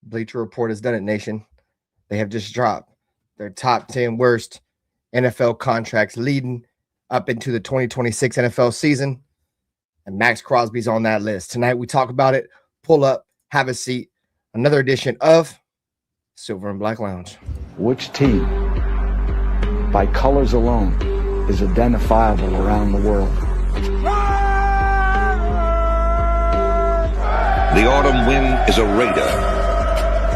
Bleacher Report has done it, nation. They have just dropped their top 10 worst NFL contracts leading up into the 2026 NFL season. And Maxx Crosby's on that list. Tonight we talk about it. Pull up, have a seat. Another edition of Silver and Black Lounge. Which team, by colors alone, is identifiable around the world? The autumn wind is a Raider.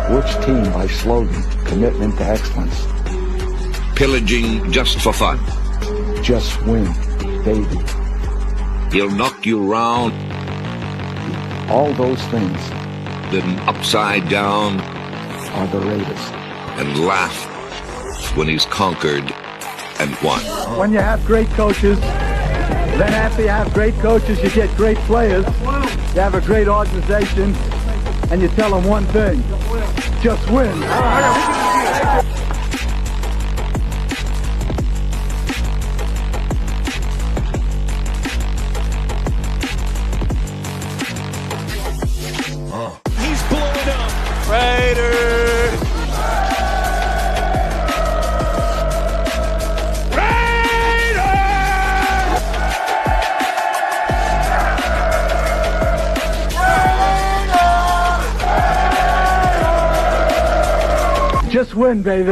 Which team, by slogan, commitment to excellence? Pillaging just for fun. Just win, baby. He'll knock you round, All those things then upside down, are the Raiders. and laugh when he's conquered and won. When you have great coaches, then after you have great coaches, you get great players. You have a great organization, and you tell them one thing: just win. He's blowing up. Raiders! Just win, baby.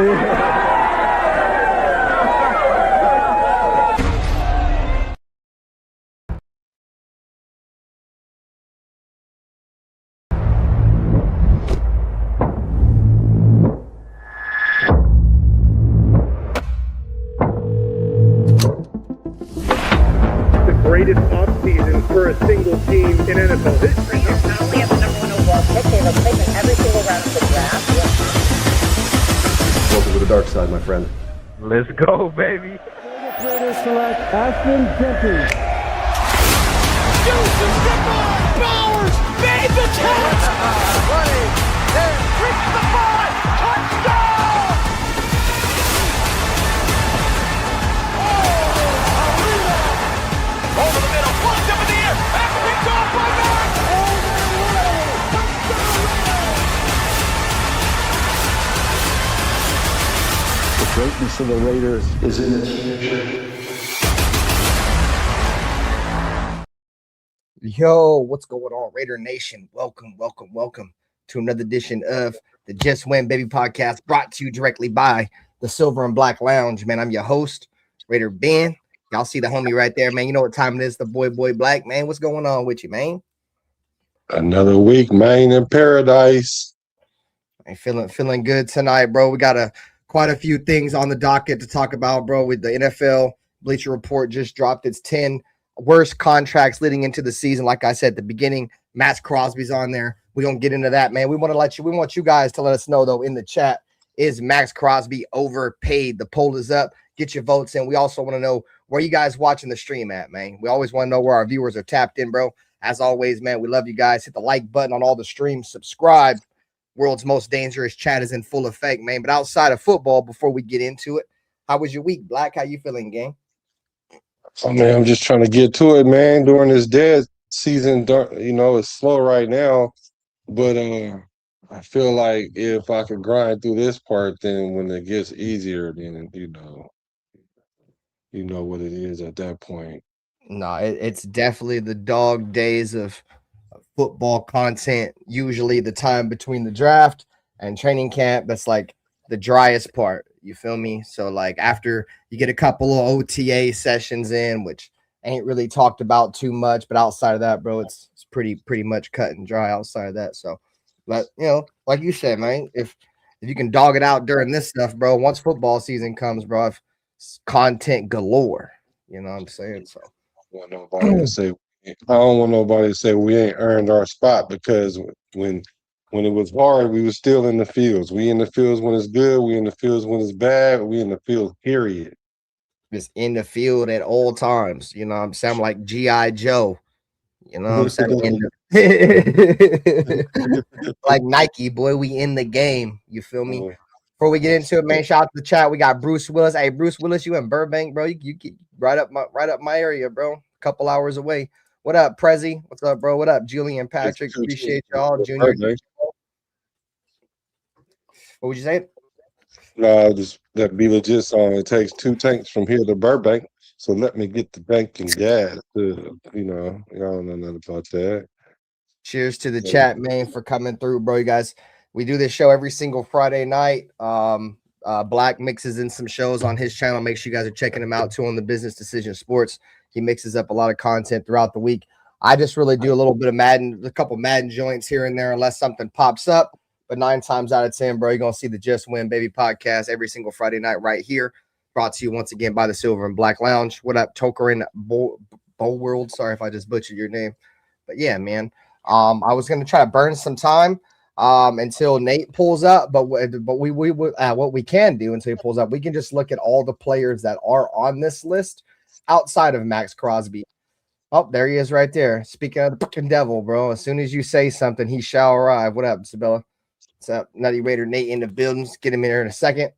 The greatest offseason for a single team in NFL history. Not only have the number one overall pick, they have taken every single round of the draft. Welcome to the dark side, my friend. Let's go, baby. Raiders select Ashton Jenkins. Bowers made the catch! Running, there, reached the ball! Touchdown! Over the middle, plucked up in the air, and picked off by Max! The greatness of the Raiders is in its future. Yo, what's going on, Raider Nation? Welcome to another edition of the Just Win Baby podcast, brought to you directly by the Silver and Black Lounge. Man, I'm your host, RaiderBen. Y'all see the homie right there, man. You know what time it is, the boy Black, man. What's going on with you, man? Another week, man, in paradise. I'm feeling good tonight, bro. We got quite a few things on the docket to talk about, bro. With the NFL Bleacher Report just dropped its 10 worst contracts leading into the season. Like I said at the beginning, Maxx Crosby's on there. We don't get into that, man. We want you guys to let us know, though, in the chat, is Maxx Crosby overpaid? The poll is up. Get your votes in. We also want to know where you guys watching the stream at, man. We always want to know where our viewers are tapped in, bro. As always, man, we love you guys. Hit the like button on all the streams. Subscribe. World's most dangerous chat is in full effect, man. But outside of football, before we get into it, how was your week, Black? How you feeling, gang? Oh, man, I'm just trying to get to it, man. During this dead season, it's slow right now. But I feel like if I could grind through this part, then when it gets easier, then, you know what it is at that point. No, it's definitely the dog days of football content. Usually the time between the draft and training camp, that's like the driest part. You feel me? So like after you get a couple of OTA sessions in, which ain't really talked about too much, but outside of that, bro, it's pretty much cut and dry outside of that. So, but like you said, man, if you can dog it out during this stuff, bro, once football season comes, bro, it's content galore. You know what I'm saying? So I don't want nobody to say we ain't earned our spot, because when it was hard, we was still in the fields. We in the fields when it's good. We in the fields when it's bad. We in the fields, period. Just in the field at all times. You know what I'm saying? I'm like G.I. Joe. You know what I'm saying? Like Nike, boy, we in the game. You feel me? Before we get into it, man, shout out to the chat. We got Bruce Willis. Hey, Bruce Willis, you in Burbank, bro? You get right up my area, bro. Couple hours away. What up, Prezi? What's up, bro? What up, Julian Patrick? Appreciate y'all, Junior. What would you say? Just that be legit song. It takes 2 tanks from here to Burbank. So let me get the bank and gas. I don't know nothing about that. Cheers to the chat, man, for coming through, bro. You guys, we do this show every single Friday night. Black mixes in some shows on his channel. Make sure you guys are checking him out too on the Business Decision Sports. He mixes up a lot of content throughout the week. I just really do a little bit of Madden, a couple Madden joints here and there, unless something pops up. But 9 times out of 10, bro, you're gonna see the Just Win Baby podcast every single Friday night right here. Brought to you once again by the Silver and Black Lounge. What up, Tokerin Bow World? Sorry if I just butchered your name, but yeah, man. I was gonna try to burn some time until Nate pulls up, but we what we can do until he pulls up, we can just look at all the players that are on this list outside of Maxx Crosby. Oh, there he is right there. Speaking of the fucking devil, bro. As soon as you say something, he shall arrive. What up, Sabella? What's up? Nutty Raider Nate in the building. Get him in here in a second.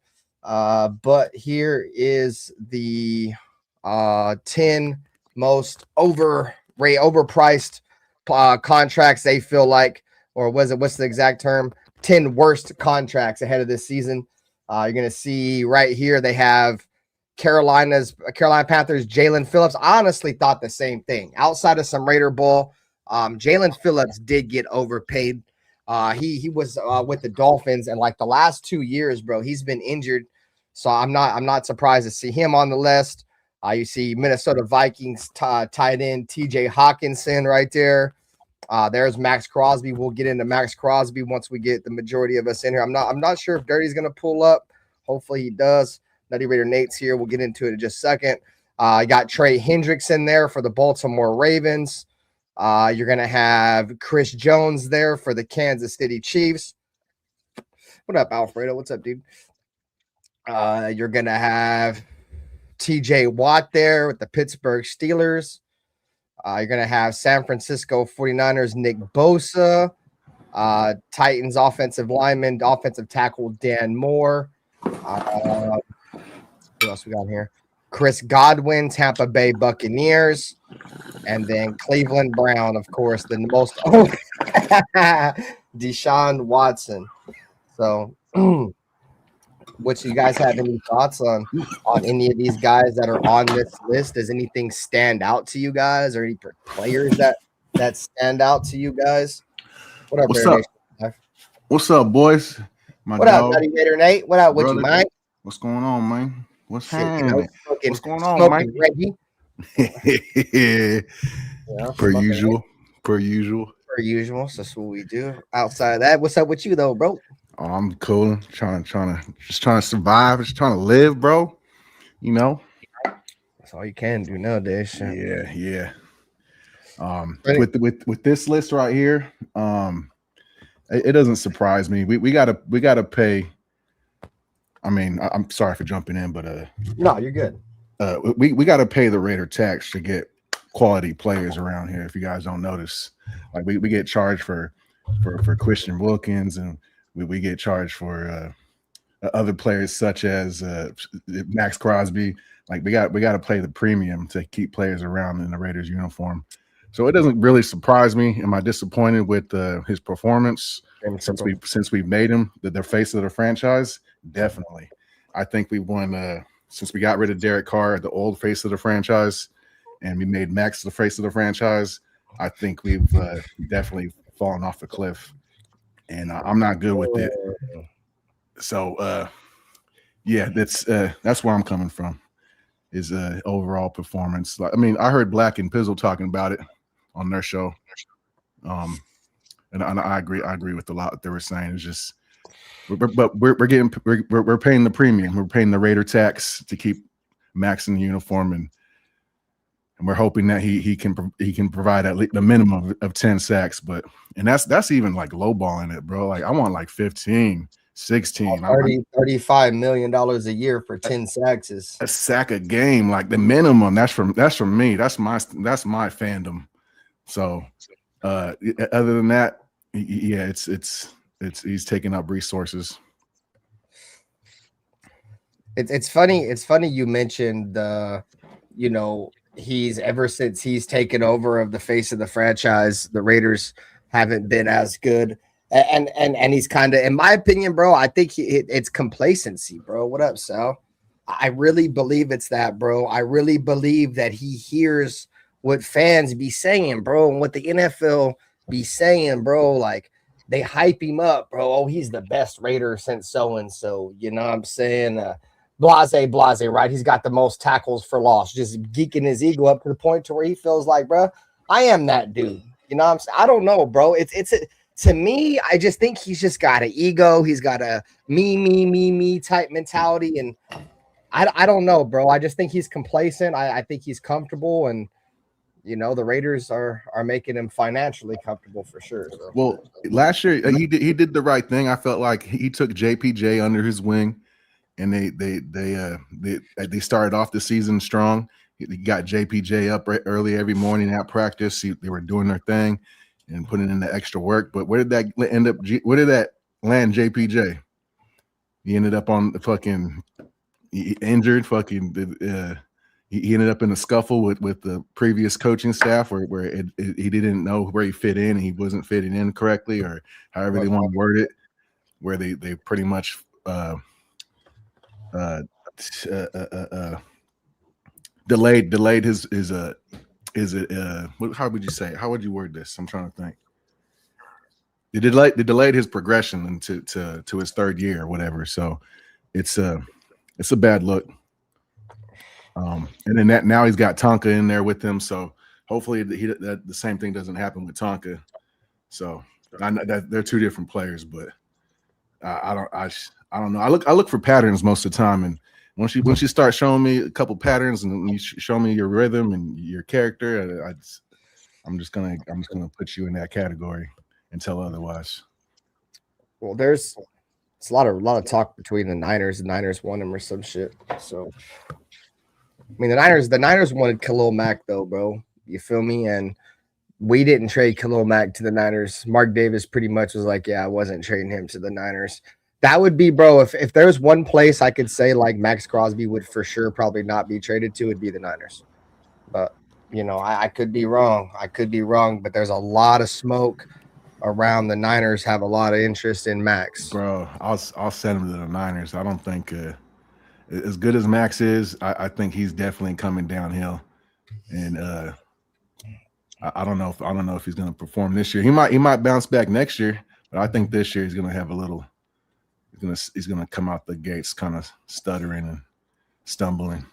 But here is the 10 most overpriced contracts they feel like, or what's the exact term? 10 worst contracts ahead of this season. You're gonna see right here they have Carolina Panthers, Jalen Phillips. I honestly thought the same thing. Outside of some Raider ball, Jalen Phillips did get overpaid. He was with the Dolphins, and like the last 2 years, bro, he's been injured. So I'm not surprised to see him on the list. You see Minnesota Vikings tight end TJ Hawkinson right there. There's Maxx Crosby. We'll get into Maxx Crosby once we get the majority of us in here. I'm not sure if Dirty's gonna pull up. Hopefully he does. Nutty Raider Nate's here. We'll get into it in just a second. You got Trey Hendricks in there for the Baltimore Ravens. You're gonna have Chris Jones there for the Kansas City Chiefs. What up, Alfredo? What's up, dude? You're gonna have TJ Watt there with the Pittsburgh Steelers. You're going to have San Francisco 49ers, Nick Bosa, Titans offensive lineman, offensive tackle Dan Moore. Who else we got here? Chris Godwin, Tampa Bay Buccaneers, and then Cleveland Brown, of course, the most Deshaun Watson. So which you guys have any thoughts on any of these guys that are on this list? Does anything stand out to you guys, or any players that stand out to you guys? What's up? What's up, boys? What up, Nutty Raider Nate? What up with you, Mike? What's going on, man? What's happening? What's going on, Mike? Per usual. So that's what we do. Outside of that, what's up with you though, bro? Oh, I'm cool. Trying to survive. Just trying to live, bro. You know. That's all you can do nowadays. Yeah. With this list right here, it doesn't surprise me. We gotta pay. I mean, I'm sorry for jumping in, but no, you're good. We gotta pay the Raider tax to get quality players around here. If you guys don't notice, like we get charged for Christian Wilkins, and we get charged for other players such as Maxx Crosby. Like we got to pay the premium to keep players around in the Raiders uniform. So it doesn't really surprise me. Am I disappointed with his performance since we've made him the face of the franchise? Definitely. I think we won since we got rid of Derek Carr, the old face of the franchise, and we made Max the face of the franchise. I think we've definitely fallen off the cliff. And I'm not good with it. So, yeah, that's where I'm coming from. Is overall performance. I mean, I heard Black and Pizzle talking about it on their show, and I agree with a lot that they were saying. It's just, but we're paying the premium. We're paying the Raider tax to keep Max in the uniform, and we're hoping that he can provide at least the minimum of 10 sacks, and that's even like lowballing it, bro. Like I want like 15, 16, $35 million a year for 10 sacks is a sack a game, like the minimum. That's from me. That's my fandom. So other than that, yeah, it's he's taking up resources. It's funny you mentioned he's ever since he's taken over of the face of the franchise, the Raiders haven't been as good. And he's kind of, in my opinion, bro, I think it's complacency, bro. What up, Sal? I really believe it's that, bro. I really believe that he hears what fans be saying, bro, and what the NFL be saying, bro. Like, they hype him up, bro. Oh, he's the best Raider since so and so. You know what I'm saying? Blase, right? He's got the most tackles for loss, just geeking his ego up to the point to where he feels like, bro, I am that dude. You know what I'm saying? I don't know, bro. To me, I just think he's just got an ego. He's got a me type mentality, and I don't know, bro. I just think he's complacent. I think he's comfortable, and the Raiders are making him financially comfortable for sure. So. Well, last year he did the right thing. I felt like he took JPJ under his wing, and they started off the season strong. He got JPJ up early every morning at practice. They were doing their thing and putting in the extra work. But where did that end up? Where did that land JPJ? He ended up on the fucking injured. He ended up in a scuffle with the previous coaching staff where he didn't know where he fit in. And he wasn't fitting in correctly, or however they want to word it, where they pretty much delayed his how would you say it? How would you word this? I'm trying to think. They delayed his progression into to his third year or whatever. So it's a bad look. And then now he's got Tonka in there with him. So hopefully the same thing doesn't happen with Tonka. So I know that they're two different players, but I don't know. I look for patterns most of the time, and once you start showing me a couple patterns and you show me your rhythm and your character, I'm just gonna put you in that category until otherwise. Well, it's a lot of talk between the Niners. The Niners want him or some shit. So, I mean, the Niners wanted Khalil Mack though, bro. You feel me? And we didn't trade Khalil Mack to the Niners. Mark Davis pretty much was like, yeah, I wasn't trading him to the Niners. That would be, bro, if there's one place I could say like Maxx Crosby would for sure probably not be traded to, it'd be the Niners. But, I could be wrong. But there's a lot of smoke around the Niners have a lot of interest in Maxx. Bro, I'll send him to the Niners. I don't think as good as Maxx is, I think he's definitely coming downhill. And I don't know if he's going to perform this year. He might bounce back next year, but I think this year he's going to have a little. He's gonna come out the gates kind of stuttering and stumbling.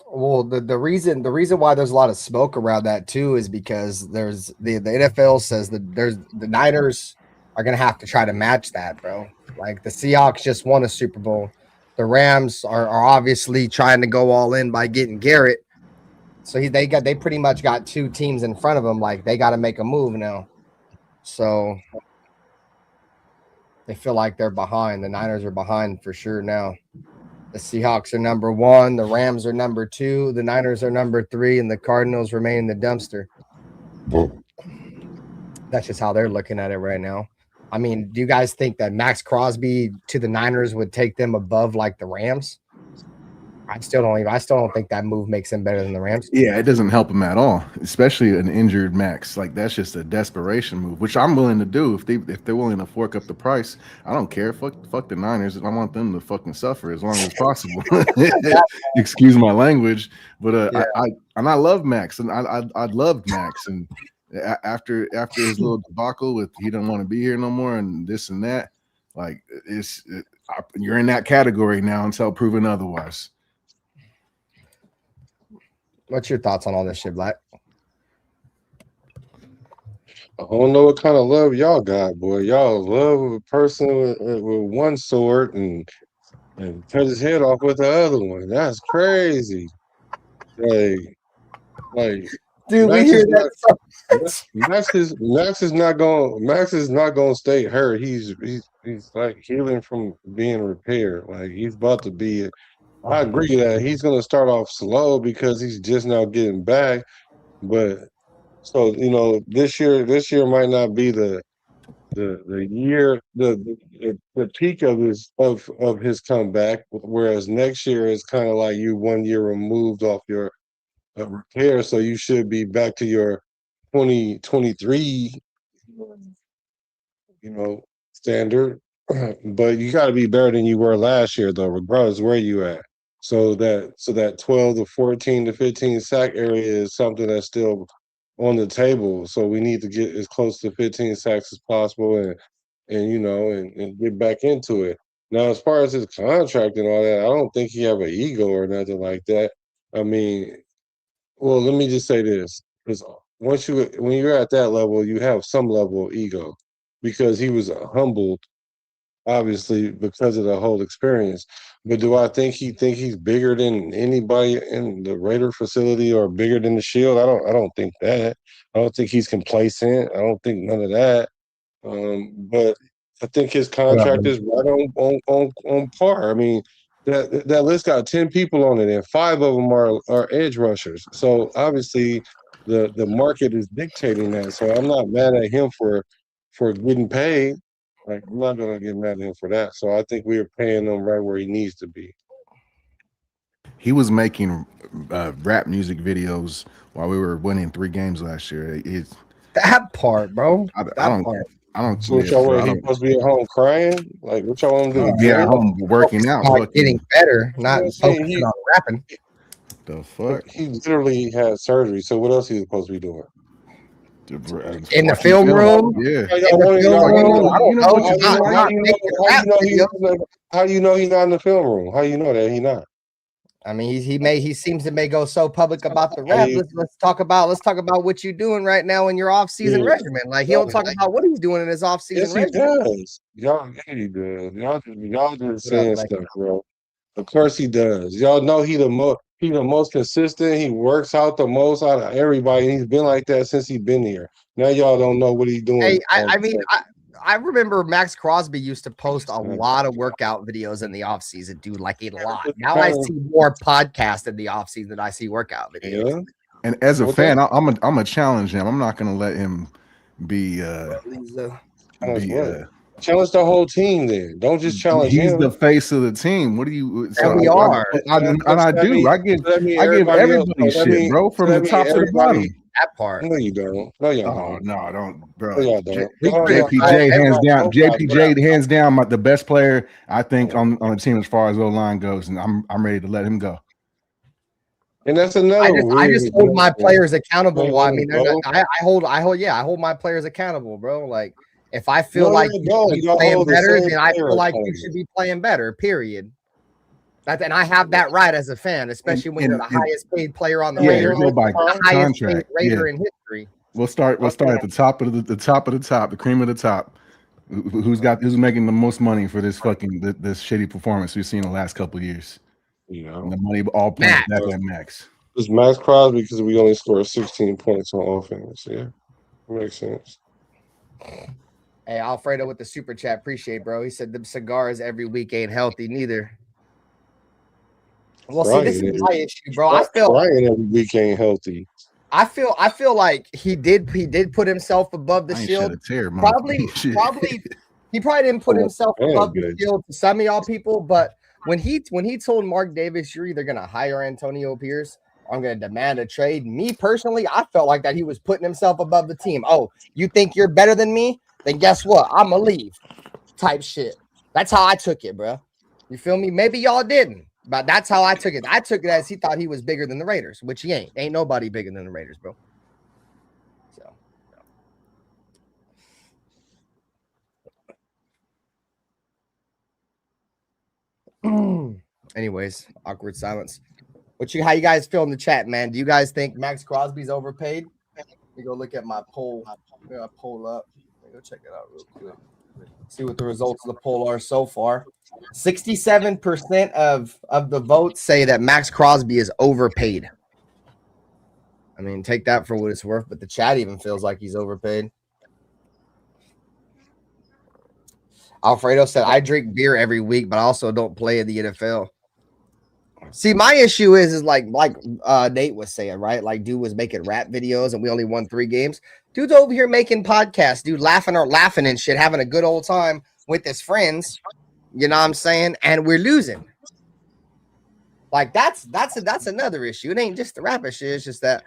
Well, the reason why there's a lot of smoke around that too is because there's the NFL says that the Niners are gonna have to try to match that, bro. Like the Seahawks just won a Super Bowl. The Rams are obviously trying to go all in by getting Garrett. So they pretty much got two teams in front of them. Like they got to make a move now. So they feel like they're behind. The Niners are behind for sure now. The Seahawks are number 1. The Rams are number 2. The Niners are number 3. And the Cardinals remain in the dumpster. That's just how they're looking at it right now. I mean, do you guys think that Maxx Crosby to the Niners would take them above like the Rams? I still don't think that move makes him better than the Rams. Yeah, it doesn't help him at all, especially an injured Maxx. Like that's just a desperation move, which I'm willing to do if they're willing to fork up the price. I don't care. Fuck the Niners. I want them to fucking suffer as long as possible. Excuse my language, but yeah. I love Maxx, and I loved Maxx, and after his little debacle with he don't want to be here no more and this and that, like you're in that category now until proven otherwise. What's your thoughts on all this shit, Black? I don't know what kind of love y'all got, boy. Y'all love a person with one sword and cut his head off with the other one. That's crazy. Like dude, we hear that. Maxx is not going to stay hurt. He's like healing from being repaired. Like he's about to be. I agree that he's going to start off slow because he's just now getting back. But so this year might not be the year the peak of his comeback. Whereas next year is kind of like you 1 year removed off your repair, so you should be back to your 2023 standard. But you got to be better than you were last year, though, regardless where you at. So that 12 to 14 to 15 sack area is something that's still on the table. So we need to get as close to 15 sacks as possible, and get back into it. Now, as far as his contract and all that, I don't think he have an ego or nothing like that. I mean, well, let me just say this: because when you're at that level, you have some level of ego, because he was humbled, obviously, because of the whole experience. But do I think he's bigger than anybody in the Raider facility or bigger than the Shield? I don't think that. I don't think he's complacent. I don't think none of that. But I think his contract is right on par. I mean, that list got 10 people on it, and 5 of them are edge rushers. So obviously, the market is dictating that. So I'm not mad at him for getting paid. Like, I'm not gonna get mad at him for that. So I think we are paying him right where he needs to be. He was making rap music videos while we were winning 3 games last year. That part, bro. I don't. So what y'all want? He supposed to be at home crying? Like, what y'all want him to do? Be at home working out, getting better, not focusing on rapping. The fuck? He literally had surgery. So what else he supposed to be doing? In the film room? Yeah. How do you know he's not in the film room? How do you know that he's not? I mean, he seems to may go so public about the rap. Let's talk about what you're doing right now in your off-season regimen. Like, he don't talk about what he's doing in his off-season regimen. Does. Y'all just saying stuff, bro. Of course he does. Y'all know he the most consistent. He works out the most out of everybody. And he's been like that since he's been here. Now y'all don't know what he's doing. Hey, I remember Maxx Crosby used to post a lot of workout videos in the offseason, dude, like a lot. Now I see more podcasts in the offseason than I see workout videos. Yeah. And as a fan, I'm a challenge him. I'm not gonna let him be challenge the whole team then. Don't just challenge him. He's the face of the team. What do you we are. I give everybody shit, bro, from the top to the bottom. That part. No, you don't. No, y'all don't. No, don't, bro. No, y'all don't. JPJ hands down. JPJ hands down the best player I think on the team as far as O-line goes, and I'm ready to let him go. And that's another. I just hold my players accountable. Well, I mean, I hold my players accountable, bro. Like, if I feel like you should be playing better, then I feel like you should be playing better. Period. And I have that right as a fan, especially when you're the highest paid player on the Raiders, the highest paid Raider in history. We'll start at the top of the top, the cream of the top. Who's making the most money for this this shitty performance we've seen the last couple of years? And the money all playing back at Max. It's Maxx Crosby because we only scored 16 points on offense. Yeah, makes sense. Hey, Alfredo with the super chat, appreciate, bro. He said the cigars every week ain't healthy neither. Well, see, this is my issue, bro. I feel Ryan every week ain't healthy. I feel like he did put himself above the shield. Probably he probably didn't put himself above the shield to some of y'all people, but when he told Mark Davis, you're either gonna hire Antonio Pierce or I'm gonna demand a trade. Me personally, I felt like that he was putting himself above the team. Oh, you think you're better than me? Then guess what? I'm gonna leave. Type shit. That's how I took it, bro. You feel me? Maybe y'all didn't. But that's how I took it. I took it as he thought he was bigger than the Raiders, which he ain't. Ain't nobody bigger than the Raiders, bro. So, anyways, awkward silence. How you guys feel in the chat, man? Do you guys think Maxx Crosby's overpaid? Let me go look at my poll. I'm gonna pull up. Let me go check it out real quick. See what the results of the poll are so far. 67% of the votes say that Maxx Crosby is overpaid. I mean, take that for what it's worth, but the chat even feels like he's overpaid. Alfredo said, I drink beer every week, but I also don't play in the NFL. See, my issue is like Nate was saying, right? Like, dude was making rap videos and we only won 3 games. Dude's over here making podcasts, dude, laughing and shit, having a good old time with his friends. You know what I'm saying? And we're losing. Like, that's another issue. It ain't just the rap shit. It's just that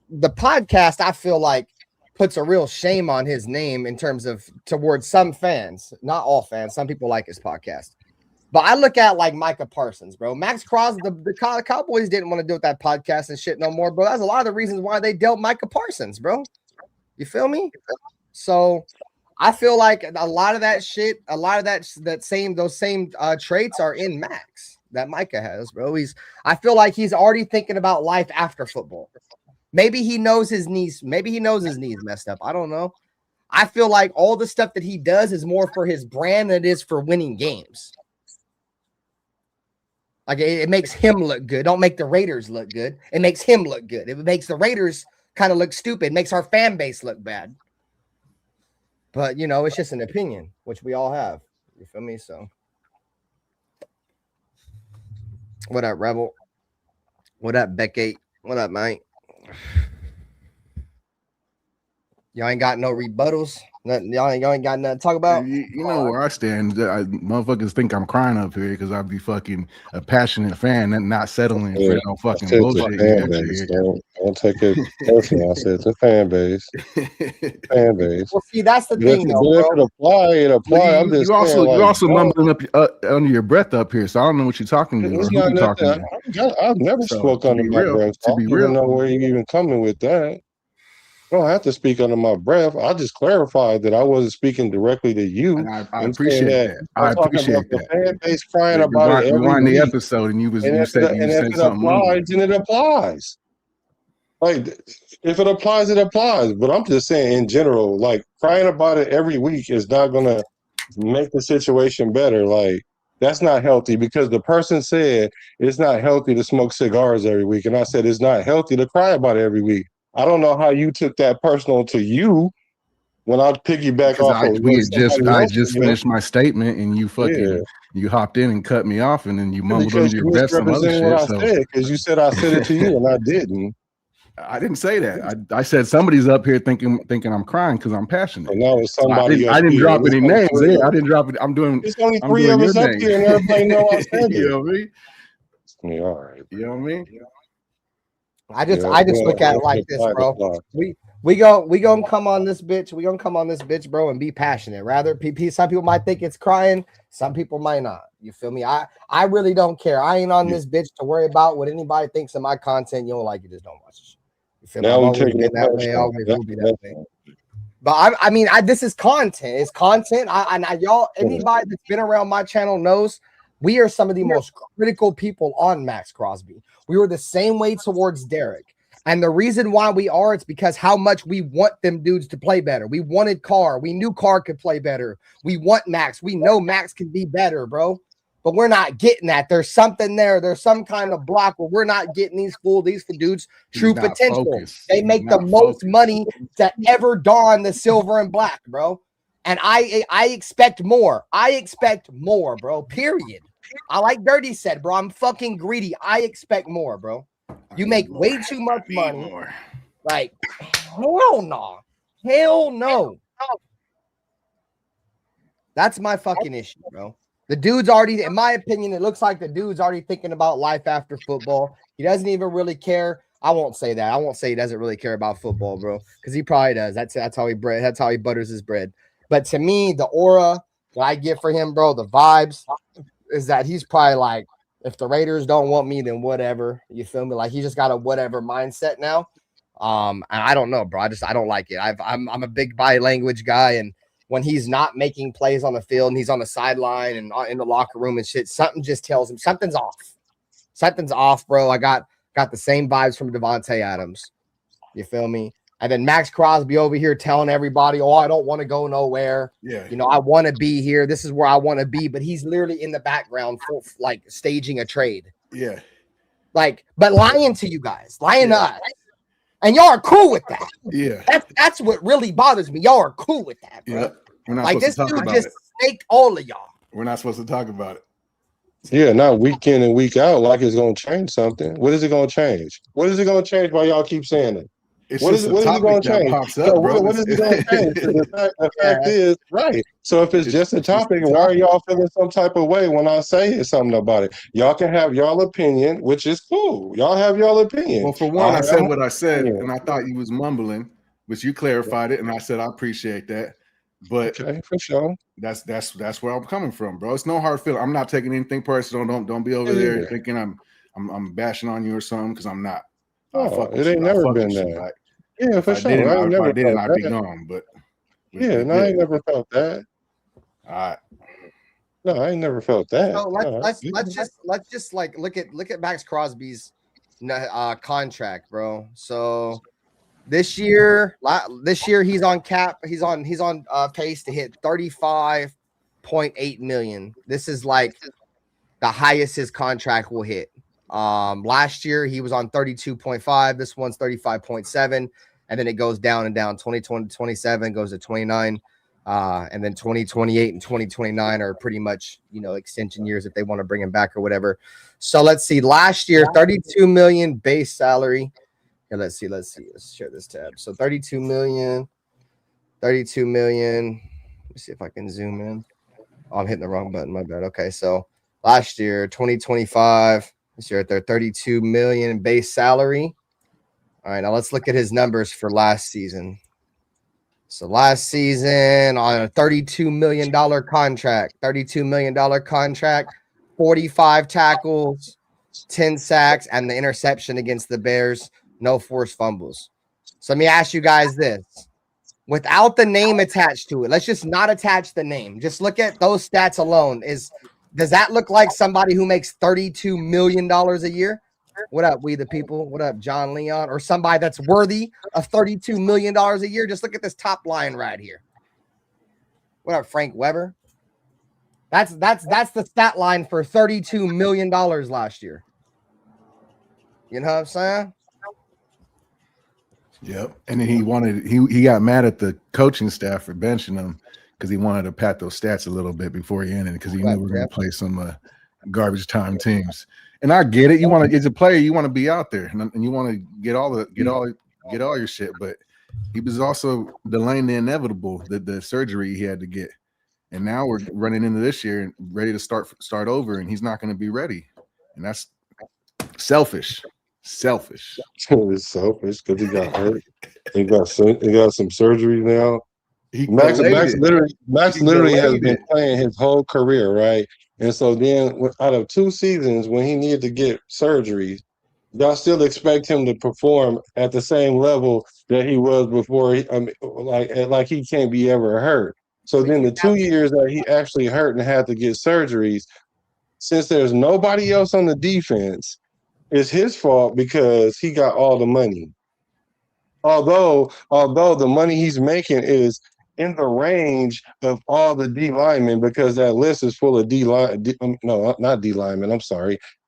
the podcast, I feel like puts a real shame on his name in terms of towards some fans, not all fans. Some people like his podcast. But I look at like Micah Parsons, bro. Maxx Crosby, the Cowboys didn't want to do with that podcast and shit no more, bro. That's a lot of the reasons why they dealt Micah Parsons, bro. You feel me? So I feel like a lot of that shit, a lot of those same traits are in Maxx that Micah has, bro. I feel like he's already thinking about life after football. Maybe he knows his knees. Maybe he knows his knees messed up. I don't know. I feel like all the stuff that he does is more for his brand than it is for winning games. Like it makes him look good. Don't make the Raiders look good. It makes him look good. It makes the Raiders kind of look stupid. It makes our fan base look bad. But, you know, it's just an opinion, which we all have. You feel me? So, what up, Rebel? What up, Beckett? What up, mate? Y'all ain't got no rebuttals. Nothing, y'all ain't got nothing to talk about. You know where I stand. Motherfuckers think I'm crying up here because I'd be fucking a passionate fan and not settling for no fucking bullshit. Don't take it personal. I said the fan base. Fan base. Well, see, that's the thing, though, bro. If it apply. You also mumbling up under your breath up here, so I don't know what you're talking about. I've never spoke under my breath. To be real, I don't know where you're even coming with that. I don't have to speak under my breath. I just clarified that I wasn't speaking directly to you. And I appreciate that. I appreciate that. The fan base crying about it. Rewind the episode, and you said something. If it applies, then it applies. Like if it applies, it applies. But I'm just saying in general, like crying about it every week is not gonna make the situation better. Like that's not healthy because the person said it's not healthy to smoke cigars every week, and I said it's not healthy to cry about it every week. I don't know how you took that personal to you when I piggyback off. I just finished my statement and you fucking you hopped in and cut me off and then you mumbled under your breath some other shit. Because you said I said it to you and I didn't. I didn't say that. I said somebody's up here thinking I'm crying because I'm passionate. And now it's somebody. I didn't drop any names. I didn't drop it. I'm doing. It's only three of us up here, and everybody know I said it. You know what I mean? Yeah, all right. You know what I mean? I just look at it like this, bro. We gonna come on this bitch. We gonna come on this bitch, bro, and be passionate. Rather, some people might think it's crying, some people might not. You feel me? I really don't care. I ain't on this bitch to worry about what anybody thinks of my content. You don't like it, just don't watch it. You feel me? Now always been that way. Always will be that way. But I mean, this is content. It's content. Y'all, anybody that's been around my channel knows we are some of the most critical people on Maxx Crosby. We were the same way towards Derek. And the reason why we are, it's because how much we want them dudes to play better. We wanted Carr. We knew Carr could play better. We want Maxx. We know Maxx can be better, bro. But we're not getting that. There's something there. There's some kind of block where we're not getting these dudes true potential. Focused. They make the most money to ever don the silver and black, bro. And I expect more. I expect more, bro. Period. I like Dirty said, bro. I'm fucking greedy. I expect more, bro. You make way too much money. Like, hell no. Hell no. That's my fucking issue, bro. The dude's already, in my opinion, it looks like the dude's already thinking about life after football. He doesn't even really care. I won't say that. I won't say he doesn't really care about football, bro, because he probably does. That's how he butters his bread. But to me, the aura that I get for him, bro, the vibes, is that he's probably like, if the Raiders don't want me, then whatever. You feel me? Like he just got a whatever mindset now. And I don't know, bro. I don't like it. I'm a big body language guy, and when he's not making plays on the field and he's on the sideline and in the locker room and shit, something just tells him something's off. Something's off, bro. I got the same vibes from Devontae Adams. You feel me? And then Maxx Crosby over here telling everybody, oh, I don't want to go nowhere. Yeah. You know, I want to be here. This is where I want to be. But he's literally in the background for like staging a trade. Yeah. Like, but lying to you guys, lying to us. And y'all are cool with that. Yeah. That's what really bothers me. Y'all are cool with that, bro. Yeah. We're not like this dude just snaked all of y'all. We're not supposed to talk about it. Yeah, not week in and week out like it's going to change something. What is it going to change? What is it going to change while y'all keep saying it? What is it going to change? Pops up, bro. What is it going to change? The fact is, right. So if it's just a topic, why are y'all feeling some type of way when I say something about it? Y'all can have y'all opinion, which is cool. Y'all have y'all opinion. Well, for one, I said what I said, and I thought you was mumbling. which you clarified it, and I said I appreciate that. But Okay, for sure. That's where I'm coming from, bro. It's no hard feeling. I'm not taking anything personal. Don't be over there thinking I'm bashing on you or something, because I'm not. Oh, it ain't never been that. Like, Yeah, for sure. If I didn't, I'd be gone. But yeah, no, I ain't never felt that. All right. No, I ain't never felt that. So let's just like look at Maxx Crosby's contract, bro. So this year he's on cap. He's on pace to hit 35.8 million. This is like the highest his contract will hit. Last year he was on 32.5. This one's 35.7, and then it goes down and down. 2027 goes to 29. And then 2028 and 2029 are pretty much, extension years if they want to bring him back or whatever. So let's see. Last year, 32 million base salary. Here, let's see. Let's share this tab. So 32 million. Let me see if I can zoom in. Oh, I'm hitting the wrong button. My bad. Okay. So last year, 2025, this year at their 32 million base salary. All right. Now let's look at his numbers for last season. So last season on a $32 million contract, 45 tackles, 10 sacks, and the interception against the Bears, no forced fumbles. So let me ask you guys this. Without the name attached to it, let's just not attach the name. Just look at those stats alone. Does that look like somebody who makes $32 million a year? What up, we the people? What up, John Leon? Or somebody that's worthy of $32 million a year? Just look at this top line right here. What up, Frank Weber? That's the stat line for $32 million last year. You know what I'm saying? Yep. And then he got mad at the coaching staff for benching him because he wanted to pat those stats a little bit before he ended, because he knew we were going to play some garbage time teams. And I get it. You want to, as a player, you want to be out there and you want to get all your shit. But he was also delaying the inevitable, the surgery he had to get. And now we're running into this year and ready to start over, and he's not going to be ready. And that's selfish. It's selfish because he got hurt. He got some surgery now. Max literally has been playing his whole career, right? And so then out of 2 seasons when he needed to get surgery, y'all still expect him to perform at the same level that he was before. Like he can't be ever hurt. So then the 2 years that he actually hurt and had to get surgeries, since there's nobody else on the defense, it's his fault because he got all the money. Although the money he's making is in the range of all the D linemen, because that list is full of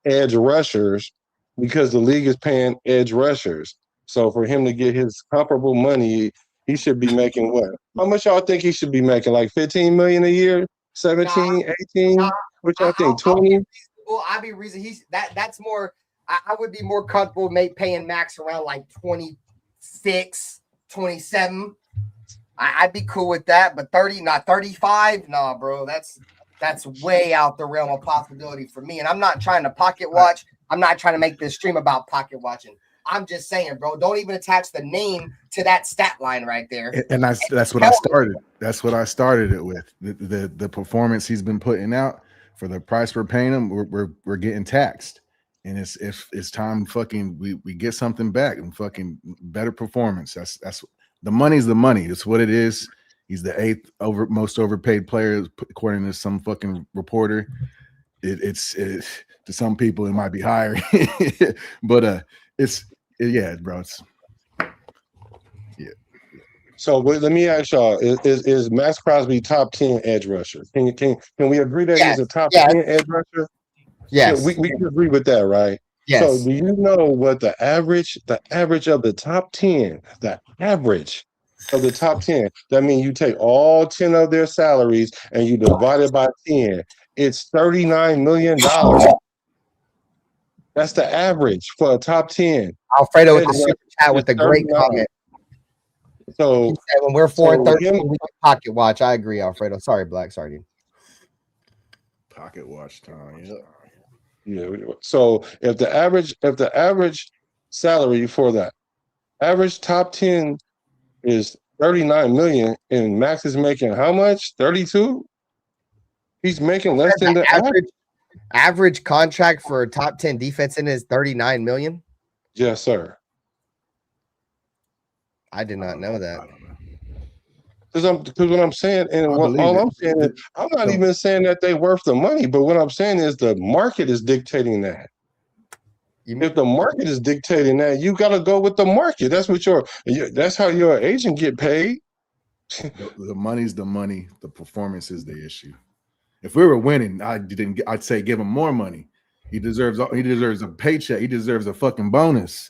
edge rushers, because the league is paying edge rushers. So for him to get his comparable money, he should be making what? How much y'all think he should be making? Like 15 million a year? 17, 18? What y'all think? 20? Well, I'd be reason that's more. I would be more comfortable paying Max around like 26, 27. I'd be cool with that, but 30, not 35. Nah, bro, that's way out the realm of possibility for me. And I'm not trying to pocket watch. I'm not trying to make this stream about pocket watching. I'm just saying, bro, don't even attach the name to that stat line right there. And that's what I started. That's what I started it with. The performance he's been putting out for the price we're paying him, we're getting taxed. And it's time fucking we get something back and fucking better performance. That's the money's the money. It's what it is. He's the 8th most overpaid player according to some fucking reporter. It's to some people it might be higher, but yeah, bro. Yeah. So let me ask y'all: Is Maxx Crosby top 10 edge rusher? Can we agree that he's a top 10 edge rusher? Yes, so we can agree with that, right? Yes. So do you know what the average of the top 10, that means you take all 10 of their salaries and you divide it by 10. It's $39 million. That's the average for a top 10. Alfredo with the super chat with a great comment. So he said when we're 4 and 13, we can pocket watch. I agree, Alfredo. Sorry, Black. Sorry, dude. Pocket watch time. Yeah. So if the average salary for the average top 10 is $39 million, and Max is making how much? 32. He's making less than the average contract for a top 10 defense in is $39 million. Yes, sir. I did not know that. Because what I'm saying, and all I'm saying is, I'm not even saying that they worth the money, but what I'm saying is the market is dictating that. If the market is dictating that, you got to go with the market. That's what that's how your agent get paid. The money's the money. The performance is the issue. If we were winning, I'd say give him more money. He deserves a paycheck. He deserves a fucking bonus.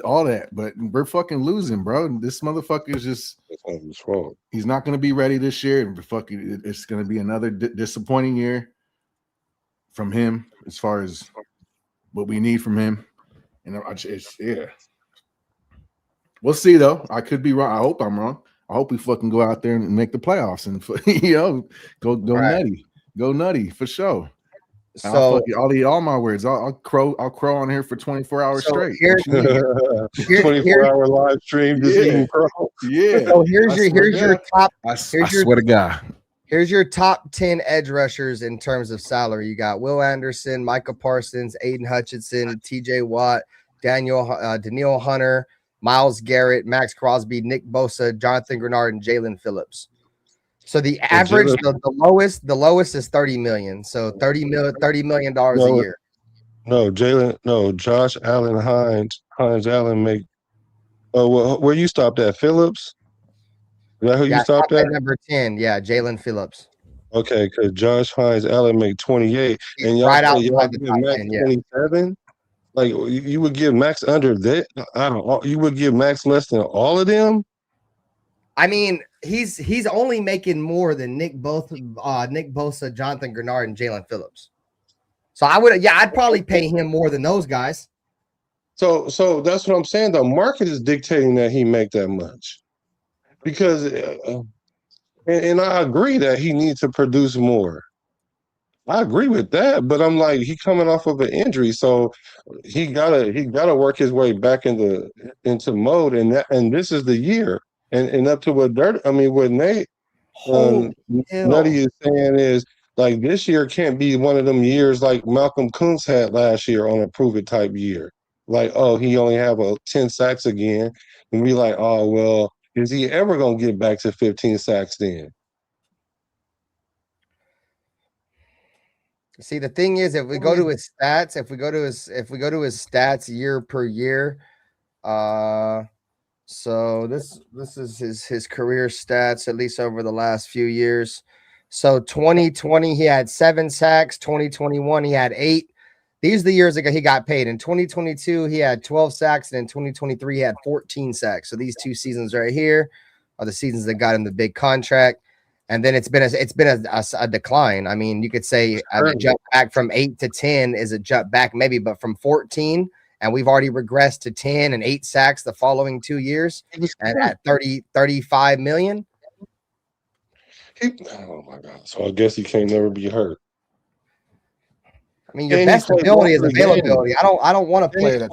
All that. But we're fucking losing, bro. This motherfucker is just he's not going to be ready this year. And it's going to be another disappointing year from him as far as what we need from him. And we'll see though. I could be wrong. I hope I'm wrong. I hope we fucking go out there and make the playoffs and go nutty for sure. So I'll eat all my words. I'll crow on here for 24 hours straight. 24-hour live stream. Eating crow. Yeah. So here's your top. I swear to God. Here's your top 10 edge rushers in terms of salary. You got Will Anderson, Micah Parsons, Aiden Hutchinson, T.J. Watt, Danielle Hunter, Myles Garrett, Maxx Crosby, Nick Bosa, Jonathan Grenard, and Jalen Phillips. So the average, the lowest is $30 million. So $30 million a year. Josh Allen Hines Allen make. Oh, well, where you stopped at? Phillips? Is that who you stopped at? Number 10, yeah, Jalen Phillips. Okay, because Josh Hines Allen make 28, and y'all right outside the give Max 27. Like you would give Max under that? I don't know. You would give Max less than all of them? I mean, he's only making more than Nick Bosa, Jonathan Grenard, and Jalen Phillips. So I'd probably pay him more than those guys. So that's what I'm saying. The market is dictating that he make that much, because, and I agree that he needs to produce more. I agree with that, but I'm like, he coming off of an injury, so he gotta work his way back into mode, and this is the year. And up to what Nate Nutty is saying is, like, this year can't be one of them years like Malcolm Kuntz had last year on a prove it type year. Like, oh, he only have 10 sacks again, and we like, oh well, is he ever gonna get back to 15 sacks then? See, the thing is, if we go to his stats year per year, so this is his career stats, at least over the last few years. So 2020, he had 7 sacks. 2021, he had 8. These are the years ago he got paid. In 2022, he had 12 sacks, and in 2023, he had 14 sacks. So these 2 seasons right here are the seasons that got him the big contract. And then it's been a decline. I mean, you could say a jump back from 8 to 10 is a jump back, maybe, but from 14, and we've already regressed to 10 and 8 sacks the following 2 years, and at 35 million. Oh my God! So I guess he can't never be hurt. I mean, your best ability is availability. I don't want to play that.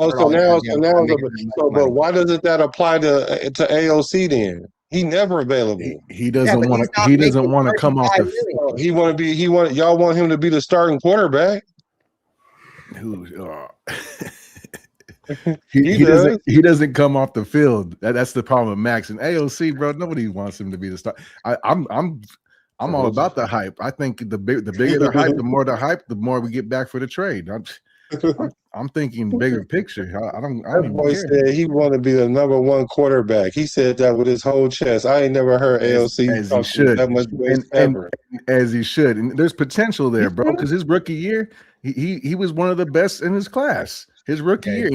But why doesn't that apply to AOC then? He never available. He doesn't want to. He doesn't want to come off the. Y'all want him to be the starting quarterback. He doesn't come off the field. That's the problem with Max and AOC, bro. Nobody wants him to be the star. I'm all about the hype. I think the bigger the hype, the more we get back for the trade. I'm thinking bigger picture. I don't boy said he want to be the number 1 quarterback. He said that with his whole chest. I ain't never heard AOC talk that much ever. As he should. And there's potential there, bro, because his rookie year, he was one of the best in his class. His rookie year,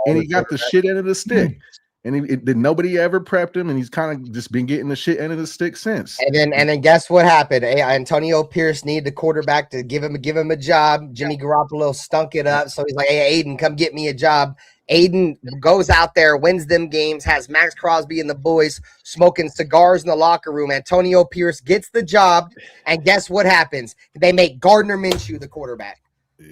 and he got the shit end of the stick. And nobody ever prepped him, and he's kind of just been getting the shit end of the stick since. And then guess what happened? Antonio Pierce needed the quarterback to give him a job. Jimmy Garoppolo stunk it up, so he's like, "Hey, Aiden, come get me a job." Aiden goes out there, wins them games, has Maxx Crosby and the boys smoking cigars in the locker room. Antonio Pierce gets the job, and guess what happens? They make Gardner Minshew the quarterback.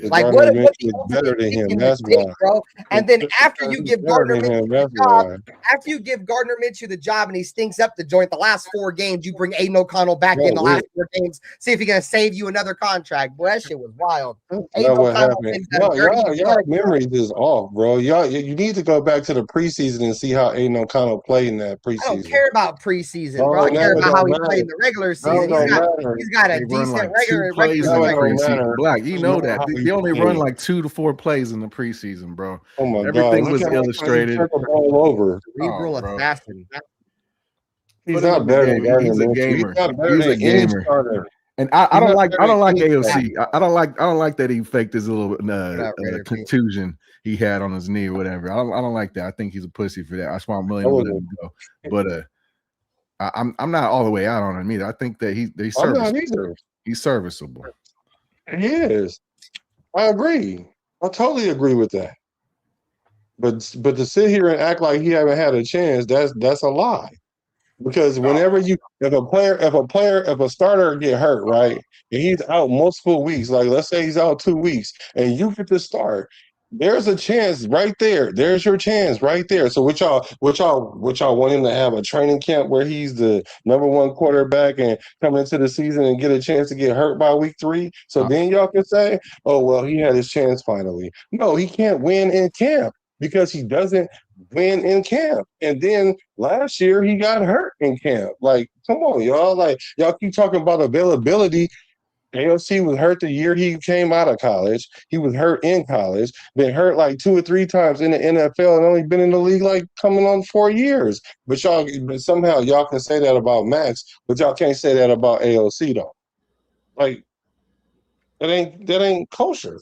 Like Gardner what Minshew the is ultimate better than kick him. in the That's dick, why. bro. And then after you He's give better Gardner than Minshew him. the That's job, why. after you give Gardner Minshew the job and he stinks up the joint the last 4 games, you bring Aiden O'Connell back in the last 4 games, see if he's gonna save you another contract. Boy, that shit was wild. That's Aiden not what O'Connell happened. been done dirty. Y'all memories is off, bro. You need to go back to the preseason and see how Aiden O'Connell played in that I don't preseason. care about preseason, bro. No, I now care it about how don't he played in matter. the regular Now season. it don't matter. He's got a They run decent like 2 regular plays in the Now it don't preseason. matter. Black, you know that. How They he only run played. like 2 to 4 plays in the preseason, bro. Oh my Everything God! was Look how he illustrated. turned the ball over. cerebral bro. assassin. He's Put him not in the better than game. Gardner He's a Minshew. He's gamer. not better He's a than any gamer. starter. And I He's don't not like better I don't than like any AOC. starter. I don't like that he faked his little Raider contusion he had on his knee or whatever. I don't like that. I think he's a pussy for that. That's why I'm willing I to let wouldn't. him go. But I'm not all the way out on him either. I think that he's I'm not serviceable. either. He's serviceable. He is. I agree. I totally agree with that. But to sit here and act like he haven't had a chance, that's a lie. Because whenever if a starter get hurt, right, and he's out multiple weeks, like let's say he's out 2 weeks, and you get to start, there's a chance right there. There's your chance right there. So what y'all want him to have a training camp where he's the #1 quarterback and come into the season and get a chance to get hurt by week 3? So then y'all can say, oh well, he had his chance finally. No, he can't win in camp because he doesn't win in camp. And then last year he got hurt in camp. Like, come on, y'all. Like, y'all keep talking about availability. AOC was hurt the year he came out of college. He was hurt in college, been hurt like 2 or 3 times in the NFL, and only been in the league like coming on 4 years. But somehow y'all can say that about Maxx, but y'all can't say that about AOC though. Like, that ain't kosher.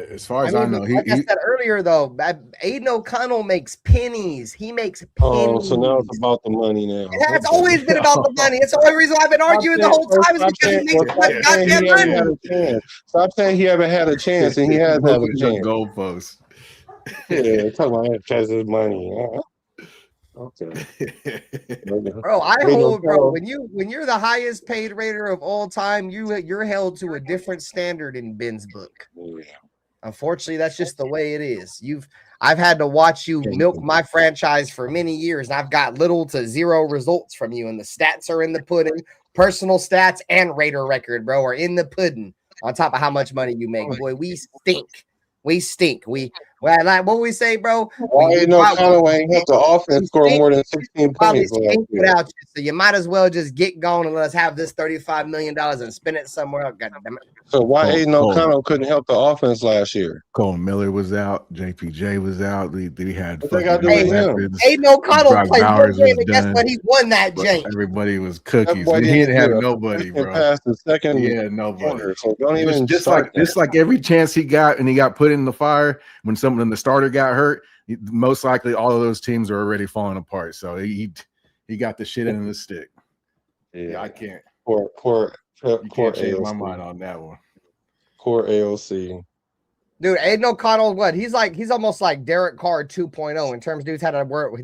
As far as I know, like I said earlier, though, Aiden O'Connell makes pennies. He makes pennies. Oh, so now it's about the money now. It has always been about the money. It's the only reason I've been arguing the whole time is because he makes goddamn money. Stop saying he haven't had a chance, and he has had a chance. Goalposts. Yeah, talking about because of money. Okay. Bro, when you're the highest paid Raider of all time, you're held to a different standard in Ben's book. Yeah. Unfortunately, that's just the way it is. I've had to watch you milk my franchise for many years, and I've got little to zero results from you. And the stats are in the pudding. Personal stats and Raider record, bro, are in the pudding. On top of how much money you make, boy, we stink. We stink. Like what we say, bro. Why ain't no Conway help the offense score more than 16 points? Without you, so you might as well just get going and let us have this $35 million and spend it somewhere else. God damn it. So why Aiden O'Connell couldn't help the offense last year? Colin Miller was out. JPJ was out. We had Aiden O'Connell played one game, and guess what? He won that game. Everybody was cookies. He didn't have nobody, bro. Past the second, nobody. So don't even just like every chance he got, and he got put in the fire when the starter got hurt. Most likely, all of those teams are already falling apart. So he got the shit in the stick. Yeah, I can't. Poor can't change my mind on that one. Poor AOC. Dude, Aiden O'Connell, he's almost like Derek Carr 2.0 in terms of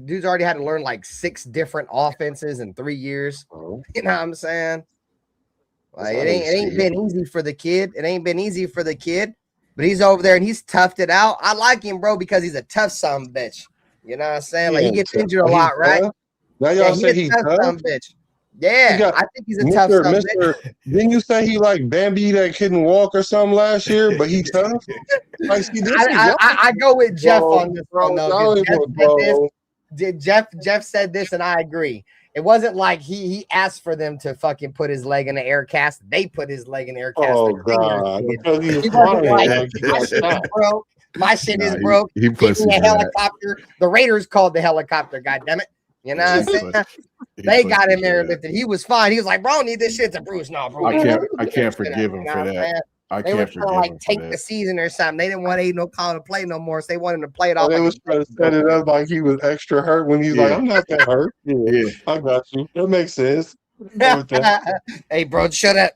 dude's already had to learn like 6 different offenses in 3 years. Oh. You know what I'm saying? Like it ain't been easy for the kid. It ain't been easy for the kid, but he's over there and he's toughed it out. I like him, bro, because he's a tough son of a bitch. You know what I'm saying? Like he gets injured a lot, right? Now y'all say he's tough son of a bitch. Yeah, I think he's a tough son of a bitch. Didn't you say he like Bambi that couldn't walk or something last year, but he's tough? Like, I go with Jeff on this one, though. Jeff said this, and I agree. It wasn't like he asked for them to fucking put his leg in the air cast. They put his leg in the air cast. Oh, God. Because he was bro. My shit is broke. He put me a helicopter. The Raiders called the helicopter, goddammit. You know what I'm saying? They got him there lifted. He was fine. He was like, bro, I need this shit to Bruce. No, bro. I can't forgive him for that. They were trying to like take the season or something. They didn't want Aiden O'Connell to play no more, so they wanted him to play it off. They was trying to set it up like he was extra hurt when he's like, I'm not that hurt. Yeah, I got you. That makes sense. Hey, bro, shut up.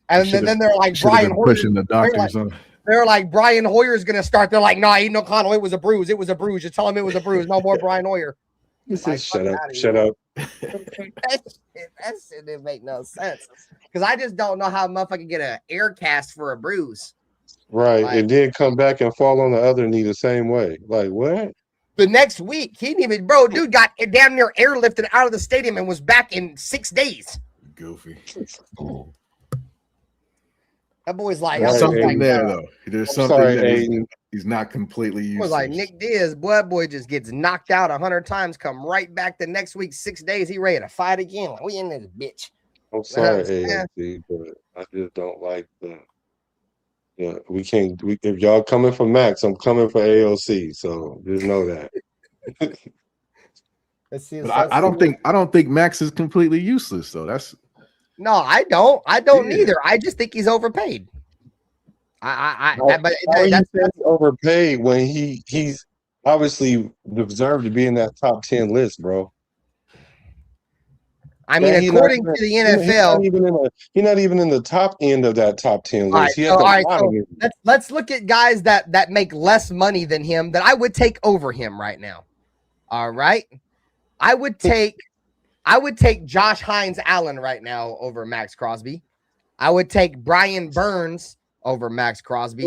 And then they're like Brian Hoyer pushing the doctors on. They're like Brian Hoyer's gonna start. They're like, no, Aiden O'Connell, it was a bruise. It was a bruise. You tell him it was a bruise. No more Brian Hoyer. He said, shut up. That shit didn't make no sense. Because I just don't know how a motherfucker get an air cast for a bruise. Right, Like, and then come back and fall on the other knee the same way. Like what? the next week, he didn't even, bro, dude got damn near airlifted out of the stadium and was back in 6 days. Goofy. That boy's like, There's Right, something and- there though. There's I'm something sorry, that Aiden. he's not completely was useless. like Nick Diaz, boy just gets knocked out 100 times, come right back the next week, 6 days, he ready to fight again. Like, we in this bitch. I'm sorry, understand? AOC, but I just don't like the. Yeah, we can't. If y'all coming for Max, I'm coming for AOC. So just know that. Let's see. But I don't think Max is completely useless though. That's No, I don't. I don't Yeah. either. I just think he's overpaid. But How you that's say he's overpaid when he's obviously deserved to be in that top 10 list, bro. I mean, Man, according to the NFL, he's not even in the top end of that top 10 list. He at the bottom. let's look at guys that make less money than him that I would take over him right now. All right, I would take Josh Hines Allen right now over Maxx Crosby. I would take Brian Burns over Maxx Crosby.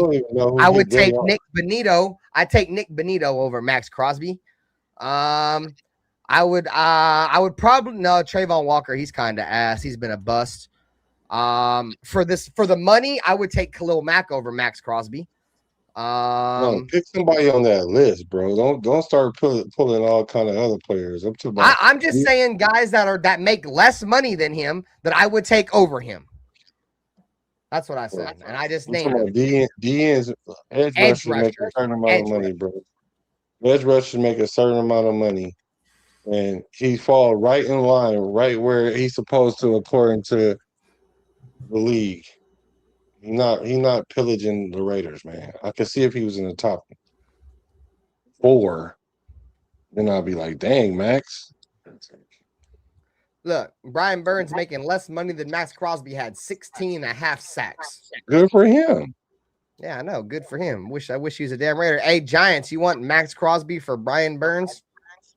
I would take Nick Bonito. I take Nick Bonito over Maxx Crosby. I would probably no Trayvon Walker. He's kind of ass. He's been a bust. For the money, I would take Khalil Mack over Maxx Crosby. No, pick somebody on that list, bro. Don't start pulling all kind of other players. I'm just saying guys that make less money than him that I would take over him. That's what I said, and I just named them. DN's edge rushers make a certain amount of money, bro. Edge rushers make a certain amount of money, and he fall right in line, right where he's supposed to, according to the league. He's not pillaging the Raiders, man. I could see if he was in the top 4, then I'd be like, dang, Max. Look, Brian Burns making less money than Maxx Crosby had 16.5 sacks. Good for him. Yeah, I know. Good for him. I wish he was a damn Raider. Hey, Giants, you want Maxx Crosby for Brian Burns?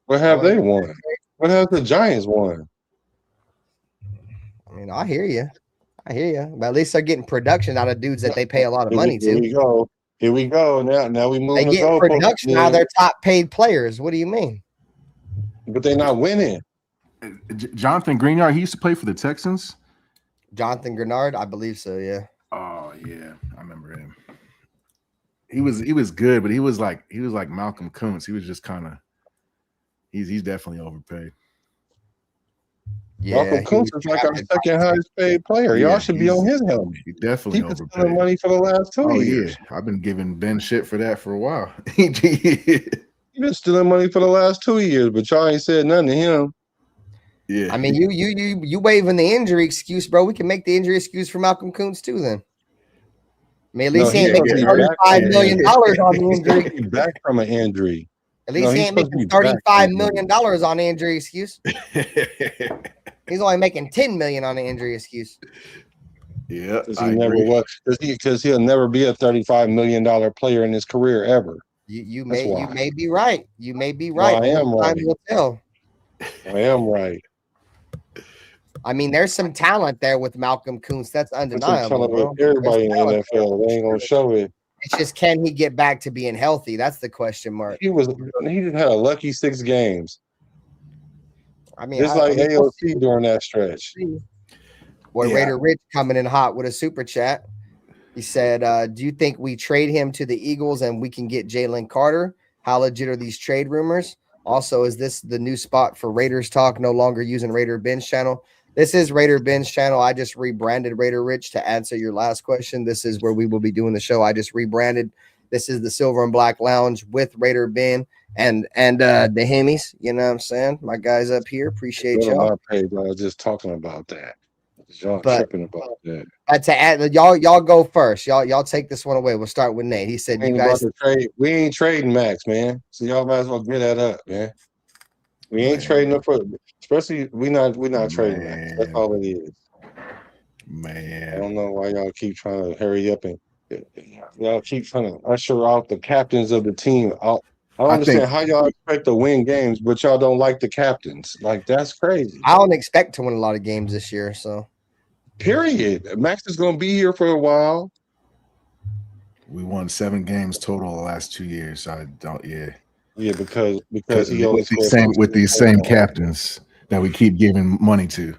What have they won? What have the Giants won? I mean, I hear you. But at least they're getting production out of dudes that they pay a lot of money to. Here we go. Now we move. They get production out of their top paid players. What do you mean? But they're not winning. Jonathan Greenyard, he used to play for the Texans. Jonathan Grenard, I believe so, yeah. Oh yeah, I remember him. He was good, but he was like Malcolm Kuntz. He was just kind of he's definitely overpaid. Yeah, Malcolm Kuntz is like our second highest paid player. Y'all should be on his helmet. He definitely He's overpaid. spending money for the last 2 years. Yeah, I've been giving Ben shit for that for a while. He's been stealing money for the last 2 years, but y'all ain't said nothing to him. Yeah, I mean, you waving the injury excuse, bro. We can make the injury excuse for Malcolm Kuntz too, then. I mean, at least he ain't making $35 million on the injury. He's back from an injury. At least he ain't making $35 million on the injury excuse. He's only making $10 million on the injury excuse. Yeah, because he'll never be a $35 million player in his career ever. You may be right. You may be right. No, I am right. Time will tell. I am right. I mean, there's some talent there with Malcolm Kuntz. That's undeniable. Bro. Everybody in the NFL, they ain't gonna show it. It's just, can he get back to being healthy? That's the question mark. He just had a lucky 6 games. I mean, just like AOC during that stretch. Boy, Raider Rich coming in hot with a super chat. He said, do you think we trade him to the Eagles and we can get Jalen Carter? How legit are these trade rumors? Also, is this the new spot for Raiders Talk, no longer using RaiderBen's channel? This is RaiderBen's channel. I just rebranded Raider Rich to answer your last question. This is where we will be doing the show. I just rebranded. This is the Silver and Black Lounge with RaiderBen and the Hemis. You know what I'm saying? My guys up here. Appreciate y'all. I was just talking about that. Y'all tripping about that. To add, y'all go first. Y'all take this one away. We'll start with Nate. He said, "You guys, we ain't trading Max, man. So y'all might as well get that up, man. We ain't trading up for, especially we not trading Max. That's all it is, man. I don't know why y'all keep trying to hurry up and y'all keep trying to usher out the captains of the team. I don't understand how y'all expect to win games, but y'all don't like the captains. Like, that's crazy. I don't expect to win a lot of games this year, so. Period. Max is going to be here for a while. We won 7 games total the last 2 years. So I don't. Yeah. Yeah, because he only with these scored with these 16 same points. captains that we keep giving money to.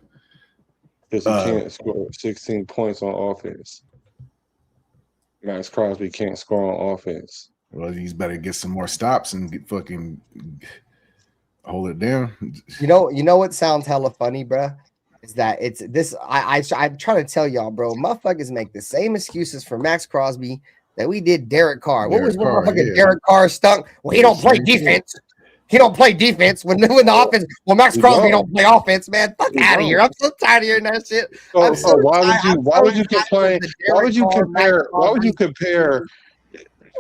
Because he can't score 16 points on offense. Maxx Crosby can't score on offense. Well, he's better get some more stops and fucking hold it down. You know what sounds hella funny, bruh? Is that it's this? I'm trying to tell y'all, bro. Motherfuckers make the same excuses for Maxx Crosby that we did Derek Carr. What was motherfucking Derek Carr stunk? Well, he don't play defense. He don't play defense when the offense. Well, Maxx Crosby don't play offense, man. Fuck out of here. I'm so tired of hearing that shit. Why would you complain? Why would you compare? Why would you compare?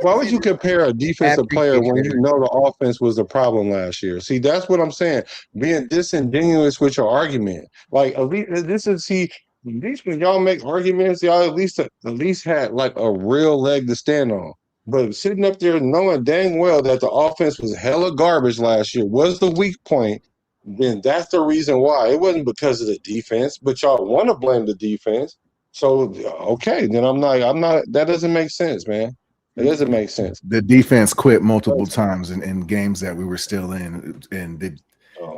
Why would you compare a defensive player when you know the offense was the problem last year? See, that's what I'm saying. Being disingenuous with your argument. Like, at least when y'all make arguments, y'all at least had like a real leg to stand on. But sitting up there knowing dang well that the offense was hella garbage last year was the weak point, then that's the reason why. It wasn't because of the defense, but y'all want to blame the defense. So, okay, then I'm not, that doesn't make sense, man. It doesn't make sense. The defense quit multiple times in games that we were still in, and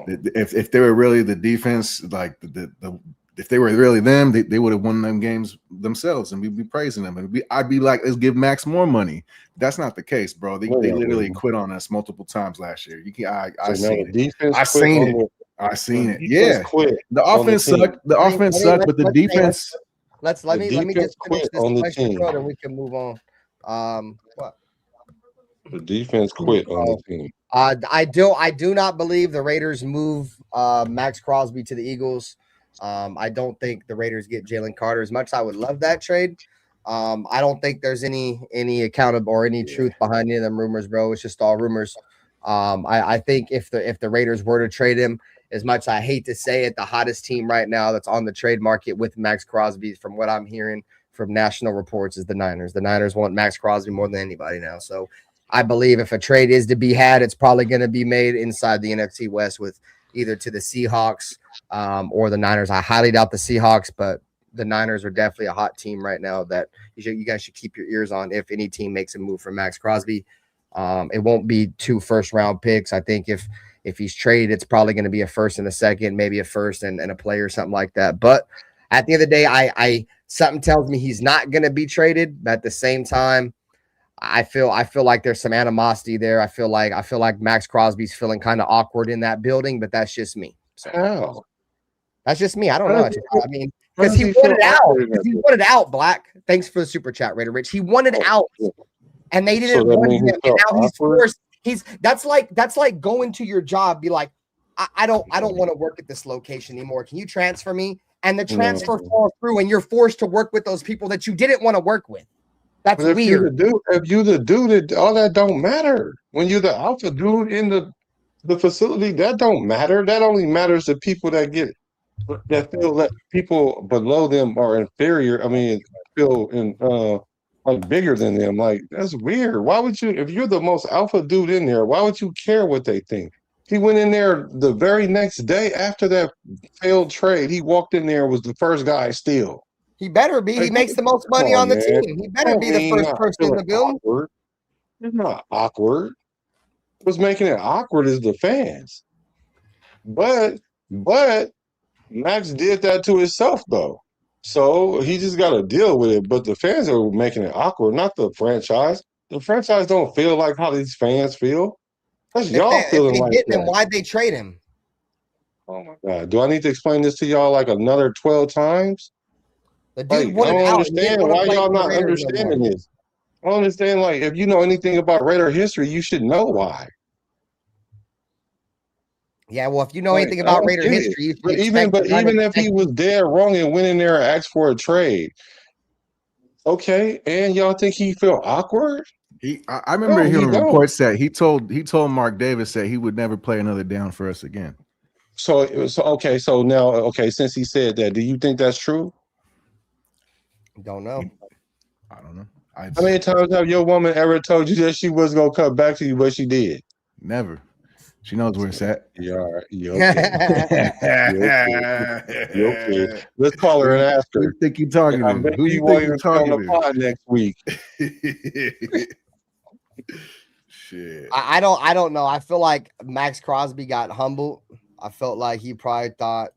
if they were really the defense, like if they were really them, they would have won them games themselves, and we'd be praising them. And I'd be like, let's give Max more money. That's not the case, bro. They literally quit on us multiple times last year. I seen it. I seen it. Yeah, the offense sucked. The offense sucked, but the defense. Let me just finish this question, bro, and we can move on. What? The defense quit on the team. I do not believe the Raiders move Maxx Crosby to the Eagles. I don't think the Raiders get Jalen Carter as much as I would love that trade. I don't think there's any accountable or any truth behind any of them rumors, bro. It's just all rumors. I think if the Raiders were to trade him, as much as I hate to say it, the hottest team right now that's on the trade market with Maxx Crosby, from what I'm hearing from national reports, is the Niners. The Niners want Maxx Crosby more than anybody now. So I believe if a trade is to be had, it's probably going to be made inside the NFC West with either to the Seahawks or the Niners. I highly doubt the Seahawks, but the Niners are definitely a hot team right now that you guys should keep your ears on if any team makes a move for Maxx Crosby. It won't be 2 first-round picks. I think if he's traded, it's probably going to be a first and a second, maybe a first and a player or something like that. But at the end of the day, I something tells me he's not going to be traded. But at the same time, I feel like there's some animosity there. I feel like Maxx Crosby's feeling kind of awkward in that building, but that's just me. So, how? That's just me. I don't know. I mean, because he wanted out. He wanted out, Black. Thanks for the super chat, Raider Rich. He wanted out, and they didn't want him. And now he's forced. That's like going to your job, be like, I don't want to work at this location anymore. Can you transfer me? And the transfer falls through, and you're forced to work with those people that you didn't want to work with. That's weird. If you the dude, all that don't matter. When you're the alpha dude in the facility, that don't matter. That only matters to people that feel that people below them are inferior. I mean, feel like bigger than them. Like, that's weird. Why would you, if you're the most alpha dude in there, why would you care what they think? He went in there the very next day after that failed trade. He walked in there, was the first guy still. He better be. He makes the most money on the team. He better be the first person in the building. It's not awkward. What's making it awkward is the fans. But Max did that to himself, though. So he just got to deal with it. But the fans are making it awkward, not the franchise. The franchise don't feel like how these fans feel. That's y'all feeling like that. Then why'd they trade him? Oh, my God. Do I need to explain this to y'all like another 12 times? The dude I don't understand why y'all not understanding this. I don't understand, like, if you know anything about Raider history, you should know why. Yeah, well, if you know anything about Raider history, even if he was dead wrong and went in there and asked for a trade, okay, and y'all think he felt awkward? I remember hearing reports that he told Mark Davis that he would never play another down for us again. So now, since he said that, do you think that's true? Don't know. I don't know. How many times have your woman ever told you that she was gonna come back to you, but she did? Never. She knows where it's at. Yeah, all right. You okay? You okay? Let's call her and ask Who her. you think you talking I to? bet Who you you want think her you to come on talking the pod next week. to? Shit. I don't know. I feel like Maxx Crosby got humbled. I felt like he probably thought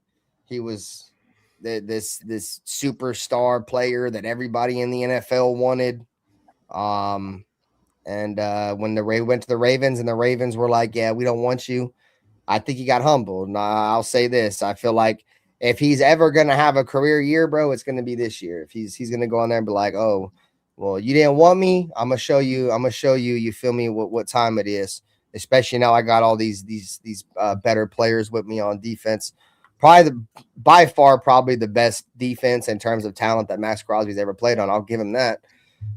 he was this superstar player that everybody in the NFL wanted. And when the went to the Ravens and the Ravens were like, "Yeah, we don't want you," I think he got humbled. And I'll say this: I feel like if he's ever gonna have a career year, bro, it's gonna be this year. If he's gonna go on there and be like, "Oh, well, you didn't want me. I'm gonna show you. You feel me? What time it is? Especially now, I got all these better players with me on defense. By far, probably the best defense in terms of talent that Maxx Crosby's ever played on. I'll give him that.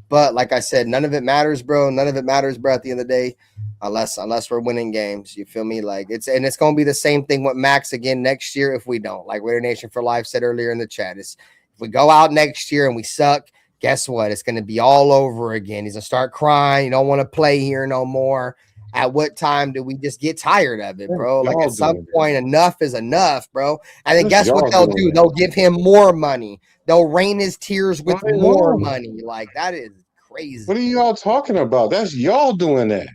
But like I said, none of it matters, bro. None of it matters, bro. At the end of the day, unless we're winning games, you feel me? Like it's gonna be the same thing with Max again next year if we don't. Like Raider Nation for Life said earlier in the chat, if we go out next year and we suck, guess what? It's gonna be all over again. He's gonna start crying. You don't want to play here no more. At what time do we just get tired of it, bro? Like at some point, enough is enough, bro. And then guess what they'll do? They'll give him more money. They'll rain his tears with more money. Like that is crazy. What are y'all talking about? That's y'all doing that.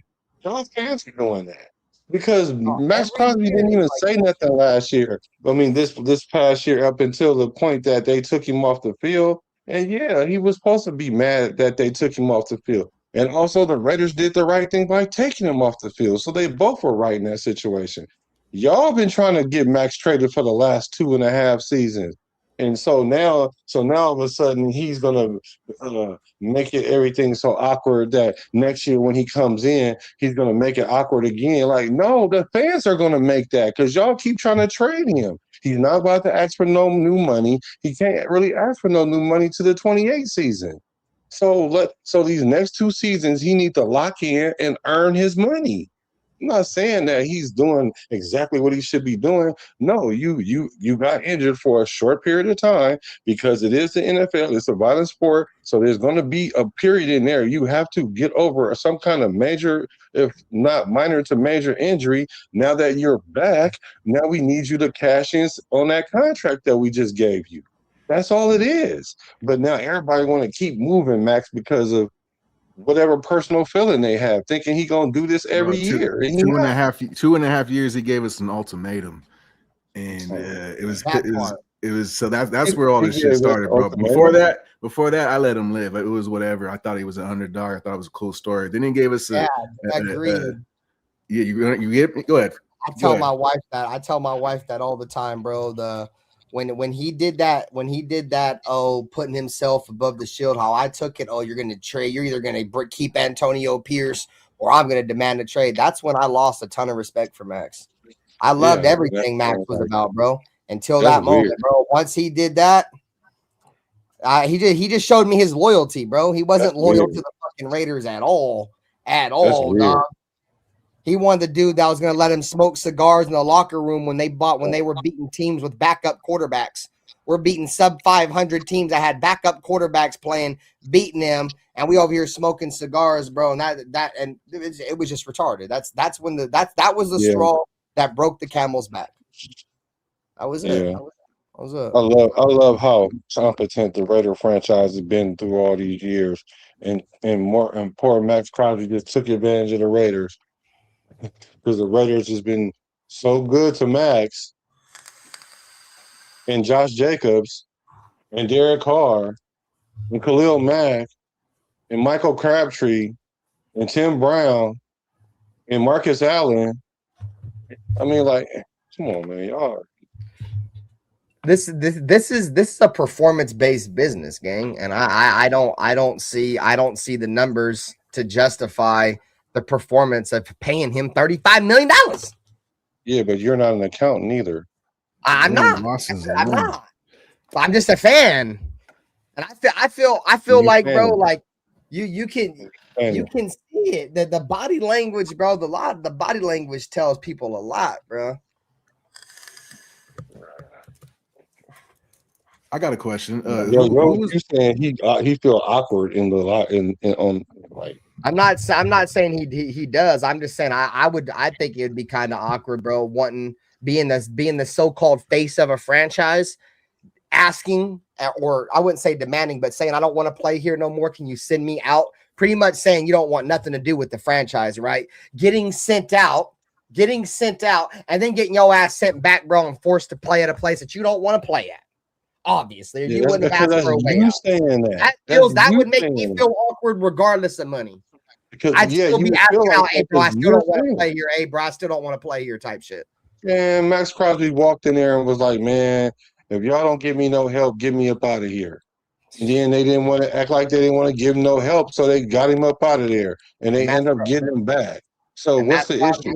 Y'all fans are doing that. Because Maxx Crosby didn't even say nothing last year. I mean, this past year up until the point that they took him off the field. And yeah, he was supposed to be mad that they took him off the field. And also the Raiders did the right thing by taking him off the field. So they both were right in that situation. Y'all been trying to get Max traded for the last 2.5 seasons. And so now all of a sudden he's gonna make it everything so awkward that next year when he comes in, he's gonna make it awkward again. Like, no, the fans are gonna make that because y'all keep trying to trade him. He's not about to ask for no new money. He can't really ask for no new money to the 28 season. So these next 2 seasons he need to lock in and earn his money. I'm not saying that he's doing exactly what he should be doing. No, you got injured for a short period of time because it is the NFL. It's a violent sport. So there's going to be a period in there. You have to get over some kind of major, if not minor to major injury. Now that you're back, now we need you to cash in on that contract that we just gave you. That's all it is. But now everybody want to keep moving, Max, because of whatever personal feeling they have, thinking he gonna do this every year. And 2.5 years he gave us an ultimatum, and it was so that's where all this shit started, bro. Before that, I let him live. It was whatever. I thought he was an underdog. I thought it was a cool story. Then he gave us you get me. Go ahead. I tell my wife that all the time, bro. When he did that, putting himself above the shield, how I took it, you're going to trade. You're either going to keep Antonio Pierce or I'm going to demand a trade. That's when I lost a ton of respect for Max. I loved everything Max was about, bro, until that moment, bro. Once he did that, he just showed me his loyalty, bro. He wasn't loyal to the fucking Raiders at all, dog. He wanted the dude that was going to let him smoke cigars in the locker room when they were beating teams with backup quarterbacks. We're beating sub 500 teams that had backup quarterbacks playing, beating them, and we over here smoking cigars, bro. And it was just retarded. That was the straw that broke the camel's back. That was it. That was it. I love how competent the Raider franchise has been through all these years, and poor Maxx Crosby just took advantage of the Raiders. Because the Raiders has been so good to Max and Josh Jacobs and Derek Carr and Khalil Mack and Michael Crabtree and Tim Brown and Marcus Allen. I mean, like, come on, man, y'all. This is a performance-based business, gang, and I don't see the numbers to justify the performance of paying him $35 million. Yeah, but you're not an accountant either. I'm not. I'm just a fan, and I feel like, bro, like you can see it. The body language, bro. The body language tells people a lot, bro. I got a question. You're saying he feel awkward in the lot on like. I'm not saying he does. I'm just saying I think it would be kind of awkward, bro, being the so-called face of a franchise, asking, or I wouldn't say demanding, but saying I don't want to play here no more. Can you send me out? Pretty much saying you don't want nothing to do with the franchise, right? Getting sent out, and then getting your ass sent back, bro, and forced to play at a place that you don't want to play at. Obviously, you wouldn't have asked for a way out. Saying that. That would make me feel awkward regardless of money. Because I'd still be asking out, hey, bro, I still don't want to play here. Hey, bro, I still don't want to play here type shit. And Maxx Crosby walked in there and was like, man, if y'all don't give me no help, get me up out of here. And then they didn't want to act like they didn't want to give him no help, so they got him up out of there, and they end up getting him back. So what's the issue?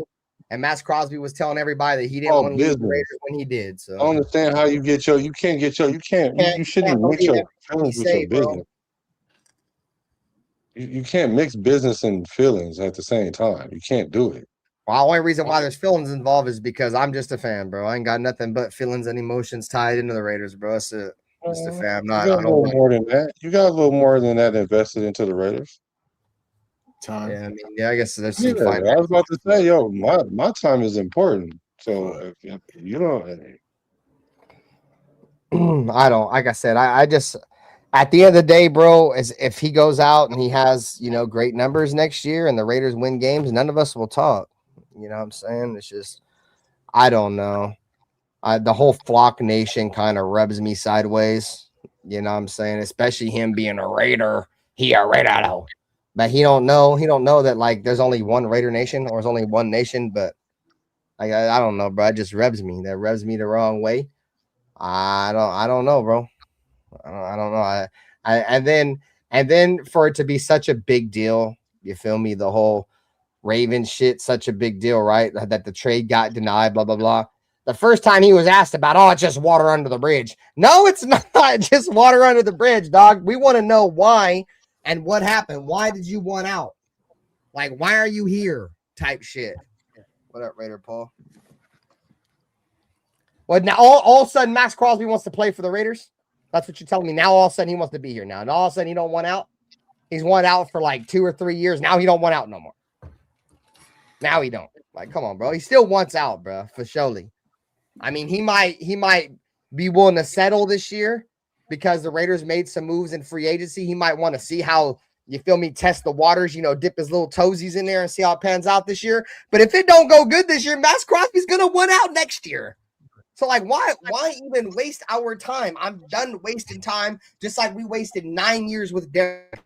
And Maxx Crosby was telling everybody that he didn't want to leave the Raiders when he did. So I understand how you shouldn't mix your feelings with your business. You can't mix business and feelings at the same time. You can't do it. Well, the only reason why there's feelings involved is because I'm just a fan, bro. I ain't got nothing but feelings and emotions tied into the Raiders, bro. That's it. Just a fan. You got a little more than that. You got a little more than that invested into the Raiders. Time. Yeah, I mean, yeah, I guess there's some I was about to say, yo, my time is important. So if you don't, I don't. Like I said, I just at the end of the day, bro, is if he goes out and he has great numbers next year and the Raiders win games, none of us will talk. You know what I'm saying? It's just I don't know. The whole Flock Nation kind of rubs me sideways. You know what I'm saying? Especially him being a Raider. He a Raider. But he don't know that like there's only one Raider Nation or there's only one nation. But I don't know, bro. It just revs me. That revs me the wrong way. I don't know, bro. I don't know. And then for it to be such a big deal, you feel me? The whole Raven shit, such a big deal, right? That the trade got denied, blah blah blah. The first time he was asked about, it's just water under the bridge. No, it's not just water under the bridge, dog. We want to know why and what happened. Why did you want out? Like, why are you here? Type shit. What up, Raider Paul? Well, now all of a sudden, Maxx Crosby wants to play for the Raiders. That's what you're telling me. Now all of a sudden he wants to be here now. And all of a sudden he don't want out. He's wanted out for like 2 or 3 years. Now he don't want out no more. Now he don't. Like, come on, bro. He still wants out, bro, for surely. I mean, he might be willing to settle this year because the Raiders made some moves in free agency. He might want to see how, you feel me, test the waters, dip his little toesies in there and see how it pans out this year. But if it don't go good this year, Maxx Crosby's going to want out next year. So, like, why even waste our time? I'm done wasting time, just like we wasted 9 years with Derek.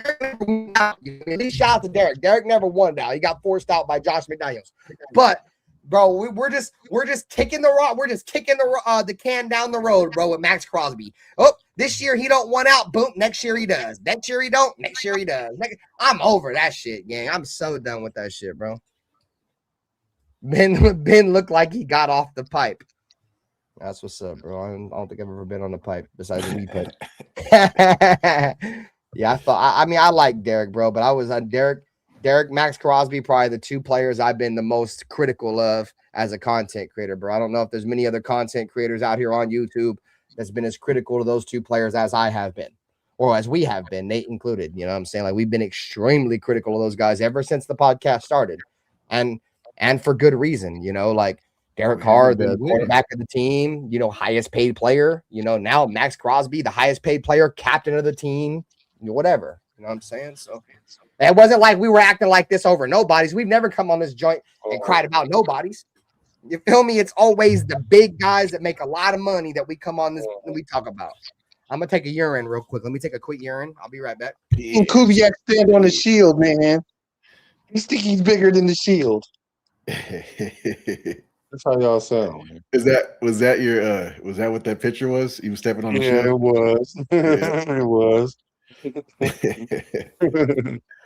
At least shout out to Derek. Derek never won out. He got forced out by Josh McDaniels. But, bro, we're just kicking the rock. We're just kicking the can down the road, bro, with Maxx Crosby. Oh, this year he don't want out. Boom. Next year he does. Next year he don't. Next year he does. I'm over that shit, gang. I'm so done with that shit, bro. Ben looked like he got off the pipe. That's what's up, bro. I don't think I've ever been on the pipe besides the knee pipe. Yeah, I like Derek, bro, but I was on Derek, Maxx Crosby, probably the two players I've been the most critical of as a content creator, bro. I don't know if there's many other content creators out here on YouTube that's been as critical to those two players as I have been, or as we have been, Nate included. You know what I'm saying? Like, we've been extremely critical of those guys ever since the podcast started, and for good reason, like Derek Carr, the quarterback of the team, highest paid player, now Maxx Crosby, the highest paid player, captain of the team, whatever. You know what I'm saying? So it wasn't like we were acting like this over nobodies. We've never come on this joint and cried about nobodies. You feel me? It's always the big guys that make a lot of money that we come on this and we talk about. I'm going to take a urine real quick. Let me take a quick urine. I'll be right back. Yeah. Kubiak stand on the shield, man. You think he's bigger than the shield. That's how y'all sound. Was that what that picture was? You were stepping on the shield? It was. Yeah. It was.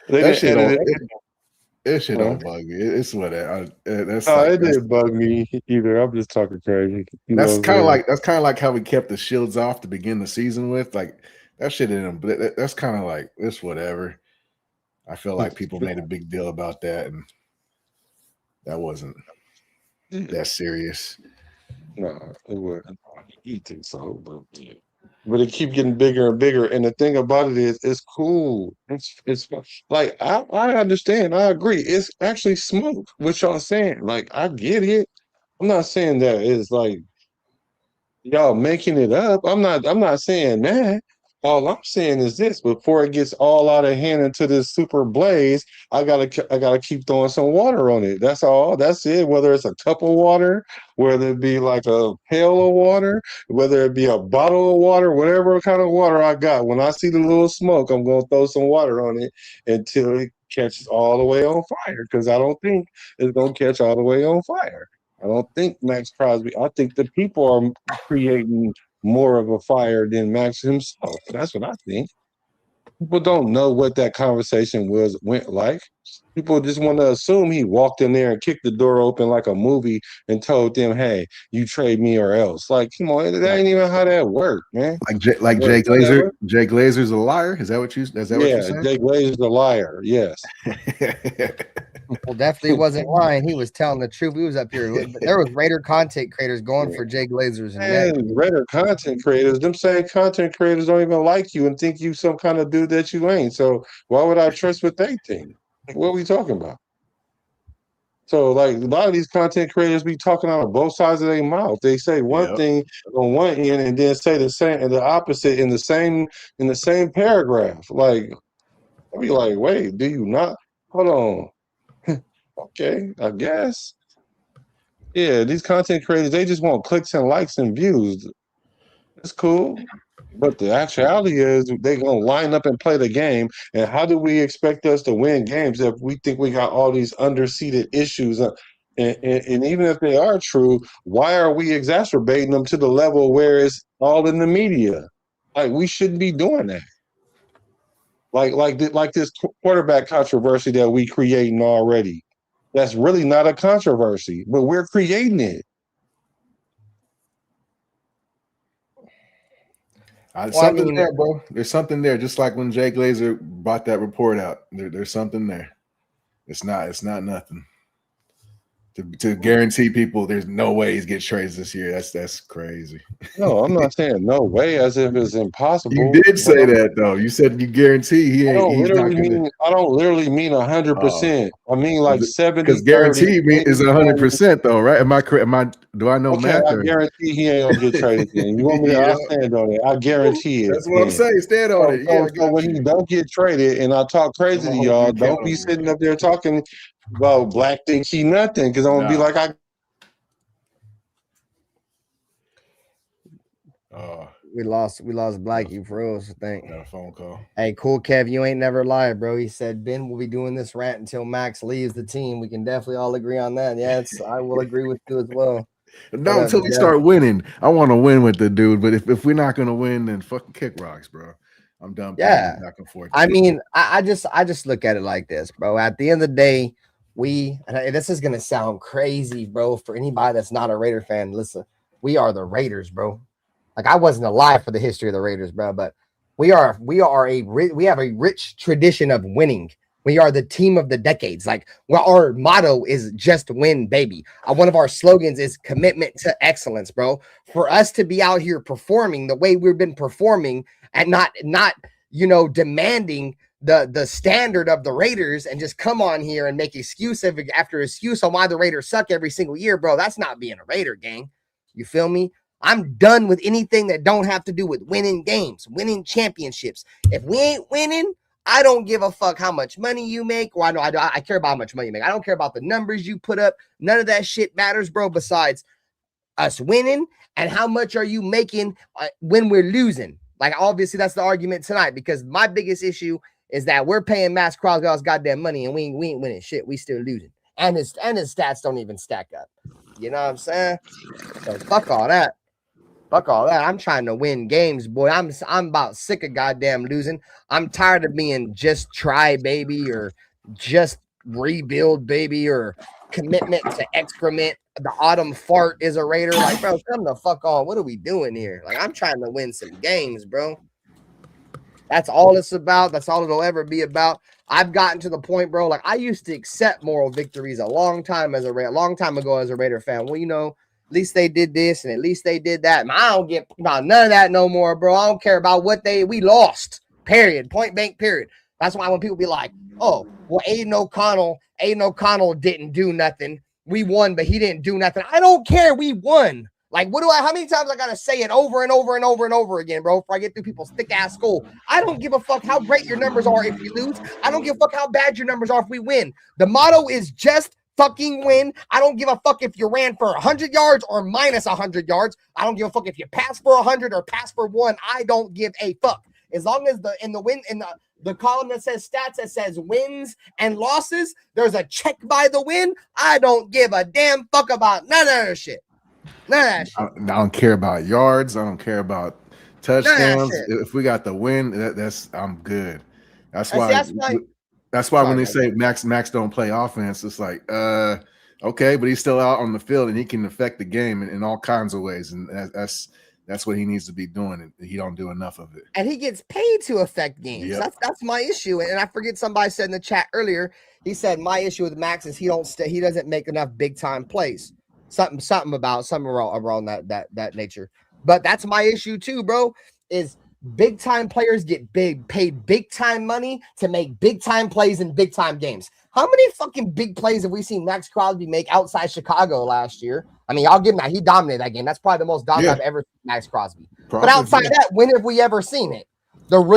That shit don't bug me. It's what it didn't bug me either. I'm just talking crazy. That's kind of like how we kept the shields off to begin the season with. Like, that shit in them. That's kind of like it's whatever. I feel like people made a big deal about that, and that wasn't that serious. No, it wasn't. You think so, but yeah. but it keep getting bigger and bigger. And the thing about it is, it's cool. It's like I understand. I agree. It's actually smooth. What y'all saying? Like I get it. I'm not saying that it's like y'all making it up. I'm not saying that. All I'm saying is this: before it gets all out of hand into this super blaze, I gotta keep throwing some water on it. That's all. That's it. Whether it's a cup of water, whether it be like a pail of water, whether it be a bottle of water, whatever kind of water I got. When I see the little smoke, I'm gonna throw some water on it until it catches all the way on fire. Because I don't think it's gonna catch all the way on fire. I don't think Maxx Crosby. I think the people are creating more of a fire than Max himself. That's what I think. People don't know what that conversation went like. People just want to assume he walked in there and kicked the door open like a movie and told them, "Hey, you trade me or else." Like, come on, that ain't even how that worked, man. Like Jay Glazer. Jay Glazer's a liar. Is that what you? Is that what you're saying? Jay Glazer's a liar. Yes. Well, definitely wasn't lying. He was telling the truth. We was up here. There was Raider content creators going for Jay Glazer's and Raider content creators. Them same content creators don't even like you and think you some kind of dude that you ain't. So why would I trust what they think? What are we talking about? So, like, a lot of these content creators be talking out of both sides of their mouth. They say one thing on one end and then say the same and the opposite in the same paragraph. Like, I'll be like, wait, do you not? Hold on. Okay, I guess. Yeah, these content creators, they just want clicks and likes and views. It's cool. But the actuality is they're going to line up and play the game. And how do we expect us to win games if we think we got all these underseated issues? And even if they are true, why are we exacerbating them to the level where it's all in the media? Like, we shouldn't be doing that. Like this quarterback controversy that we creating already. That's really not a controversy, but we're creating it. Something there, bro. There's something there. Just like when Jay Glazer brought that report out, there's something there. It's not nothing. To guarantee people there's no way he's getting trades this year. That's crazy. No, I'm not saying no way as if it's impossible. You did say that though. You said you guarantee he ain't. I don't literally mean 100%. I mean like 70. Because guarantee is 100% though, right? Am I correct? Do I know math? I guarantee he ain't gonna get traded. Then you want me to stand on it? I guarantee it. That's what I'm saying. Stand on it. So when he don't get traded, and I talk crazy to y'all, don't be sitting up there talking about Black think he nothing, because I'm gonna be like we lost Blackie for real, I think. Got a phone call. Hey, cool Kev, you ain't never lied, bro. He said Ben will be doing this rant until Max leaves the team. We can definitely all agree on that. Yes, I will agree with you as well. No, until we start winning. I want to win with the dude, but if we're not gonna win, then fucking kick rocks, bro. I'm done. Yeah, back and forth. I mean, I just look at it like this, bro. At the end of the day, this is gonna sound crazy, bro. For anybody that's not a Raider fan, listen, we are the Raiders, bro. Like, I wasn't alive for the history of the Raiders, bro, but we have a rich tradition of winning. We are the team of the decades. Like, our motto is just win, baby. One of our slogans is commitment to excellence, bro. For us to be out here performing the way we've been performing and not demanding the standard of the Raiders and just come on here and make excuse after excuse on why the Raiders suck every single year, bro. That's not being a Raider, gang. You feel me? I'm done with anything that don't have to do with winning games, winning championships. If we ain't winning, I don't give a fuck how much money you make. Well, I care about how much money you make. I don't care about the numbers you put up. None of that shit matters, bro, besides us winning and how much are you making when we're losing. Like, obviously, that's the argument tonight, because my biggest issue is that we're paying Maxx Crosby all his goddamn money and we ain't winning shit. We still losing. And his stats don't even stack up. You know what I'm saying? So fuck all that. Fuck all that. I'm trying to win games, boy. I'm about sick of goddamn losing. I'm tired of being just try, baby, or just rebuild, baby, or commitment to excrement. The autumn fart is a Raider. Like, bro, come the fuck on. What are we doing here? Like, I'm trying to win some games, bro. That's all it's about. That's all it'll ever be about. I've gotten to the point, bro. Like, I used to accept moral victories a long time ago as a Raider fan. Well, At least they did this and at least they did that. Man, I don't get about none of that no more, bro. I don't care about what we lost. Period. Point blank. Period. That's why when people be like, "Oh, well, Aiden O'Connell didn't do nothing. We won, but he didn't do nothing." I don't care. We won. Like, how many times I gotta say it over and over and over and over again, bro, before I get through people's thick ass skull? I don't give a fuck how great your numbers are if you lose. I don't give a fuck how bad your numbers are if we win. The motto is just fucking win. I don't give a fuck if you ran for 100 yards or minus 100 yards. I don't give a fuck if you pass for 100 or pass for 1. I don't give a fuck. As long as the column that says stats that says wins and losses, there's a check by the win. I don't give a damn fuck about none of that shit. None of that shit. I don't care about yards. I don't care about touchdowns. If we got the win, that's I'm good. That's why when they say Max don't play offense, it's like, okay, but he's still out on the field and he can affect the game in all kinds of ways, and that's what he needs to be doing, and he don't do enough of it. And he gets paid to affect games. Yep. That's my issue. And I forget somebody said in the chat earlier, he said my issue with Max is he doesn't make enough big time plays. Something around that nature. But that's my issue too, bro. Is big time players get paid big time money to make big time plays in big time games. How many fucking big plays have we seen Maxx Crosby make outside Chicago last year? I mean, I'll give him that. He dominated that game. That's probably the most dominant I've ever seen Maxx Crosby. But outside of that, when have we ever seen it?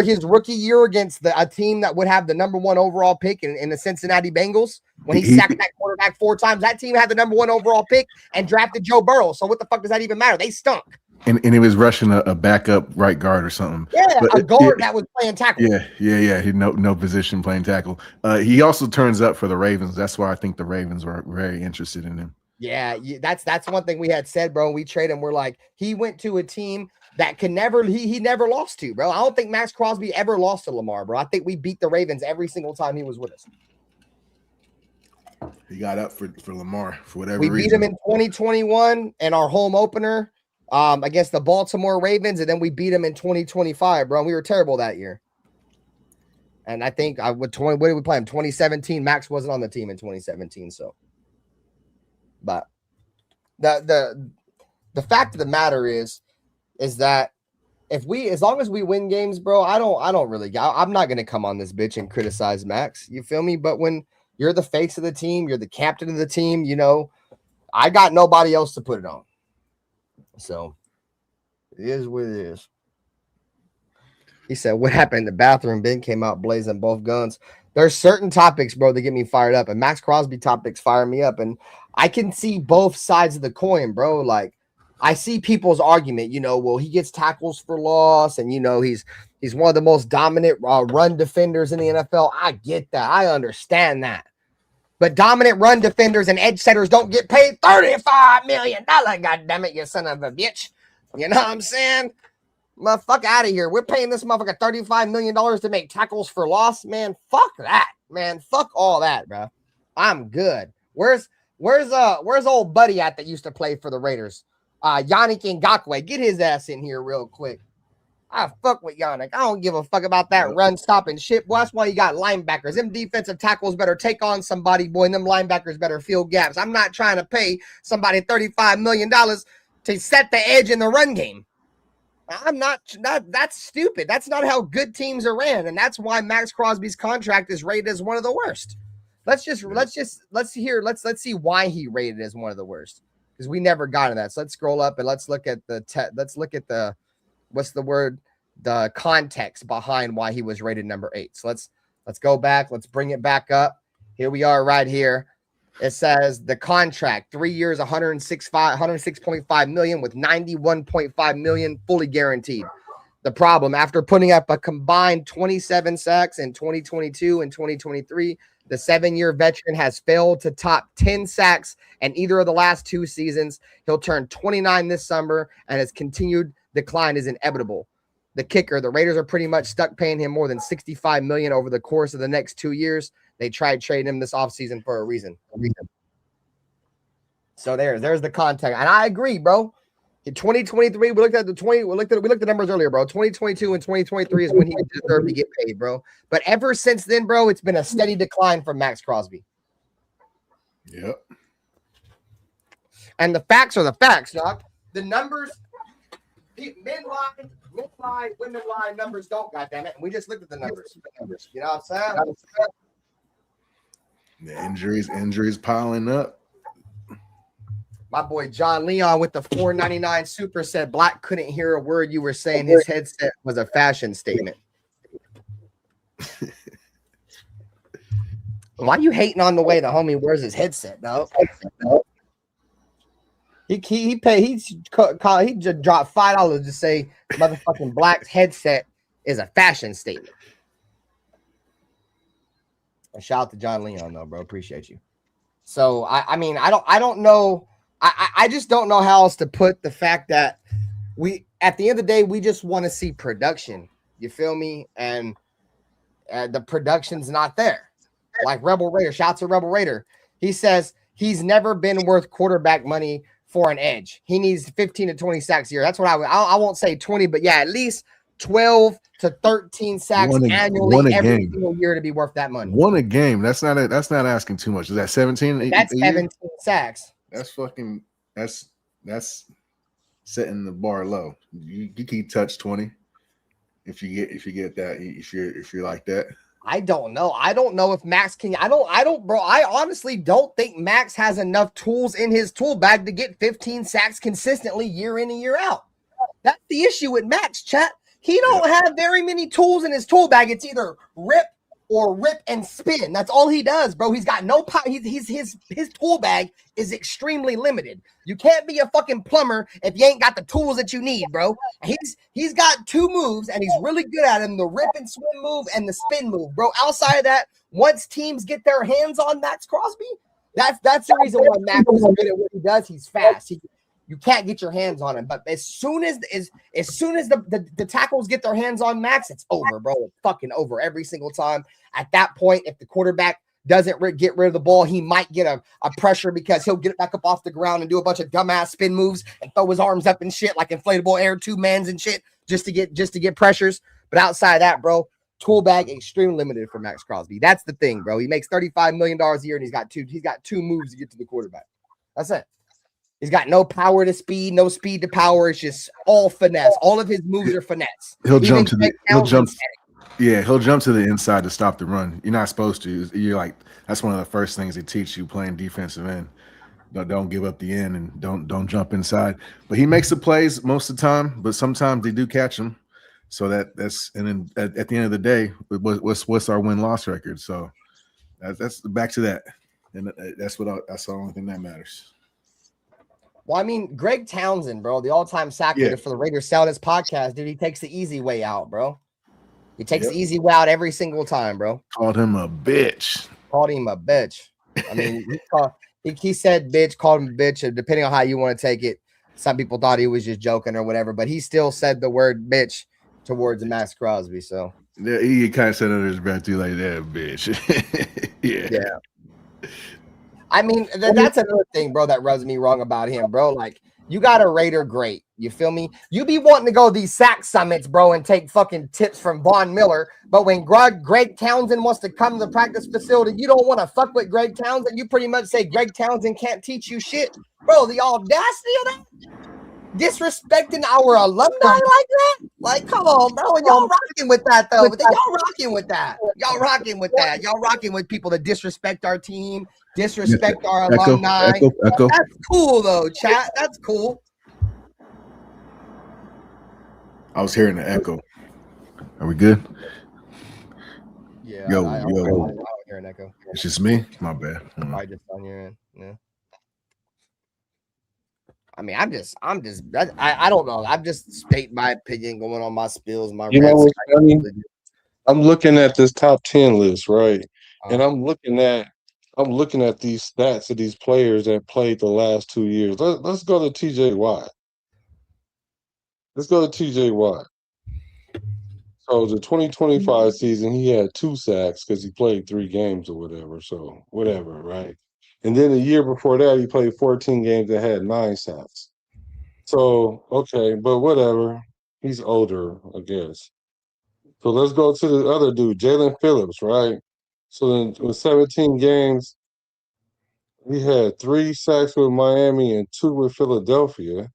His rookie year against a team that would have the number 1 overall pick in the Cincinnati Bengals, when he sacked that quarterback 4 times, that team had the number 1 overall pick and drafted Joe Burrow. So what the fuck does that even matter? They stunk. And he was rushing a backup right guard or something. Yeah, a guard that was playing tackle. Yeah. He no position playing tackle. He also turns up for the Ravens. That's why I think the Ravens were very interested in him. Yeah, that's one thing we had said, bro. We traded him. We're like, he went to a team that he never lost to, bro. I don't think Maxx Crosby ever lost to Lamar, bro. I think we beat the Ravens every single time he was with us. He got up for Lamar for whatever reason. We beat him in 2021 in our home opener against the Baltimore Ravens, and then we beat him in 2025, bro. We were terrible that year. And I think what did we play him? 2017. Max wasn't on the team in 2017, so. But the fact of the matter is that as long as we win games, bro, I'm not gonna come on this bitch and criticize Max. You feel me? But when you're the face of the team, you're the captain of the team, I got nobody else to put it on. So it is what it is. He said, "What happened in the bathroom?" Ben came out blazing both guns. There's certain topics, bro, that get me fired up, and Maxx Crosby topics fire me up, and I can see both sides of the coin, bro. Like, I see people's argument, well, he gets tackles for loss, and he's one of the most dominant run defenders in the NFL. I get that, I understand that, but dominant run defenders and edge setters don't get paid $35 million. God damn it, you son of a bitch! You know what I'm saying? Motherfucker out of here. We're paying this motherfucker $35 million to make tackles for loss. Man, fuck that. Man, fuck all that, bro. I'm good. Where's old buddy at that used to play for the Raiders? Yannick Ngakoue. Get his ass in here real quick. I fuck with Yannick. I don't give a fuck about that run stopping shit. Well, that's why you got linebackers. Them defensive tackles better take on somebody, boy, and them linebackers better fill gaps. I'm not trying to pay somebody $35 million to set the edge in the run game. That's stupid. That's not how good teams are ran, and that's why Maxx Crosby's contract is rated as one of the worst. Let's see why he rated as one of the worst, because we never got in that. So let's scroll up and let's look at the the context behind why he was rated number 8. So let's go back. Let's bring it back up. Here we are right here. It says the contract, 3 years, $106.5 million with $91.5 million fully guaranteed. The problem, after putting up a combined 27 sacks in 2022 and 2023, the 7-year veteran has failed to top 10 sacks in either of the last 2 seasons. He'll turn 29 this summer, and his continued decline is inevitable. The kicker, the Raiders are pretty much stuck paying him more than $65 million over the course of the next 2 years. They tried trading him this offseason for a reason. So there's the context. And I agree, bro. In 2023, we looked at the numbers earlier, bro. 2022 and 2023 is when he deserved to get paid, bro. But ever since then, bro, it's been a steady decline from Maxx Crosby. Yep. And the facts are the facts, dog. The numbers, men lie, women lie, numbers don't, goddammit. And we just looked at the numbers. You know what I'm saying? The injuries piling up. My boy John Leon with the $4.99 super said Black couldn't hear a word you were saying. His headset was a fashion statement. Why are you hating on the way the homie wears his headset, though? He just dropped $5 to say motherfucking Black's headset is a fashion statement. A shout out to John Leon though, bro. Appreciate you. So I mean I don't know. I just don't know how else to put the fact that we at the end of the day we just want to see production. You feel me? And the production's not there. Like Rebel Raider, shouts to Rebel Raider. He says he's never been worth quarterback money for an edge. He needs 15 to 20 sacks a year. That's what I won't say 20, but yeah, at least 12 to 13 sacks annually every single year to be worth that money. One a game. That's not asking too much. Is that 17? That's 17 sacks. That's setting the bar low. You keep touch 20 if you get that, if you're like that. I don't know. I don't know if Maxx can. Bro. I honestly don't think Maxx has enough tools in his tool bag to get 15 sacks consistently year in and year out. That's the issue with Maxx, chat. He don't have very many tools in his tool bag. It's either rip and spin. That's all he does, bro. He's got no power. His tool bag is extremely limited. You can't be a fucking plumber if you ain't got the tools that you need, bro. He's got two moves and he's really good at them: the rip and swim move and the spin move, bro. Outside of that, once teams get their hands on Maxx Crosby, that's the reason why Maxx is good at what he does. He's fast. You can't get your hands on him, but as soon as the tackles get their hands on Maxx, it's over, bro. It's fucking over every single time. At that point, if the quarterback doesn't get rid of the ball, he might get a pressure because he'll get it back up off the ground and do a bunch of dumbass spin moves and throw his arms up and shit like inflatable air two mans and shit just to get pressures. But outside of that, bro, tool bag extremely limited for Maxx Crosby. That's the thing, bro. He makes $35 million a year and he's got two moves to get to the quarterback. That's it. He's got no power to speed, no speed to power. It's just all finesse. All of his moves are finesse. He'll jump to the inside to stop the run. You're not supposed to. You're like, that's one of the first things they teach you playing defensive end. Don't give up the end and don't jump inside. But he makes the plays most of the time, but sometimes they do catch him. So that's and then at the end of the day, what's our win-loss record? So that's back to that. And that's the only thing that matters. Well, I mean, Greg Townsend, bro, the all-time sack leader for the Raiders, sell this podcast, dude. He takes the easy way out, bro. He takes the easy way out every single time, bro. Called him a bitch. I mean, he said bitch, called him a bitch, depending on how you want to take it. Some people thought he was just joking or whatever, but he still said the word bitch towards Maxx Crosby. So yeah, he kind of said under his breath too, like that bitch. yeah. I mean, that's another thing, bro, that rubs me wrong about him, bro. Like, you got a Raider great. You feel me? You be wanting to go these sack summits, bro, and take fucking tips from Von Miller. But when Greg Townsend wants to come to the practice facility, you don't want to fuck with Greg Townsend. You pretty much say Greg Townsend can't teach you shit. Bro, the audacity of that? Disrespecting our alumni like that? Like, come on, bro. And y'all rocking with that, though. But y'all rocking with that. Y'all rocking with people that disrespect our team, disrespect our alumni. Echo. That's cool, though, chat. That's cool. I was hearing the echo. Are we good? Yeah. I don't hear an echo. It's just me? My bad. I just on your end. Yeah. I mean, I don't know. I'm just stating my opinion, going on my spills, my you know what's funny? I'm looking at this top 10 list, right? And I'm looking at these stats of these players that played the last 2 years. Let's go to TJ Watt. So the 2025 season, he had 2 sacks because he played 3 games or whatever. So whatever, right? And then the year before that, he played 14 games and had 9 sacks. So, okay, but whatever. He's older, I guess. So let's go to the other dude, Jalen Phillips, right? So then with 17 games, He had 3 sacks with Miami and 2 with Philadelphia.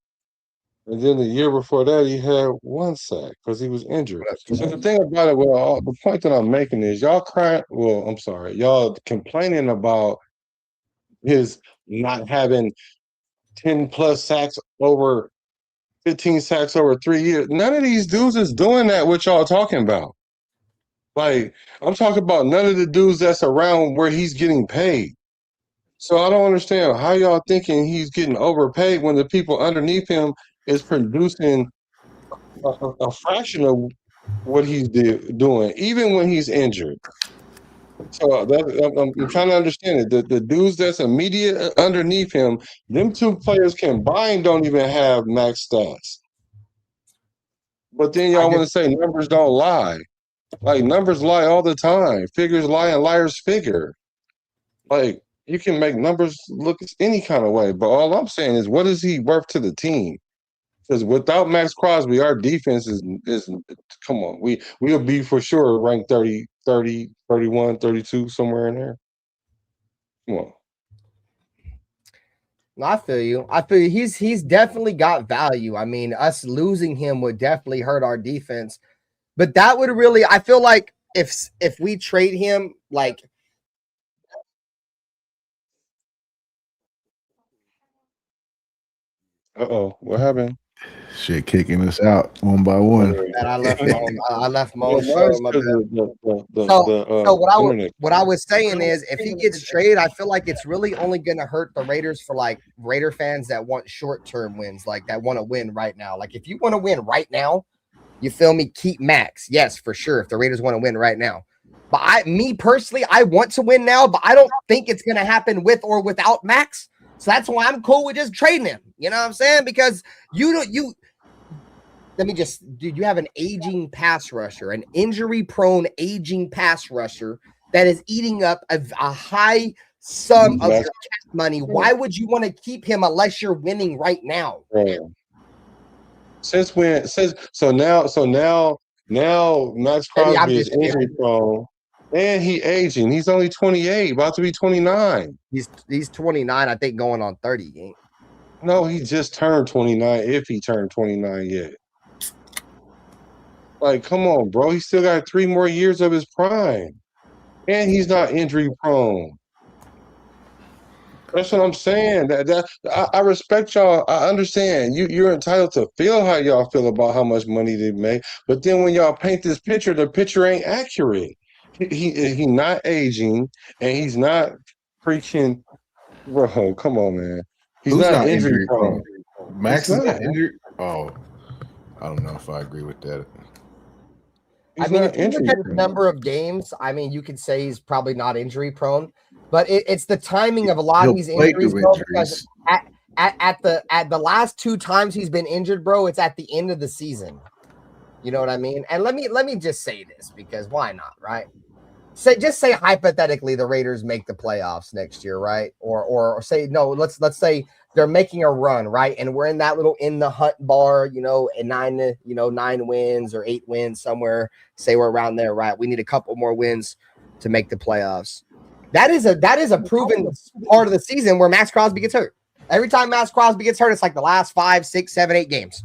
And then the year before that, he had 1 sack because he was injured. So the thing about it, well, the point that I'm making is y'all crying. Well, I'm sorry, y'all complaining about his not having 10 plus sacks over 15 sacks over 3 years. None of these dudes is doing that. What y'all talking about? Like, I'm talking about none of the dudes that's around where he's getting paid. So I don't understand how y'all thinking he's getting overpaid when the people underneath him is producing a fraction of what he's doing, even when he's injured. So I'm trying to understand it. The dudes that's immediate underneath him, them 2 players combined don't even have max stats. But then y'all want to say numbers don't lie. Like, numbers lie all the time. Figures lie and liars figure. Like, you can make numbers look any kind of way. But all I'm saying is, what is he worth to the team? Because without Maxx Crosby, our defense is come on. We'll be for sure ranked 30, 31, 32, somewhere in there. Come on. No, I feel you. He's definitely got value. I mean, us losing him would definitely hurt our defense. But that would really, I feel like if we trade him, like, What happened? Shit kicking us out one by one. that I left Mo. So what I was saying is, if he gets traded, I feel like it's really only going to hurt the Raiders for like Raider fans that want short-term wins, like that want to win right now. Like, if you want to win right now, you feel me? Keep Maxx. Yes, for sure. If the Raiders want to win right now. But me personally, I want to win now, but I don't think it's going to happen with or without Maxx. So that's why I'm cool with just trading him. You know what I'm saying? Because you have an aging pass rusher, an injury-prone aging pass rusher that is eating up a high sum of your cap money. Why would you want to keep him unless you're winning right now? Right. Now Maxx Crosby is injury prone and he aging. He's only 28, about to be 29. He's 29, I think, going on 30. No, he just turned 29, if he turned 29 yet. Like, come on, bro. He still got 3 more years of his prime. And he's not injury prone. That's what I'm saying. I respect y'all. I understand. You're entitled to feel how y'all feel about how much money they make. But then when y'all paint this picture, the picture ain't accurate. He not aging, and he's not preaching. Bro, come on, man. He's not injury prone. Maxx is not injured. Oh, I don't know if I agree with that. I mean, if you look at the number of games, I mean, you could say he's probably not injury prone, but it's the timing of a lot of these injuries, bro, because at the last 2 times he's been injured, bro, it's at the end of the season. You know what I mean? And let me just say this, because why not, right? Just say hypothetically the Raiders make the playoffs next year, right? Or say no, let's say they're making a run, right? And we're in that little in the hunt bar, and 9 wins or 8 wins somewhere. Say we're around there, right? We need a couple more wins to make the playoffs. That is a proven part of the season where Maxx Crosby gets hurt. Every time Maxx Crosby gets hurt, it's like the last 5, 6, 7, 8 games.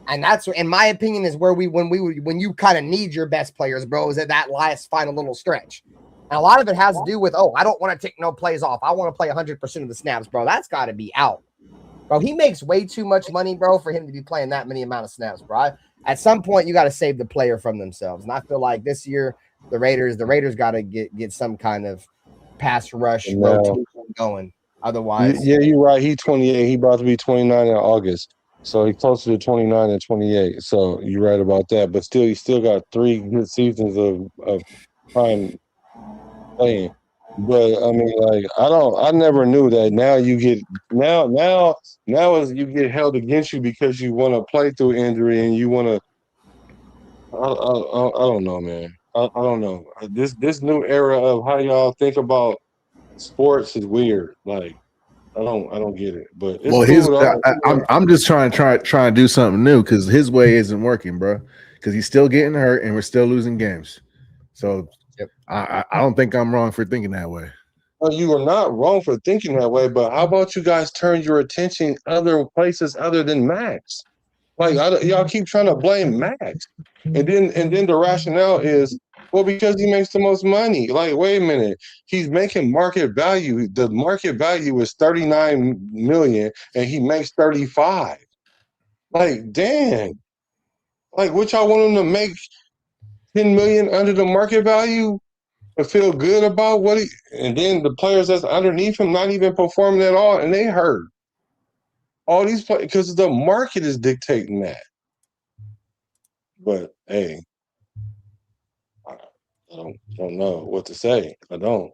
And that's, in my opinion, is where when you kind of need your best players, bro, is at that last final little stretch. And a lot of it has to do with, I don't want to take no plays off. I want to play 100% of the snaps, bro. That's got to be out. Bro, he makes way too much money, bro, for him to be playing that many amount of snaps, bro. At some point, you got to save the player from themselves. And I feel like this year, the Raiders got to get some kind of pass rush rotation going. Otherwise, yeah, you're right. He's 28. He about to be 29 in August. So he's closer to 29 and 28. So you're right about that. But still, he still got 3 good seasons of prime playing. But I mean, like, I never knew that. Now you get as you get held against you because you want to play through injury and you want to. I don't know, man. I don't know. This new era of how y'all think about sports is weird. Like, I don't get it. But it's cool, I'm just trying to do something new because his way isn't working, bro. Because he's still getting hurt and we're still losing games. So I don't think I'm wrong for thinking that way. Well, you are not wrong for thinking that way, but how about you guys turn your attention other places other than Maxx? Like y'all keep trying to blame Maxx, and then the rationale is, well, because he makes the most money. Like, wait a minute, he's making market value. The market value is 39 million, and he makes 35. Like, dang. Like, what y'all want him to make 10 million under the market value to feel good about what he, and then the players that's underneath him not even performing at all, and they hurt. All these players, because the market is dictating that. But hey, I don't know what to say. I don't.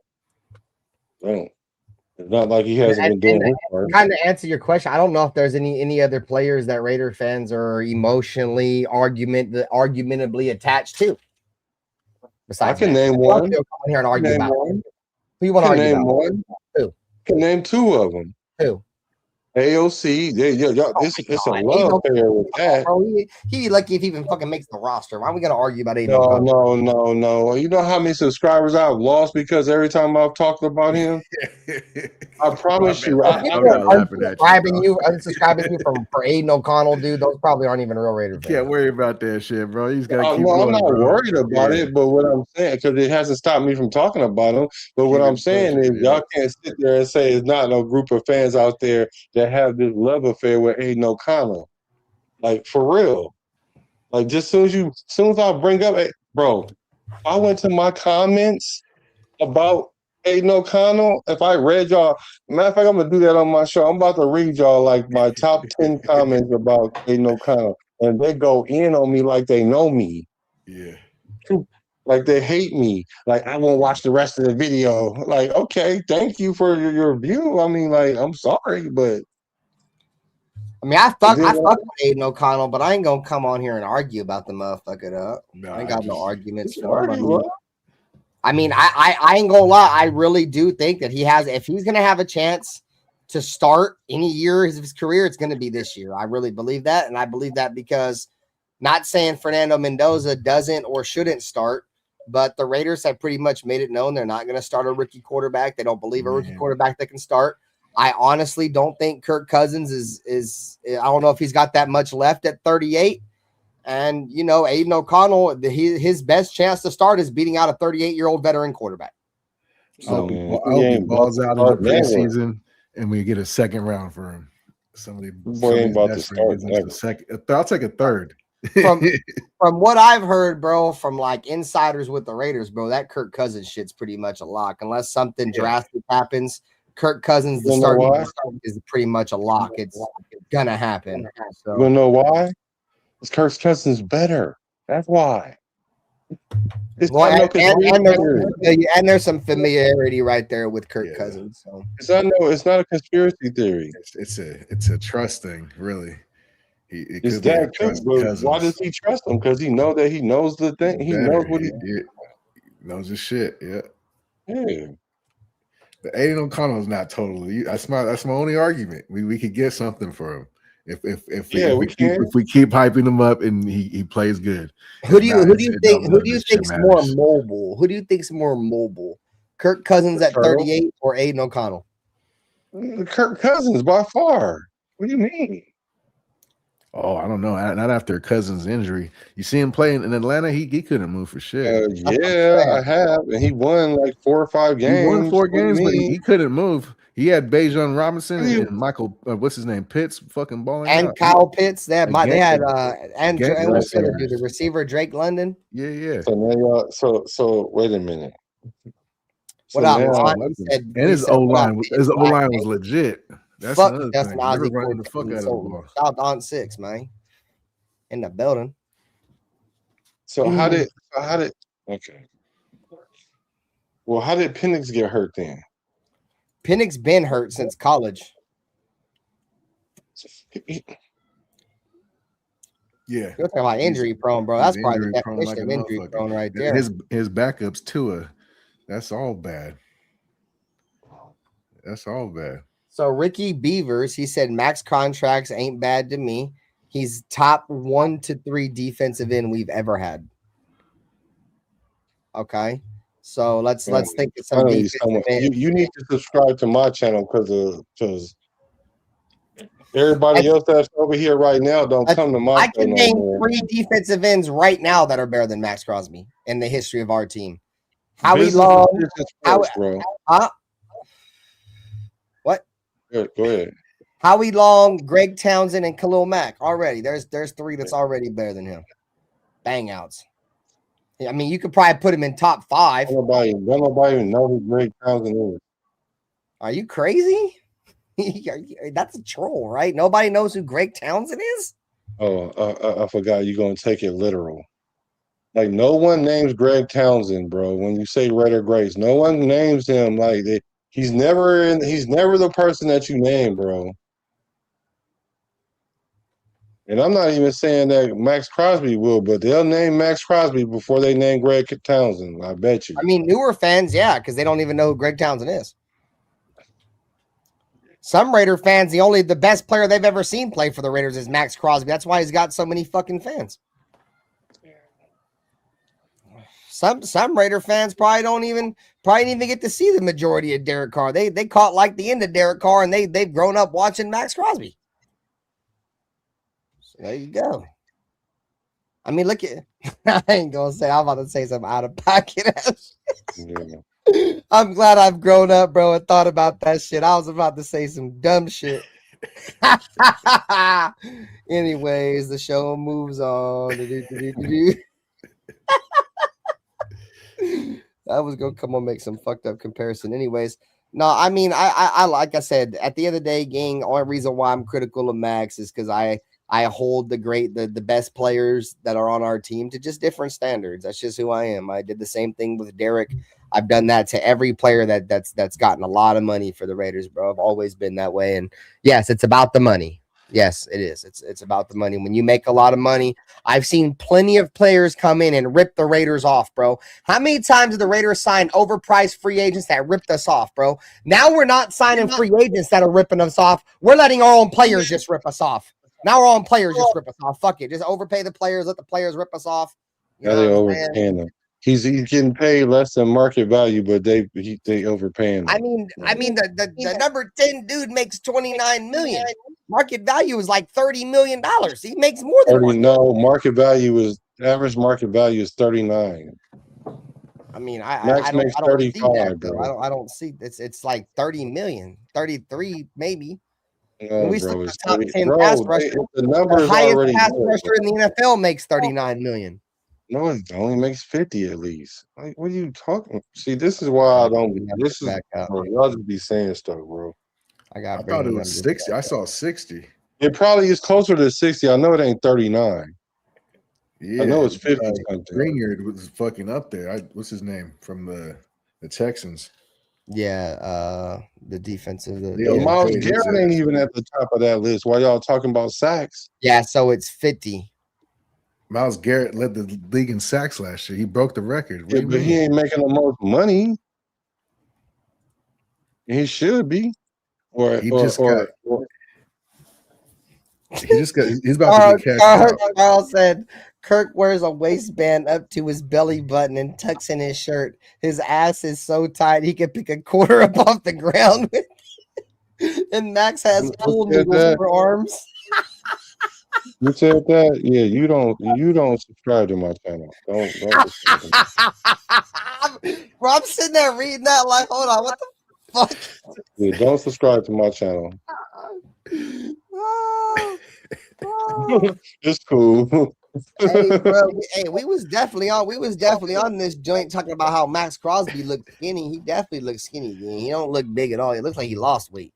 It's not like he hasn't been doing his part. Kind of answer your question. I don't know if there's any other players that Raider fans are emotionally argumentably attached to. Besides, I can name one. Come here and argue about one. Who you want to argue name about? One. Who? Can name two of them. Who? AOC. It's a love affair with that. Bro, he lucky if he even fucking makes the roster. Why are we gonna argue about Aiden? No. You know how many subscribers I've lost because every time I've talked about him? I promise you. I'm not laughing at you. Unsubscribing you for Aiden O'Connell, dude. Those probably aren't even real Raider fans. Can't worry about that shit, bro. He's got to keep I'm going, not bro. worried about it, but what I'm saying, because it hasn't stopped me from talking about him. But what I'm saying is, y'all can't sit there and say it's not no group of fans out there that have this love affair with Aiden O'Connell. Like, for real. Like, just soon as I bring up, bro, I went to my comments about Aiden O'Connell. If I read y'all, matter of fact, I'm gonna do that on my show. I'm about to read y'all like my top 10 comments about Aiden O'Connell, and they go in on me like they know me. Yeah, like they hate me. Like, I won't watch the rest of the video. Like, okay, thank you for your view. I mean, like, I'm sorry, but I mean, I fuck with Aiden O'Connell, but I ain't gonna come on here and argue about the motherfucker. I ain't got no arguments for him. I mean, I ain't gonna lie. I really do think that if he's gonna have a chance to start any year of his career, it's gonna be this year. I really believe that, and I believe that because not saying Fernando Mendoza doesn't or shouldn't start, but the Raiders have pretty much made it known they're not gonna start a rookie quarterback. They don't believe a rookie quarterback that can start. I honestly don't think Kirk Cousins is. I don't know if he's got that much left at 38. And, you know, Aiden O'Connell, his best chance to start is beating out a 38-year-old veteran quarterback. So I hope he balls out in the preseason and we get a second round for him. Somebody about to start. I'll take a third. From what I've heard, bro, from like insiders with the Raiders, bro, that Kirk Cousins shit's pretty much a lock. Unless something drastic happens, Kirk Cousins, the starting is pretty much a lock. It's gonna happen. So. You know why? Because Kirk Cousins better. That's why. And there's some familiarity right there with Kirk Cousins. So it's not a conspiracy theory. It's a trust thing, really. His dad why does he trust him? Because he knows the thing. He knows what he knows his shit. Yeah. Yeah. The Aiden O'Connell is not totally. That's my only argument. We could get something for him if we keep hyping him up and he plays good. Who do you think's more mobile? Who do you think's more mobile? Kirk Cousins at 38 or Aiden O'Connell? Kirk Cousins by far. What do you mean? Oh, I don't know. Not after Cousins' injury. You see him playing in Atlanta. He couldn't move for shit. I have, and he won like 4 or 5 games. He won 4 games, but he couldn't move. He had Bijan Robinson and Michael. What's his name? Pitts, fucking balling and out. Kyle Pitts. They had and what's the other dude? The receiver Drake London. Yeah. So now so wait a minute. And his O line was legit. That's another thing. Running the fuck out of the ball. South on 6, man. In the building. So how did okay. Well, how did Penix get hurt then? Penix been hurt since college. Yeah. You're talking about injury prone, bro. That's probably the definition of injury prone right there. His backups Tua. That's all bad. So Ricky Beavers, he said max contracts ain't bad to me. He's top 1 to 3 defensive end we've ever had. Okay. So let's think of some Finally, defensive ends. you need to subscribe to my channel because everybody else that's over here right now don't come to my I channel can no name more. 3 defensive ends right now that are better than Maxx Crosby in the history of our team. Howie Business Long, is business first, bro. What? Go ahead. Howie Long, Greg Townsend, and Khalil Mack. Already, there's 3 that's already better than him. Bang outs. I mean, you could probably put him in top 5. Nobody even know who Greg Townsend is. Are you crazy? That's a troll, right? Nobody knows who Greg Townsend is? Oh, I forgot you're gonna take it literal. Like no one names Greg Townsend, bro. When you say Raider Grace, no one names him like that. He's never the person that you name, bro. And I'm not even saying that Maxx Crosby will, but they'll name Maxx Crosby before they name Greg Townsend. I bet you. I mean, newer fans, yeah, because they don't even know who Greg Townsend is. Some Raider fans, the best player they've ever seen play for the Raiders is Maxx Crosby. That's why he's got so many fucking fans. Some Raider fans probably didn't even get to see the majority of Derek Carr. They caught like the end of Derek Carr, and they've grown up watching Maxx Crosby. So there you go. I mean, look at I ain't gonna say I'm about to say something out of pocket. Yeah. I'm glad I've grown up, bro, and thought about that shit. I was about to say some dumb shit. Anyways, the show moves on. I was gonna come on make some fucked up comparison. Anyways, no, I mean, I like I said, at the end of the day, gang, only reason why I'm critical of Maxx is because I hold the best players that are on our team to just different standards. That's just who I am. I did the same thing with Derek. I've done that to every player that's gotten a lot of money for the Raiders, bro. I've always been that way. And yes, it's about the money. Yes, it is. It's about the money. When you make a lot of money, I've seen plenty of players come in and rip the Raiders off, bro. How many times did the Raiders sign overpriced free agents that ripped us off, bro? Now we're not signing free agents that are ripping us off. We're letting our own players just rip us off. Now our own players just rip us off. Fuck it. Just overpay the players. Let the players rip us off. Now they overpaying him. He's getting paid less than market value, but they overpaying him. I mean, the number 10 dude makes $29 million. Market value is like $30 million. He makes more than 30. No, average market value is 39. I mean, Max I makes don't 35, see that, bro. I don't see it's like 30 million, 33 maybe. No, we bro, it's top 10 bro, pass rusher. the number The is highest already pass good, rusher in the NFL makes 39 million. No, it only makes 50 at least. Like, what are you talking? See, this is why I don't. This is bro, y'all just be saying stuff, bro. I thought it was 60. I saw 60. It probably is closer to 60. I know it ain't 39. Yeah, I know it's 50 something. Greenyard was fucking up there. What's his name from the Texans? Yeah, the defensive. Myles Garrett ain't even at the top of that list. While y'all talking about sacks? Yeah, so it's 50. Myles Garrett led the league in sacks last year. He broke the record. Yeah, but he ain't making the most money. He should be. He's about to get cashed out. Carl said Kirk wears a waistband up to his belly button and tucks in his shirt. His ass is so tight he can pick a quarter up off the ground with it. And Max has pool noodles for arms. You said that? Yeah, you don't subscribe to my channel. Don't subscribe to Bro, I'm sitting there reading that like, hold on, what the fuck? Yeah, don't subscribe to my channel. It's cool. Hey, bro. We was definitely on this joint talking about how Maxx Crosby looked skinny. He definitely looks skinny. Man. He don't look big at all. It looks like he lost weight.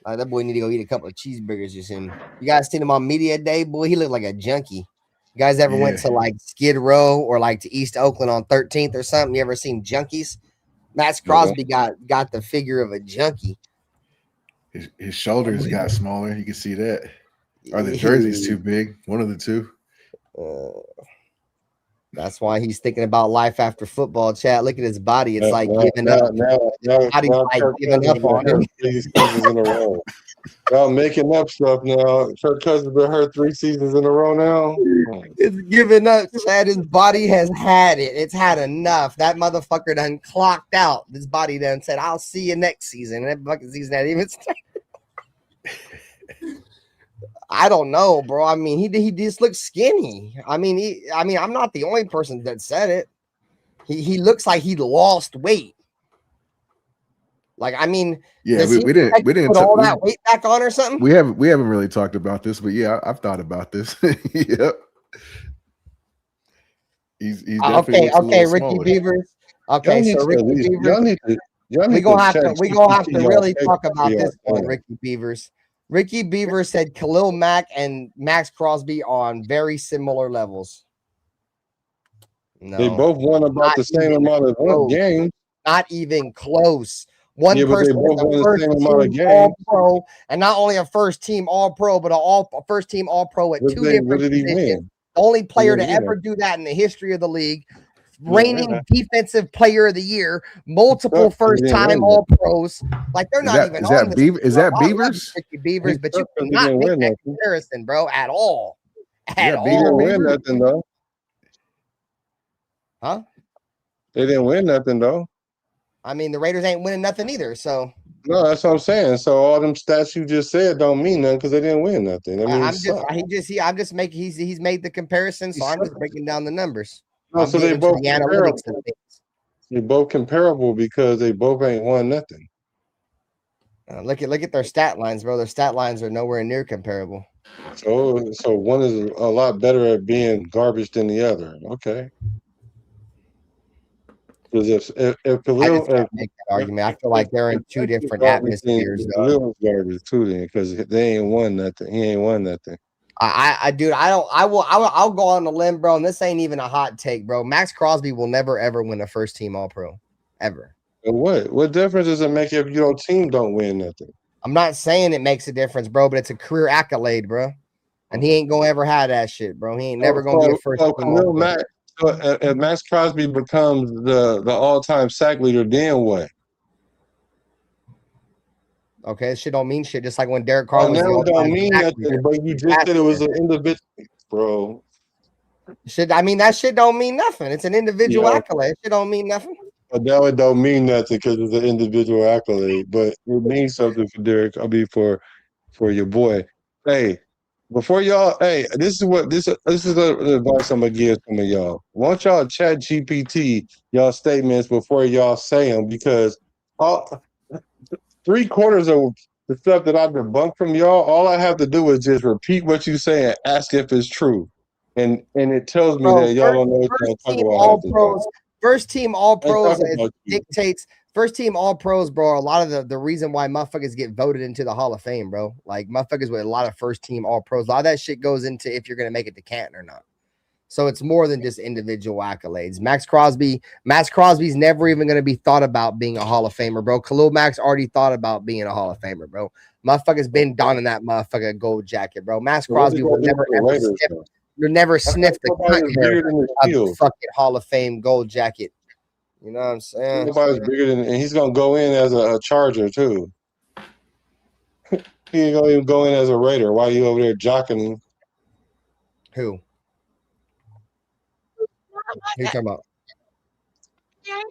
That boy need to go eat a couple of cheeseburgers or something. You guys seen him on media day, boy? He looked like a junkie. You guys ever went to like Skid Row or like to East Oakland on 13th or something? You ever seen junkies? Maxx Crosby got the figure of a junkie. His shoulders got smaller. You can see that. Are the jerseys too big? One of the two. That's why he's thinking about life after football. Chat. Look at his body. It's like giving up. Body's like giving up on him. 3 seasons in a row. Y'all making up stuff now. Kirk Cousins been hurt 3 seasons in a row now. It's giving up. Chad, his body has had it. It's had enough. That motherfucker done clocked out. His body done said, "I'll see you next season." And that fucking season hadn't even started. I don't know, bro. I mean, he just looks skinny. I mean, I'm not the only person that said it. He looks like he lost weight. Like, I mean, yeah, we didn't put all that weight back on or something. We haven't really talked about this, but yeah, I've thought about this. Yep. He's okay, Ricky Beavers. Okay, so Ricky Beavers. We gonna have to really talk about this one, Ricky Beavers. Ricky Beavers said Khalil Mack and Maxx Crosby on very similar levels. No, they both won about the same amount of games. Not even close. One person both won the same amount of games. All-Pro, and not only a first-team All-Pro, but a first-team All-Pro at two different positions. The only player to ever do that in the history of the league. Reigning defensive player of the year, multiple first-time All-Pros. Like they're not even on this. Is that Beavers? Beavers, but you cannot make that comparison, bro, at all. They didn't win nothing though. Huh? They didn't win nothing though. I mean, the Raiders ain't winning nothing either. So no, that's what I'm saying. So all them stats you just said don't mean nothing because they didn't win nothing. I mean, he's made the comparison, so I'm just breaking down the numbers. No, so they both comparable. They both comparable because they both ain't won nothing. Look at their stat lines, bro. Their stat lines are nowhere near comparable. So one is a lot better at being garbage than the other. Okay. Because if Khalil make that argument, I feel like they're in two different atmospheres. Khalil's garbage too, then, because they ain't won nothing. He ain't won nothing. I'll go on the limb, bro. And this ain't even a hot take, bro. Maxx Crosby will never ever win a first team All-Pro, ever. What difference does it make if your team don't win nothing? I'm not saying it makes a difference, bro, but it's a career accolade, bro. And he ain't gonna ever have that shit, bro. He ain't never gonna be a first team All-Pro. If Maxx Crosby becomes the all-time sack leader, then what? Okay, shit don't mean shit. Just like when Derek Carr was the don't mean nothing, but you just said it was an individual, bro. That shit don't mean nothing. It's an individual accolade. Shit don't mean nothing. But now it don't mean nothing because it's an individual accolade. But it means something for Derek. For your boy. Hey, before y'all, this is the advice I'm gonna give some of y'all. Why don't y'all chat GPT y'all statements before y'all say them, because 3/4 of the stuff that I've debunked from y'all, all I have to do is just repeat what you say and ask if it's true. And it tells me that y'all don't know what y'all talking about. First team All-Pros dictates first team All-Pros, bro. A lot of the reason why motherfuckers get voted into the Hall of Fame, bro. Like motherfuckers with a lot of first team All-Pros. A lot of that shit goes into if you're gonna make it to Canton or not. So it's more than just individual accolades. Maxx Crosby's never even going to be thought about being a Hall of Famer, bro. Khalil Mack's already thought about being a Hall of Famer, bro. Motherfucker's been donning that motherfucker gold jacket, bro. Maxx Crosby will never sniff the cunt of the fucking Hall of Fame gold jacket. You know what I'm saying? Nobody's bigger than, and he's gonna go in as a Charger too. He ain't gonna even go in as a Raider. Why are you over there jocking? Who? Who you talking about?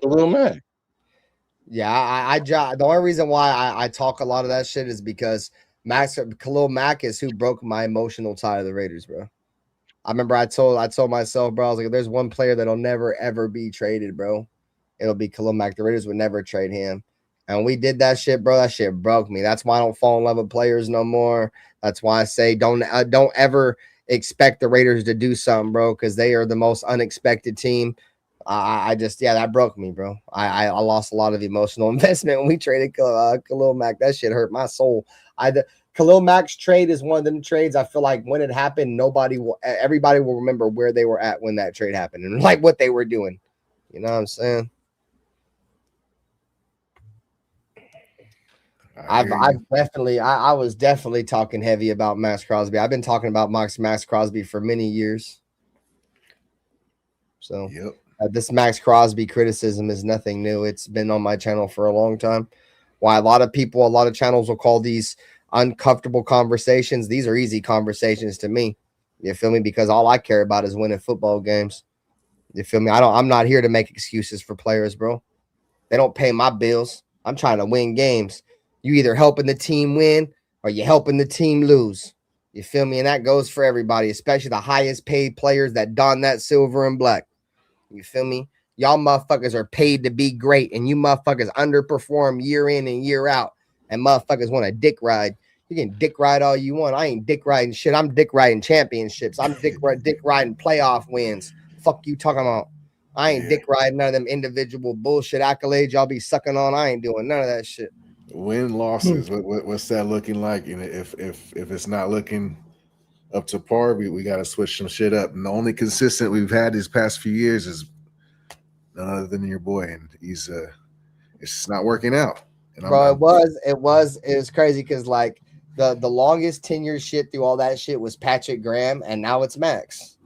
Khalil Mack. Yeah, the only reason why I talk a lot of that shit is because Khalil Mack is who broke my emotional tie to the Raiders, bro. I remember I told myself, bro, I was like, if there's one player that'll never ever be traded, bro, it'll be Khalil Mack. The Raiders would never trade him. And we did that shit, bro. That shit broke me. That's why I don't fall in love with players no more. That's why I say don't ever expect the Raiders to do something, bro, because they are the most unexpected team. That broke me, bro. I lost a lot of emotional investment when we traded Khalil Mack. That shit hurt my soul. Khalil Mack's trade is one of them trades I feel like when it happened, everybody will remember where they were at when that trade happened and like what they were doing. You know what I'm saying? I was definitely talking heavy about Maxx Crosby. I've been talking about Maxx Crosby for many years. So Yep. this Maxx Crosby criticism is nothing new. It's been on my channel for a long time. Why a lot of channels will call these uncomfortable conversations. These are easy conversations to me. You feel me? Because all I care about is winning football games. You feel me? I'm not here to make excuses for players, bro. They don't pay my bills. I'm trying to win games. You either helping the team win or you helping the team lose. You feel me? And that goes for everybody, especially the highest paid players that don that silver and black. You feel me? Y'all motherfuckers are paid to be great, and you motherfuckers underperform year in and year out, and motherfuckers want a dick ride. You can dick ride all you want. I ain't dick riding shit. I'm dick riding championships. I'm dick riding playoff wins. Fuck you talking about? I ain't dick riding none of them individual bullshit accolades y'all be sucking on. I ain't doing none of that shit. Win losses. What's that looking like? And if it's not looking up to par, we got to switch some shit up. And the only consistent we've had these past few years is none other than your boy, and he's it's just not working out. And bro, it was crazy because like the longest tenure shit through all that shit was Patrick Graham, and now it's Maxx.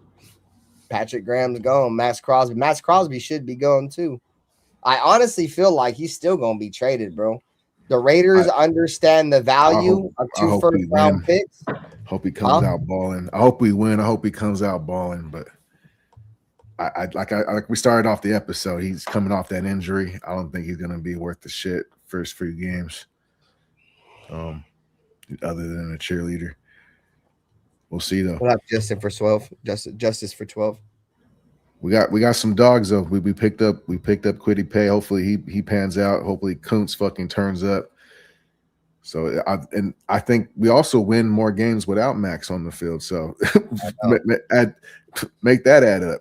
Patrick Graham's gone. Maxx Crosby should be gone too. I honestly feel like he's still gonna be traded, bro. The Raiders understand the value of 2 first-round picks. Hope he comes out balling. I hope we win. I hope he comes out balling. But like we started off the episode, he's coming off that injury. I don't think he's gonna be worth the shit first few games. Other than a cheerleader, we'll see though. We'll have Justin for 12. Justice for 12. We got some dogs though. We picked up Quiddy Pay. Hopefully he pans out. Hopefully Kuntz fucking turns up. So I think we also win more games without Maxx on the field. So make that add up.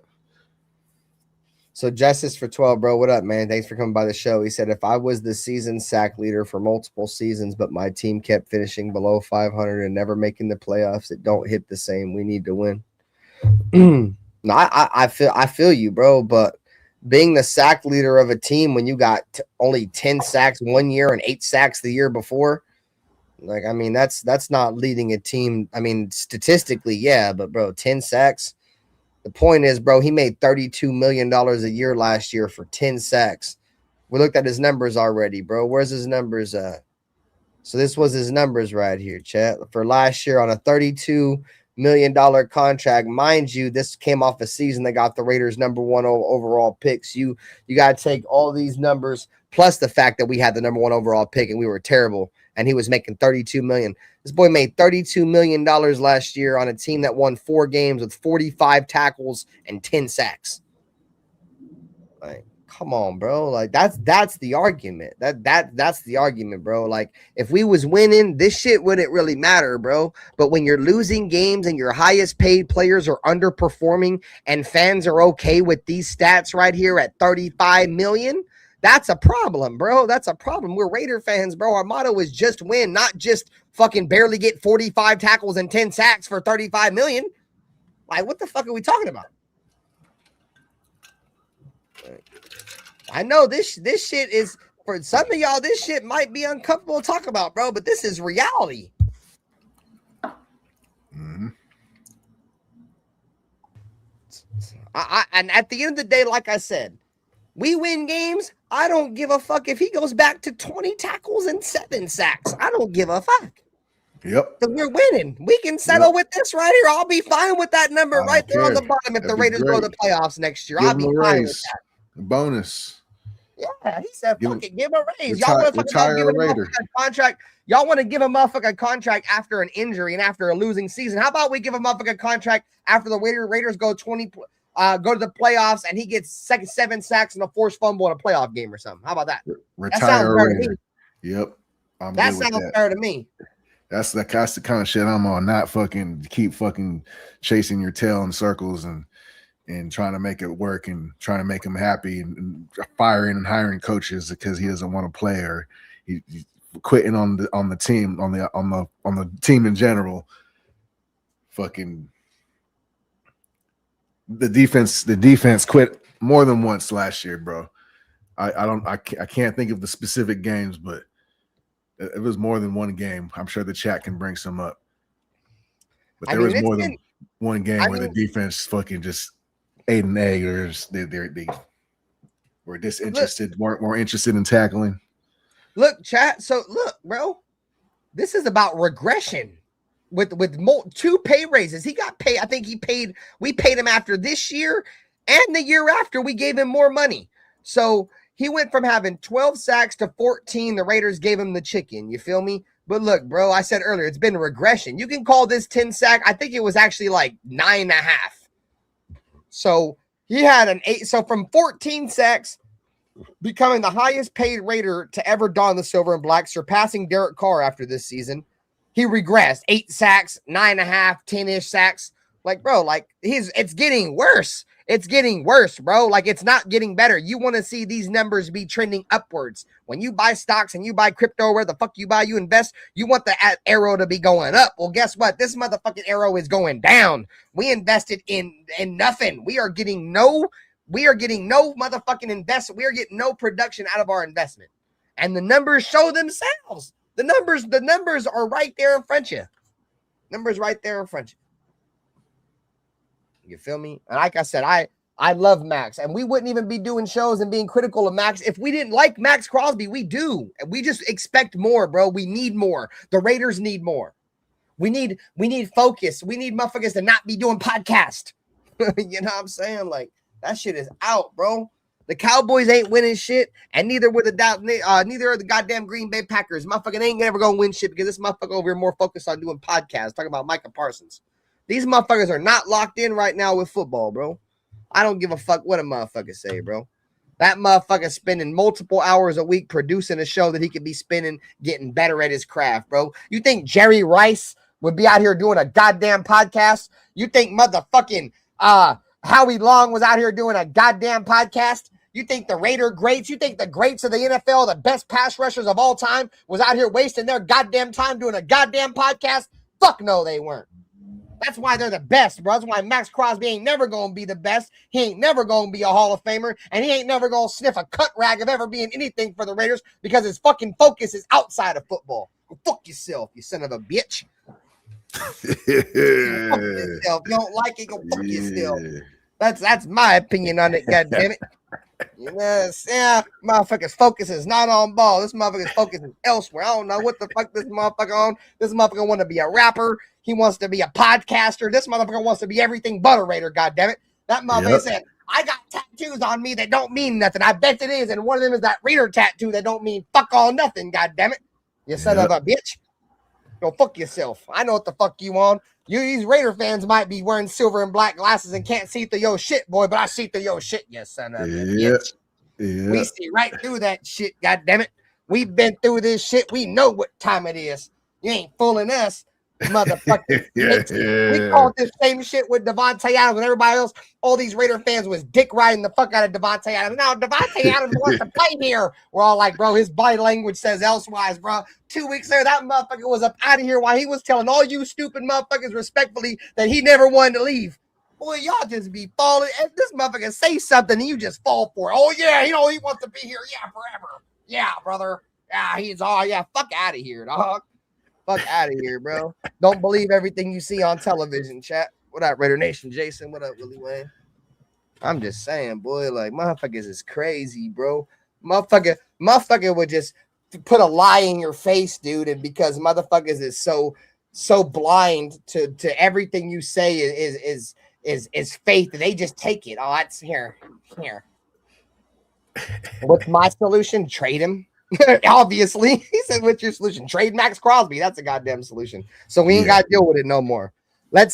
So Justice for 12, bro. What up, man? Thanks for coming by the show. He said, if I was the season sack leader for multiple seasons, but my team kept finishing below 500 and never making the playoffs, it don't hit the same. We need to win. No, I feel you, bro. But being the sack leader of a team when you got only 10 sacks 1 year and 8 sacks the year before, like, I mean, that's not leading a team. I mean, statistically, yeah, but bro, 10 sacks. The point is, bro, he made $32 million a year last year for 10 sacks. We looked at his numbers already, bro. Where's his numbers at? So this was his numbers right here, chat. For last year on a $32 million contract. Mind you, this came off a season that got the Raiders #1 overall picks. You got to take all these numbers plus the fact that we had the #1 overall pick and we were terrible, and he was making $32 million. This boy made $32 million last year on a team that won 4 games with 45 tackles and 10 sacks. Like, come on, bro. Like, that's the argument. That's the argument, bro. Like, if we was winning, this shit wouldn't really matter, bro. But when you're losing games and your highest paid players are underperforming and fans are okay with these stats right here at 35 million, that's a problem, bro. That's a problem. We're Raider fans, bro. Our motto is just win, not just fucking barely get 45 tackles and 10 sacks for 35 million. Like, what the fuck are we talking about? I know this shit is, for some of y'all, this shit might be uncomfortable to talk about, bro, but this is reality. Mm-hmm. And at the end of the day, like I said, we win games. I don't give a fuck if he goes back to 20 tackles and 7 sacks. I don't give a fuck. Yep. Because we're winning. We can settle with this right here. I'll be fine with that number right there on the bottom if the Raiders go to the playoffs next year. I'll be fine with that. Bonus. Yeah, he said, fuck it, give him a raise. Y'all want to talk about giving a contract? Y'all want to give a motherfucking contract after an injury and after a losing season. How about we give a motherfucking contract after the Raiders go to the playoffs and he gets 7 sacks and a forced fumble in a playoff game or something? How about that? Retire a Raider. Yep. That sounds fair to me. That's the kind of shit I'm on. Not fucking keep fucking chasing your tail in circles and trying to make it work and trying to make him happy and firing and hiring coaches because he doesn't want to play or he's quitting on the team on the team in general. Fucking the defense quit more than once last year, bro. I can't think of the specific games, but it was more than one game. I'm sure the chat can bring some up. But there was more than one game where the defense fucking just 8 and Eggers, they were disinterested, more interested in tackling. Look, chat. So look, bro, this is about regression with 2 pay raises. He got paid. I think we paid him after this year and the year after we gave him more money. So he went from having 12 sacks to 14. The Raiders gave him the chicken. You feel me? But look, bro, I said earlier, it's been regression. You can call this 10 sack. I think it was actually like 9.5. So he had an 8. So from 14 sacks, becoming the highest paid Raider to ever don the silver and black, surpassing Derek Carr after this season. He regressed 8 sacks, 9.5, 10-ish sacks. Like, bro, like it's getting worse. It's getting worse, bro. Like, it's not getting better. You want to see these numbers be trending upwards. When you buy stocks and you buy crypto, where the fuck you buy, you invest, you want the arrow to be going up. Well, guess what? This motherfucking arrow is going down. We invested in nothing. We are getting no motherfucking investment. We are getting no production out of our investment. And the numbers show themselves. The numbers are right there in front of you. Numbers right there in front of you. You feel me? And like I said, I love Maxx, and we wouldn't even be doing shows and being critical of Maxx if we didn't like Maxx Crosby. We do. We just expect more, bro. We need more. The Raiders need more. We need focus. We need motherfuckers to not be doing podcast. You know what I'm saying? Like, that shit is out, bro. The Cowboys ain't winning shit, and neither are the goddamn Green Bay Packers. Motherfucking ain't never gonna win shit because this motherfucker over here more focused on doing podcasts, talking about Micah Parsons. These motherfuckers are not locked in right now with football, bro. I don't give a fuck what a motherfucker say, bro. That motherfucker spending multiple hours a week producing a show that he could be spending getting better at his craft, bro. You think Jerry Rice would be out here doing a goddamn podcast? You think motherfucking Howie Long was out here doing a goddamn podcast? You think the Raider greats, you think the greats of the NFL, the best pass rushers of all time, was out here wasting their goddamn time doing a goddamn podcast? Fuck no, they weren't. That's why they're the best, bro. That's why Maxx Crosby ain't never going to be the best. He ain't never going to be a Hall of Famer, and he ain't never going to sniff a cut rag of ever being anything for the Raiders because his fucking focus is outside of football. Go fuck yourself, you son of a bitch. Fuck yourself. You don't like it, go fuck yourself. That's my opinion on it, goddammit. Yes, yeah, motherfucker's focus is not on ball. This motherfucker's focus is elsewhere. I don't know what the fuck this motherfucker on. This motherfucker want to be a rapper. He wants to be a podcaster. This motherfucker wants to be everything but a Raider, goddammit. That motherfucker said, I got tattoos on me that don't mean nothing. I bet it is. And one of them is that Raider tattoo that don't mean fuck all nothing, goddammit. You son of a bitch. Go fuck yourself. I know what the fuck you on. These Raider fans might be wearing silver and black glasses and can't see through your shit, boy, but I see through your shit, you son of a bitch. Yeah. We see right through that shit, goddammit. We've been through this shit. We know what time it is. You ain't fooling us, motherfucker. We called this same shit with Devontae Adams and everybody else. All these Raider fans was dick riding the fuck out of Devontae Adams. Now Devontae Adams wants to play here. We're all like, bro, his body language says elsewise, bro. 2 weeks later, that motherfucker was up out of here while he was telling all you stupid motherfuckers respectfully that he never wanted to leave. Boy, y'all just be falling. If this motherfucker say something and you just fall for it. Oh, yeah, he wants to be here. Yeah, forever. Yeah, brother. Yeah, fuck out of here, dog. Fuck out of here, bro. Don't believe everything you see on television, chat. What up, Raider Nation? Jason, what up, Willie Wayne? I'm just saying, boy, like, motherfuckers is crazy, bro. Motherfucker would just put a lie in your face, dude, and because motherfuckers is so blind to everything you say is faith, and they just take it. Oh, that's here. What's my solution? Trade him. Obviously, he said, "What's your solution? Trade Maxx Crosby." That's a goddamn solution. So we ain't got to deal with it no more. Let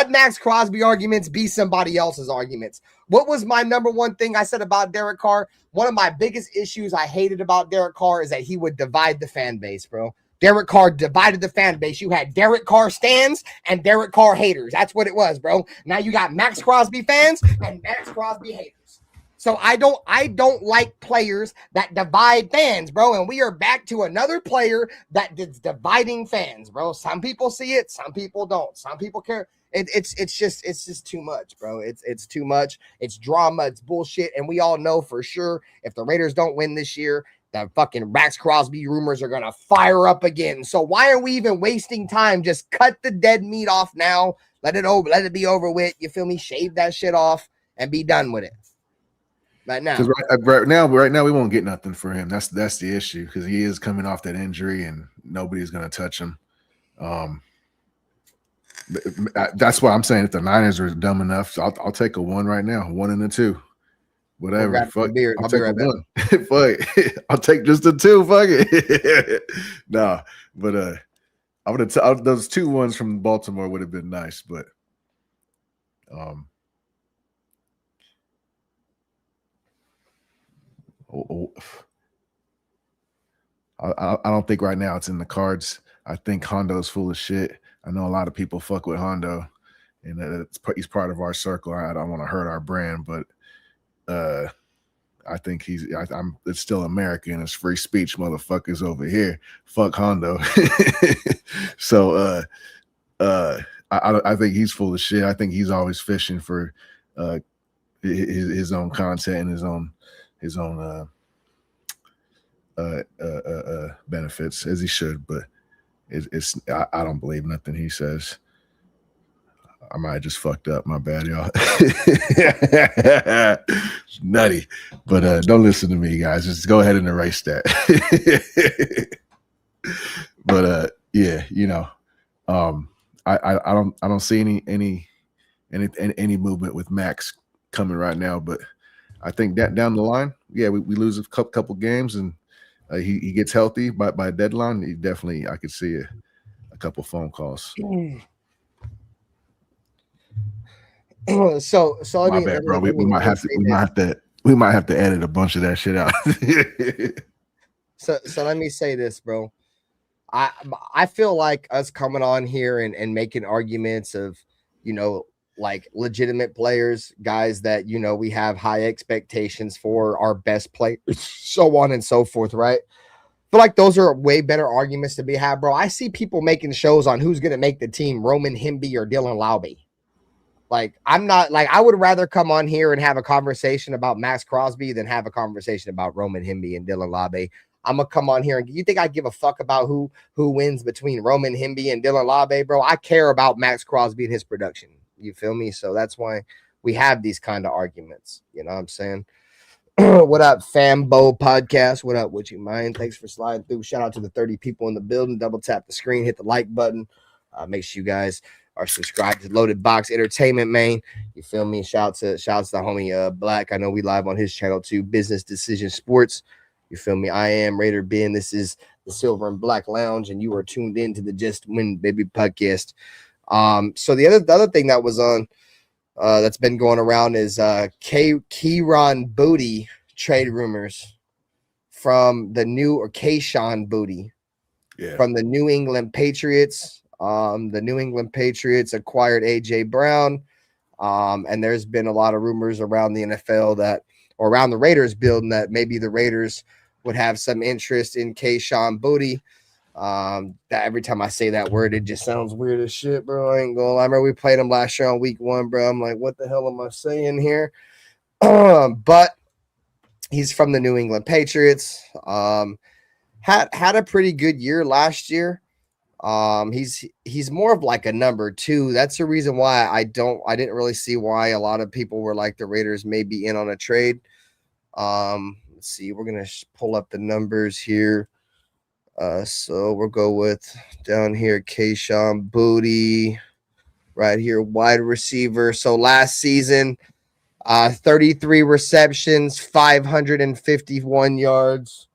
Maxx Crosby arguments be somebody else's arguments. What was my number one thing I said about Derek Carr? One of my biggest issues I hated about Derek Carr is that he would divide the fan base, bro. Derek Carr divided the fan base. You had Derek Carr stans and Derek Carr haters. That's what it was, bro. Now you got Maxx Crosby fans and Maxx Crosby haters. So I don't like players that divide fans, bro. And we are back to another player that is dividing fans, bro. Some people see it, some people don't. Some people care. It's just too much, bro. It's too much. It's drama. It's bullshit. And we all know for sure if the Raiders don't win this year, the fucking Maxx Crosby rumors are gonna fire up again. So why are we even wasting time? Just cut the dead meat off now. Let it be over with. You feel me? Shave that shit off. and be done with it. Right now, Because right now we won't get nothing for him. That's the issue, because he is coming off that injury and nobody's going to touch him. That's why I'm saying if the Niners are dumb enough, so I'll take a 1 right now, 1 and a 2, whatever. Fuck, I'll take a 1. Fuck, I'll take just a 2. Fuck it. Nah, but I would have those 2 ones from Baltimore would have been nice, but I don't think right now it's in the cards. I think Hondo's full of shit. I know a lot of people fuck with Hondo, and he's part of our circle. I don't want to hurt our brand, but I think it's still America and it's free speech, motherfuckers over here. Fuck Hondo. So I think he's full of shit. I think he's always fishing for his own content and his own benefits, as he should, but I don't believe nothing he says. I might have just fucked up. My bad, y'all. It's nutty, but don't listen to me, guys. Just go ahead and erase that. But yeah, I don't see any movement with Maxx coming right now. But I think that down the line, yeah, we lose a couple games and he gets healthy by deadline. He definitely, I could see a couple phone calls. So my bad, bro. We might have to edit a bunch of that shit out. So let me say this, bro. I feel like us coming on here and making arguments of, like legitimate players, guys that, we have high expectations for, our best players, so on and so forth, right? I feel like those are way better arguments to be had, bro. I see people making shows on who's going to make the team, Roman Himby or Dylan Laube. Like, I'm not like, I would rather come on here and have a conversation about Maxx Crosby than have a conversation about Roman Himby and Dylan Laube. I'm gonna come on here and you think I give a fuck about who wins between Roman Himby and Dylan Laube, bro? I care about Maxx Crosby and his production. You feel me? So that's why we have these kind of arguments. You know what I'm saying? What up, Fambo Podcast? What up? Would you mind? Thanks for sliding through. Shout out to the 30 people in the building. Double tap the screen, hit the like button. Make sure you guys are subscribed to Loaded Box Entertainment, man. You feel me? Shout out to the homie Black. I know we live on his channel too. Business Decision Sports. You feel me? I am RaiderBen. This is the Silver and Black Lounge, and you are tuned in to the Just Win Baby podcast. So the other thing that was on that's been going around is Kayron Boutte trade rumors from the Kayshawn Boutte from the New England Patriots. The New England Patriots acquired AJ Brown, and there's been a lot of rumors around the NFL or around the Raiders building that maybe the Raiders would have some interest in Kayshon Boutte. That every time I say that word, it just sounds weird as shit, bro. I ain't gonna lie. I remember we played him last year on week 1, bro. I'm like, what the hell am I saying here? But he's from the New England Patriots. Had a pretty good year last year. He's more of like a number 2. That's the reason why I didn't really see why a lot of people were like the Raiders may be in on a trade. Let's see, we're gonna pull up the numbers here. So we'll go with down here Kayshon Boutte right here, wide receiver. So last season, 33 receptions, 551 yards.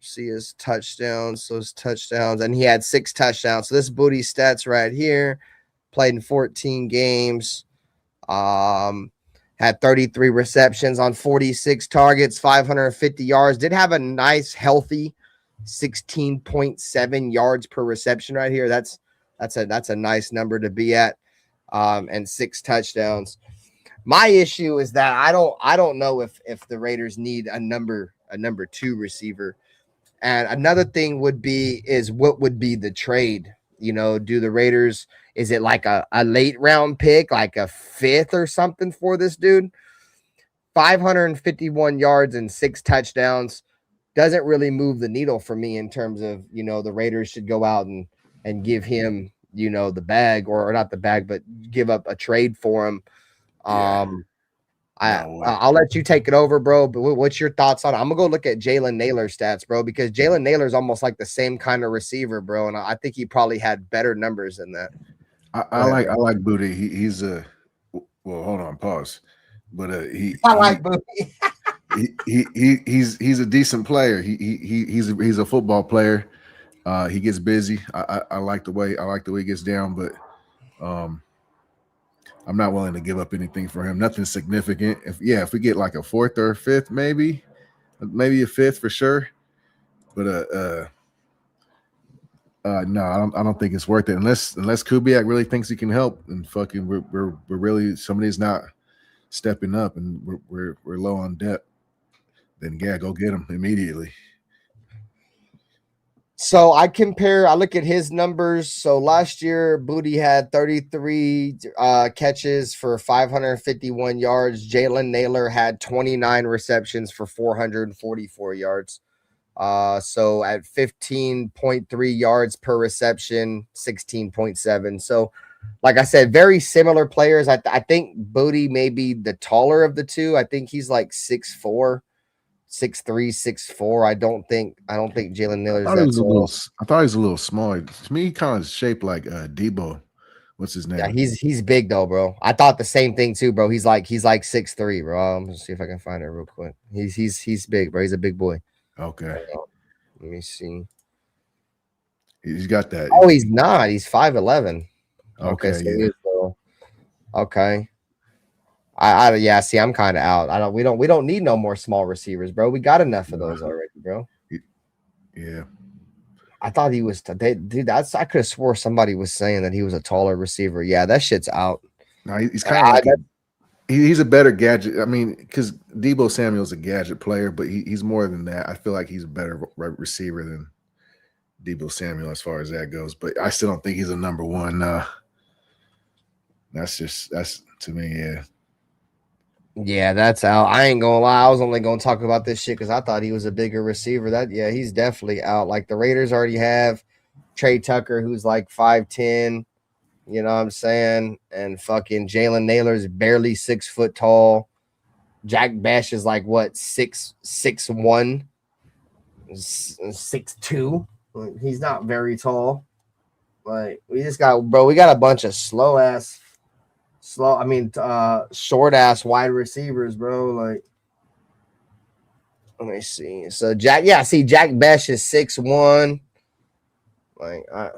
See his touchdowns. So his touchdowns, and he had 6 touchdowns. So this Boutte stats right here, played in 14 games, had 33 receptions on 46 targets, 550 yards. Did have a nice, healthy 16.7 yards per reception right here. That's a nice number to be at, and 6 touchdowns. My issue is that I don't know if the Raiders need a number 2 receiver. And another thing is what would be the trade? Do the Raiders, is it like a late round pick, like a 5th or something for this dude? 551 yards and 6 touchdowns doesn't really move the needle for me in terms of, the Raiders should go out and give him, the bag, or not the bag, but give up a trade for him. I'll let you take it over, bro. But what's your thoughts on it? I'm gonna go look at Jalen Naylor's stats, bro, because Jalen Naylor's almost like the same kind of receiver, bro, and I think he probably had better numbers than that. I like Booty. He's a hold on, pause. But I like Booty. he's a decent player. He's a football player. He gets busy. I like the way he gets down, but I'm not willing to give up anything for him. Nothing significant. If we get like a fourth or a fifth, maybe a fifth for sure. But no, I don't think it's worth it unless Kubiak really thinks he can help. And fucking, we're really, somebody's not stepping up, and we're low on depth. Then go get him immediately. So I look at his numbers. So last year, Booty had 33 catches for 551 yards. Jalen Naylor had 29 receptions for 444 yards. So at 15.3 yards per reception, 16.7. So like I said, very similar players. I think Booty may be the taller of the two. I think he's like 6'4". 6'3", 6'4". I don't think Jalen Naylor's that tall. I thought he was a little small. To me, he kind of shaped like Debo. What's his name? Yeah, he's big though, bro. I thought the same thing too, bro. He's like 6'3", bro. Let's see if I can find it real quick. He's big, bro. He's a big boy. Okay. Let me see. He's got that. Oh, he's not. He's 5'11". Okay, so yeah. Okay. See, I'm kind of out. We don't need no more small receivers, bro. We got enough of those already, bro. Yeah. I thought he was dude. I could have swore somebody was saying that he was a taller receiver. Yeah, that shit's out. No, he's kind of he's a better gadget. I mean, because Debo Samuel's a gadget player, but he's more than that. I feel like he's a better receiver than Debo Samuel as far as that goes. But I still don't think he's a number one. That's to me, yeah. Yeah, that's out. I ain't gonna lie. I was only gonna talk about this shit because I thought he was a bigger receiver. He's definitely out. Like the Raiders already have Trey Tucker, who's like 5'10". You know what I'm saying? And fucking Jalen Naylor's barely 6 foot tall. Jack Bash is like what 6'1", 6'2". He's not very tall. Like we got a bunch of short ass wide receivers, bro. Like, let me see. So Jack Bash is 6'1". Like, bro.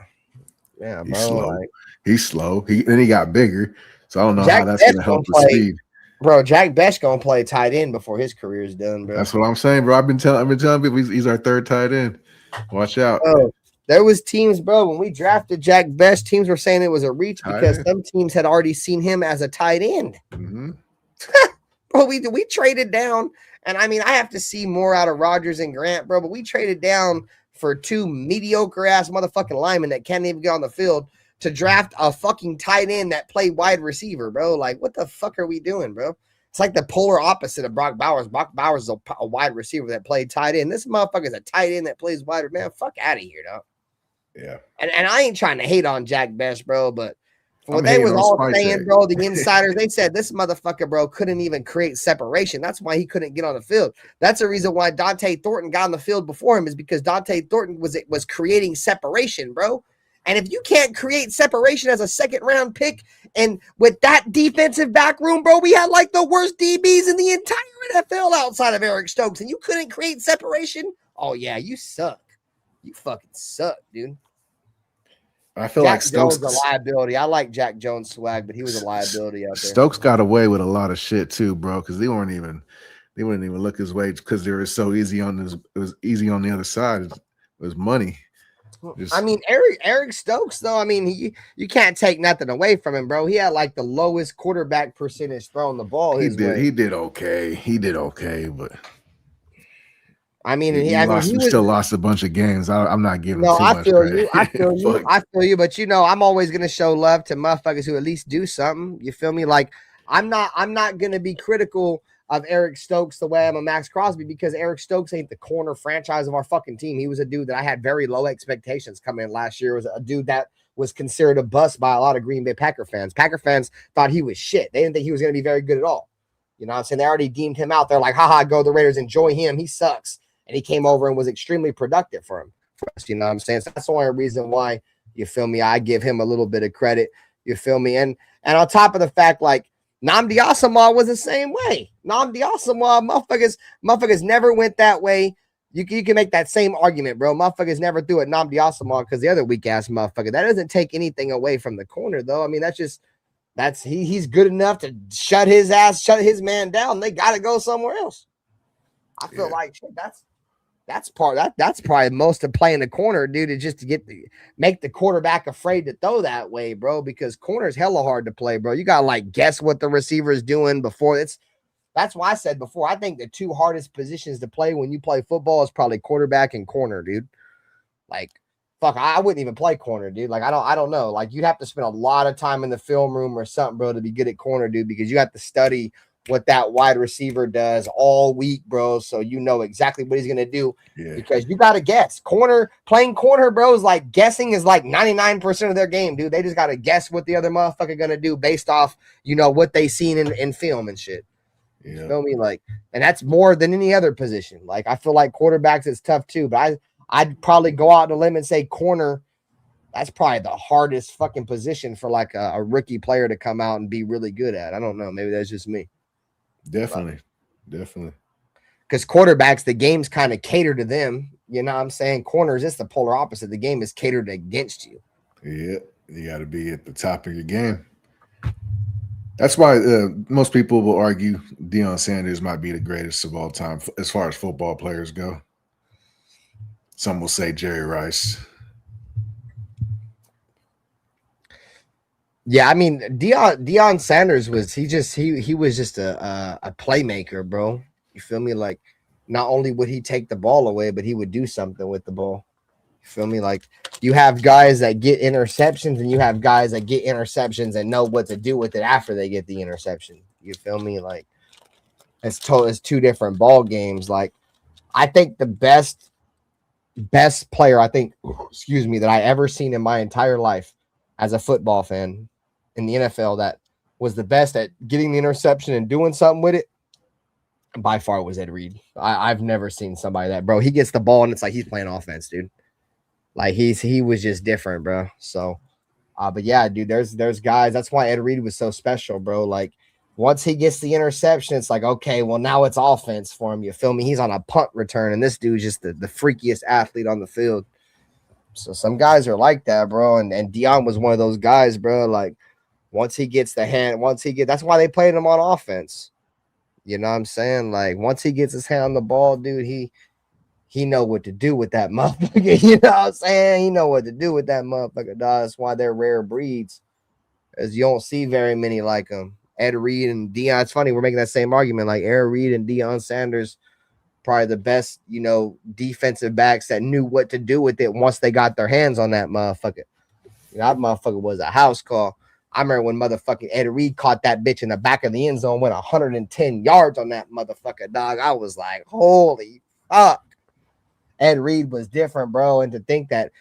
He's slow. Like, he's slow. He got bigger. So I don't know how that's gonna help the speed. Bro, Jack Bash gonna play tight end before his career is done, bro. That's what I'm saying, bro. I've been telling people he's our third tight end. Watch out. Bro, there was teams, bro, when we drafted Jack Bash, teams were saying it was a reach because some teams had already seen him as a tight end. Mm-hmm. Bro, we traded down, and I mean, I have to see more out of Rodgers and Grant, bro, but we traded down for two mediocre-ass motherfucking linemen that can't even get on the field to draft a fucking tight end that played wide receiver, bro. Like, what the fuck are we doing, bro? It's like the polar opposite of Brock Bowers. Brock Bowers is a wide receiver that played tight end. This motherfucker is a tight end that plays wide. Man, fuck out of here, dog. Yeah. And I ain't trying to hate on Jack Bash, bro, but what they was all saying, bro, the insiders, they said this motherfucker, bro, couldn't even create separation. That's why he couldn't get on the field. That's the reason why Dante Thornton got on the field before him, is because Dante Thornton was creating separation, bro. And if you can't create separation as a second-round pick, and with that defensive back room, bro, we had like the worst DBs in the entire NFL outside of Eric Stokes, and you couldn't create separation? Oh, yeah, you suck. You fucking suck, dude. I feel Jack like Stokes Jones is a liability. I like Jack Jones' swag, but he was a liability out there. Stokes got away with a lot of shit too, bro, because they wouldn't even look his way because they were so easy on this. It was easy on the other side. It was money. I mean, Eric Stokes, though, I mean, you can't take nothing away from him, bro. He had like the lowest quarterback percentage throwing the ball. He did okay, but I mean, he still lost a bunch of games. I'm not giving too much credit. I feel you, but you know, I'm always gonna show love to motherfuckers who at least do something. You feel me? Like I'm not gonna be critical of Eric Stokes the way I'm a Maxx Crosby, because Eric Stokes ain't the corner franchise of our fucking team. He was a dude that I had very low expectations coming in last year. It was a dude that was considered a bust by a lot of Green Bay Packer fans. Packer fans thought he was shit. They didn't think he was going to be very good at all. You know what I'm saying? They already deemed him out. They're like, haha, go the Raiders, enjoy him. He sucks. And he came over and was extremely productive for us. You know what I'm saying? So that's the only reason why, you feel me, I give him a little bit of credit. You feel me? And on top of the fact, like, Nnamdi Asomugha was the same way. Nnamdi Asomugha, motherfuckers never went that way. You can make that same argument, bro. Motherfuckers never threw at Nnamdi Asomugha because the other weak-ass motherfucker. That doesn't take anything away from the corner, though. I mean, he's good enough to shut his man down. They got to go somewhere else. I feel like shit, that's probably most of playing the corner, dude, is just to make the quarterback afraid to throw that way, bro, because corner's hella hard to play, bro. You got to like guess what the receiver is doing before. That's why I said before, I think the two hardest positions to play when you play football is probably quarterback and corner, dude. Like, fuck, I wouldn't even play corner, dude. Like, I don't know. Like, you'd have to spend a lot of time in the film room or something, bro, to be good at corner, dude, because you have to study what that wide receiver does all week, bro, so you know exactly what he's going to do, because you got to guess. Playing corner, bro, is like guessing is like 99% of their game, dude. They just got to guess what the other motherfucker going to do based off, you know, what they seen in film and shit. You feel me? Like, and that's more than any other position. Like, I feel like quarterbacks is tough too, but I'd probably go out on a limb and say corner. That's probably the hardest fucking position for like a rookie player to come out and be really good at. I don't know. Maybe that's just me. Definitely. Because quarterbacks, the game's kind of catered to them. You know what I'm saying? Corners, it's the polar opposite. The game is catered against you. Yeah, you got to be at the top of your game. That's why most people will argue Deion Sanders might be the greatest of all time as far as football players go. Some will say Jerry Rice. Yeah, I mean, Deion Sanders was he was just a playmaker, bro. You feel me? Like, not only would he take the ball away, but he would do something with the ball. You feel me? Like, you have guys that get interceptions and you have guys that get interceptions and know what to do with it after they get the interception. You feel me? Like, it's two different ball games. Like, I think the best player that I ever seen in my entire life as a football fan in the NFL that was the best at getting the interception and doing something with it, by far was Ed Reed. I've never seen somebody that, bro, he gets the ball and it's like he's playing offense, dude. Like, he was just different, bro. So, but yeah, dude, there's guys. That's why Ed Reed was so special, bro. Like, once he gets the interception, it's like, okay, well, now it's offense for him. You feel me? He's on a punt return, and this dude's just the freakiest athlete on the field. So some guys are like that, bro. And Deion was one of those guys, bro. Like, once he gets that's why they played him on offense. You know what I'm saying? Like, once he gets his hand on the ball, dude, he know what to do with that motherfucker. You know what I'm saying? He know what to do with that motherfucker, dog. That's why they're rare breeds, as you don't see very many like him. Ed Reed and Deion. It's funny, we're making that same argument. Like, Ed Reed and Deion Sanders, probably the best, you know, defensive backs that knew what to do with it once they got their hands on that motherfucker. You know, that motherfucker was a house call. I remember when motherfucking Ed Reed caught that bitch in the back of the end zone, went 110 yards on that motherfucker, dog. I was like, holy fuck. Ed Reed was different, bro. And to think that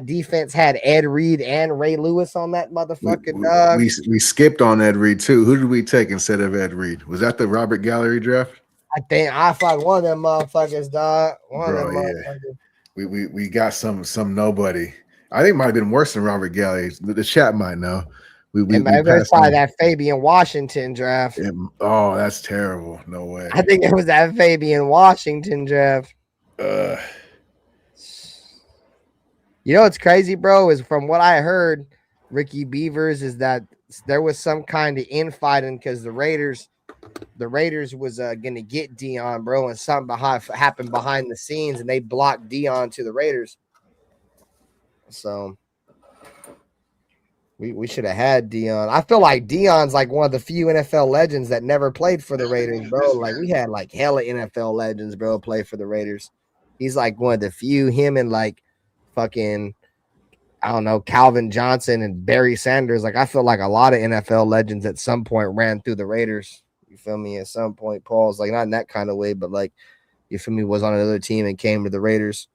defense had Ed Reed and Ray Lewis on that motherfucker, dog. We skipped on Ed Reed, too. Who did we take instead of Ed Reed? Was that the Robert Gallery draft? I think I fucked one of them motherfuckers, dog. Motherfuckers. We got some nobody. I think it might have been worse than Robert Gallery. The chat might know. We probably that Fabian Washington draft. Oh, that's terrible. No way. I think it was that Fabian Washington draft. You know what's crazy, bro, is from what I heard, Ricky Beavers, is that there was some kind of infighting because the Raiders was gonna get Deion, bro, and something happened behind the scenes, and they blocked Deion to the Raiders. So we should have had Deion. I feel like Deion's like one of the few NFL legends that never played for the Raiders, bro. Like, we had like hella NFL legends, bro, play for the Raiders. He's like one of the few. Him and like fucking, I don't know, Calvin Johnson and Barry Sanders. Like, I feel like a lot of NFL legends at some point ran through the Raiders. You feel me? At some point, Paul's like, not in that kind of way, but like, you feel me, was on another team and came to the Raiders.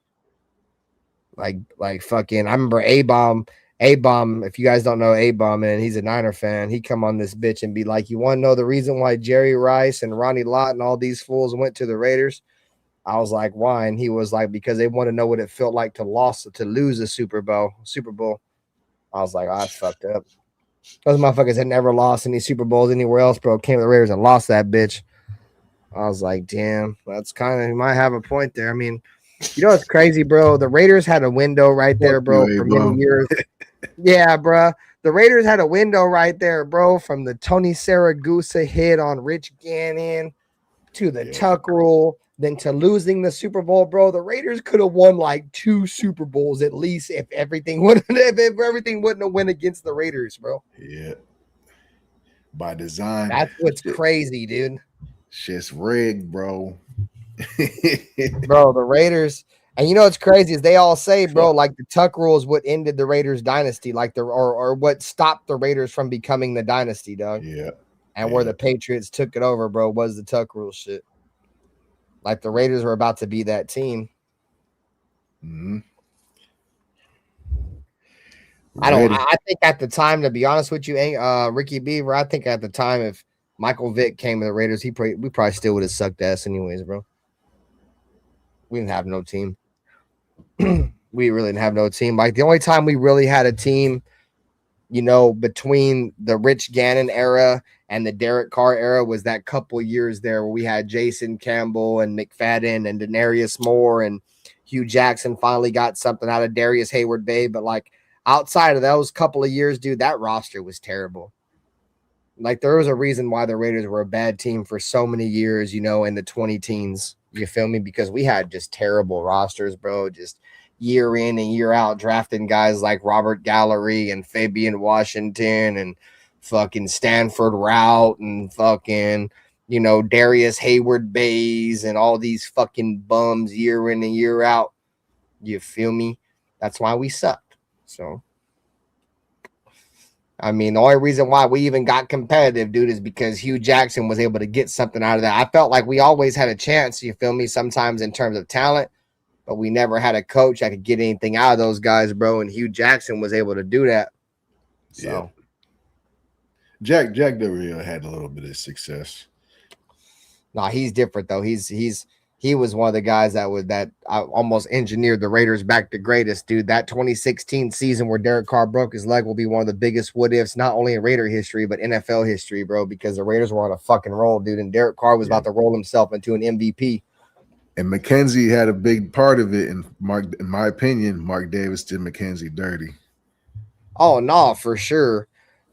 Like fucking, I remember A-Bomb A-Bomb, if you guys don't know A-Bomb, and he's a Niner fan, he come on this bitch and be like, you want to know the reason why Jerry Rice and Ronnie Lott and all these fools went to the Raiders? I was like, why? And he was like, because they want to know what it felt like to lose a Super Bowl. I was like, oh, that's fucked up. Those motherfuckers had never lost any Super Bowls anywhere else, bro. Came to the Raiders and lost that bitch. I was like, damn, that's kind of, you might have a point there. I mean, you know what's crazy, bro? The Raiders had a window right there, bro, for many years. Yeah, bro. The Raiders had a window right there, bro, from the Tony Saragusa hit on Rich Gannon to the Tuck rule, then to losing the Super Bowl, bro. The Raiders could have won like 2 Super Bowls at least if everything wouldn't have went against the Raiders, bro. Yeah. By design. That's what's crazy, dude. Shit's rigged, bro. Bro, the Raiders, and you know what's crazy is they all say, bro, like the Tuck rule is what ended the Raiders dynasty, like or what stopped the Raiders from becoming the dynasty, dog. Yeah. And where the Patriots took it over, bro, was the Tuck rule shit. Like the Raiders were about to be that team. Mm-hmm. I think at the time, to be honest with you, Ricky Beaver, I think at the time if Michael Vick came to the Raiders, we probably still would have sucked ass anyways, bro. We didn't have no team. We really didn't have no team. Like the only time we really had a team, you know, between the Rich Gannon era and the Derek Carr era was that couple years there where we had Jason Campbell and McFadden and Denarius Moore and Hugh Jackson finally got something out of Darius Hayward Bay. But like outside of those couple of years, dude, that roster was terrible. Like there was a reason why the Raiders were a bad team for so many years, you know, in the 20 teens. You feel me? Because we had just terrible rosters, bro. Just year in and year out drafting guys like Robert Gallery and Fabian Washington and fucking Stanford Route and fucking, you know, Darius Hayward Bays and all these fucking bums year in and year out. You feel me? That's why we sucked. So, I mean, the only reason why we even got competitive, dude, is because Hugh Jackson was able to get something out of that. I felt like we always had a chance, you feel me, sometimes in terms of talent, but we never had a coach that could get anything out of those guys, bro, and Hugh Jackson was able to do that. So, Jack Del Rio had a little bit of success. Nah, he's different, though. He was one of the guys that almost engineered the Raiders back to greatest, dude. That 2016 season where Derek Carr broke his leg will be one of the biggest what ifs, not only in Raider history, but NFL history, bro, because the Raiders were on a fucking roll, dude. And Derek Carr was about to roll himself into an MVP. And McKenzie had a big part of it. And in my opinion, Mark Davis did McKenzie dirty. Oh, no, for sure.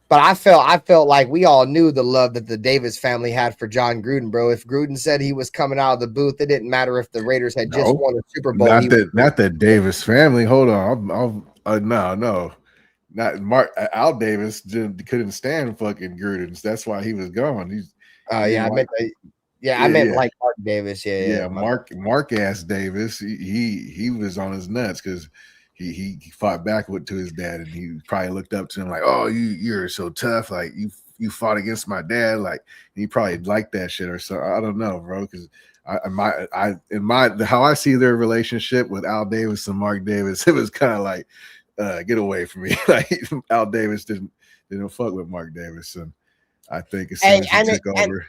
But I felt like we all knew the love that the Davis family had for John Gruden, bro. If Gruden said he was coming out of the booth, it didn't matter if the Raiders had just won a Super Bowl. Not the Davis family. Hold on. No. Not Mark. Al Davis couldn't stand fucking Gruden. That's why he was gone. I meant like Mark Davis. Yeah. Mark ass Davis. He was on his nuts because he fought back to his dad, and he probably looked up to him like, "Oh, you're so tough. Like you fought against my dad. Like he probably liked that shit or so. I don't know, bro. Because how I see their relationship with Al Davis and Mark Davis, it was kind of like, get away from me. Like Al Davis didn't fuck with Mark Davis, and I think as soon as he took over.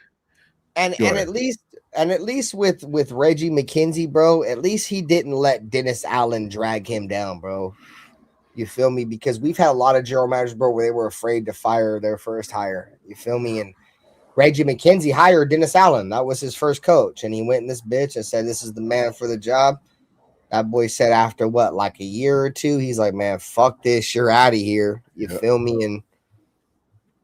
And at least with Reggie McKenzie, bro, at least he didn't let Dennis Allen drag him down, bro. You feel me? Because we've had a lot of general managers, bro, where they were afraid to fire their first hire. You feel me? And Reggie McKenzie hired Dennis Allen. That was his first coach. And he went in this bitch and said, this is the man for the job. That boy said after like a year or two, he's like, man, fuck this. You're out of here. You feel me? And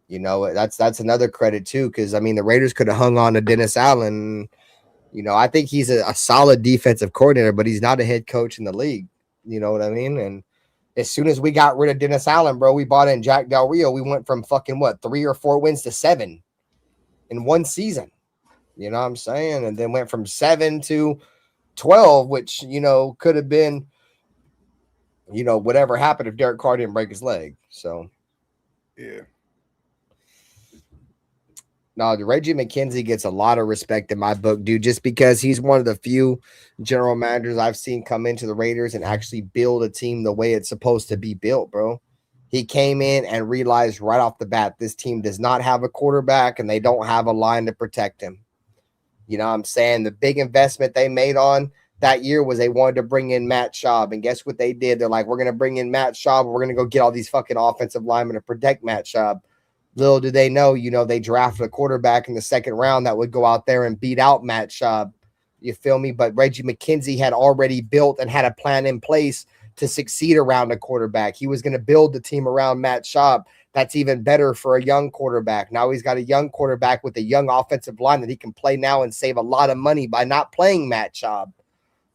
you know, that's another credit too, because I mean the Raiders could have hung on to Dennis Allen. You know, I think he's a solid defensive coordinator, but he's not a head coach in the league. You know what I mean? And as soon as we got rid of Dennis Allen, bro, we bought in Jack Del Rio. We went from fucking 3 or 4 wins to 7 in one season. You know what I'm saying? And then went from 7 to 12, which, you know, could have been, you know, whatever happened if Derek Carr didn't break his leg. So, yeah. No, Reggie McKenzie gets a lot of respect in my book, dude, just because he's one of the few general managers I've seen come into the Raiders and actually build a team the way it's supposed to be built, bro. He came in and realized right off the bat this team does not have a quarterback and they don't have a line to protect him. You know what I'm saying? The big investment they made on that year was they wanted to bring in Matt Schaub. And guess what they did? They're like, we're going to bring in Matt Schaub. And we're going to go get all these fucking offensive linemen to protect Matt Schaub. Little do they know, they drafted a quarterback in the second round that would go out there and beat out Matt Schaub. You feel me? But Reggie McKenzie had already built and had a plan in place to succeed around a quarterback. He was going to build the team around Matt Schaub. That's even better for a young quarterback. Now he's got a young quarterback with a young offensive line that he can play now and save a lot of money by not playing Matt Schaub.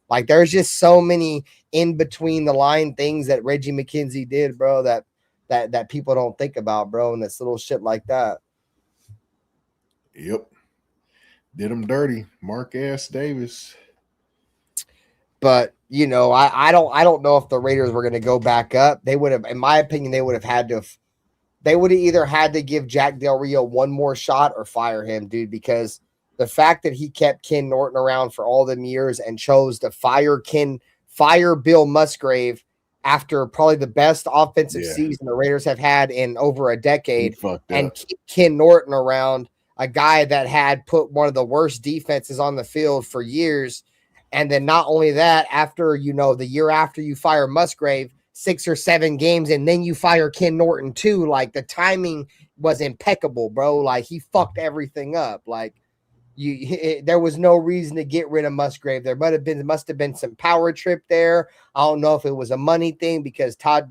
Like, there's just so many in between the line things that Reggie McKenzie did, bro, that people don't think about, bro, and this little shit like that. Yep. Did him dirty. Mark S. Davis. But, I don't know if the Raiders were going to go back up. They would have, in my opinion, they would have either had to give Jack Del Rio one more shot or fire him, dude, because the fact that he kept Ken Norton around for all them years and chose to fire Bill Musgrave after probably the best offensive season the Raiders have had in over a decade, and keep Ken Norton around, a guy that had put one of the worst defenses on the field for years. And then not only that, after, the year after you fire Musgrave, 6 or 7 games, and then you fire Ken Norton too. Like, the timing was impeccable, bro. Like, he fucked everything up. Like, there was no reason to get rid of Musgrave. There must have been some power trip there. I don't know if it was a money thing because Derek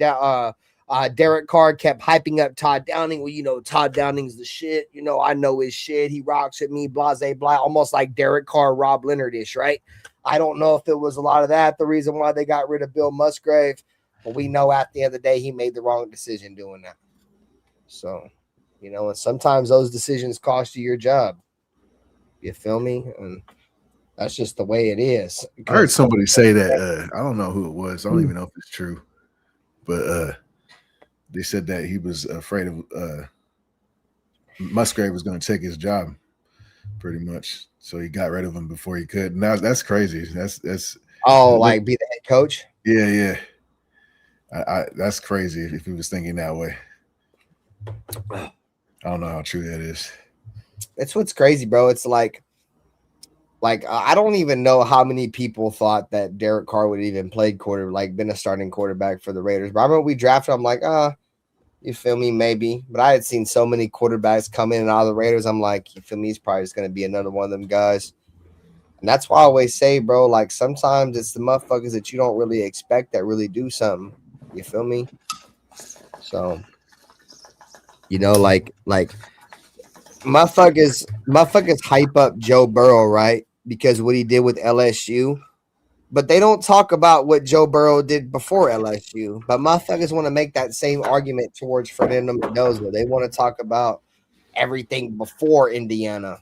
Carr kept hyping up Todd Downing. Well, Todd Downing's the shit. I know his shit. He rocks with me, blase, blah, almost like Derek Carr, Rob Leonard-ish, right? I don't know if it was a lot of that, the reason why they got rid of Bill Musgrave, but we know at the end of the day, he made the wrong decision doing that. So, and sometimes those decisions cost you your job. You feel me? And that's just the way it is. I heard somebody say that. I don't know who it was. I don't even know if it's true. But they said that he was afraid of Musgrave was going to take his job pretty much. So he got rid of him before he could. Now that's crazy. That's like be the head coach? Yeah. That's crazy if he was thinking that way. I don't know how true that is. That's what's crazy, bro. It's like I don't even know how many people thought that Derek Carr would even played been a starting quarterback for the Raiders. But I remember we drafted him, like, you feel me, maybe. But I had seen so many quarterbacks come in and out of the Raiders. I'm like, you feel me, he's probably just going to be another one of them guys. And that's why I always say, bro, like, sometimes it's the motherfuckers that you don't really expect that really do something. You feel me? So, like motherfuckers hype up Joe Burrow, right? Because what he did with LSU. But they don't talk about what Joe Burrow did before LSU. But motherfuckers want to make that same argument towards Fernando Mendoza. They want to talk about everything before Indiana,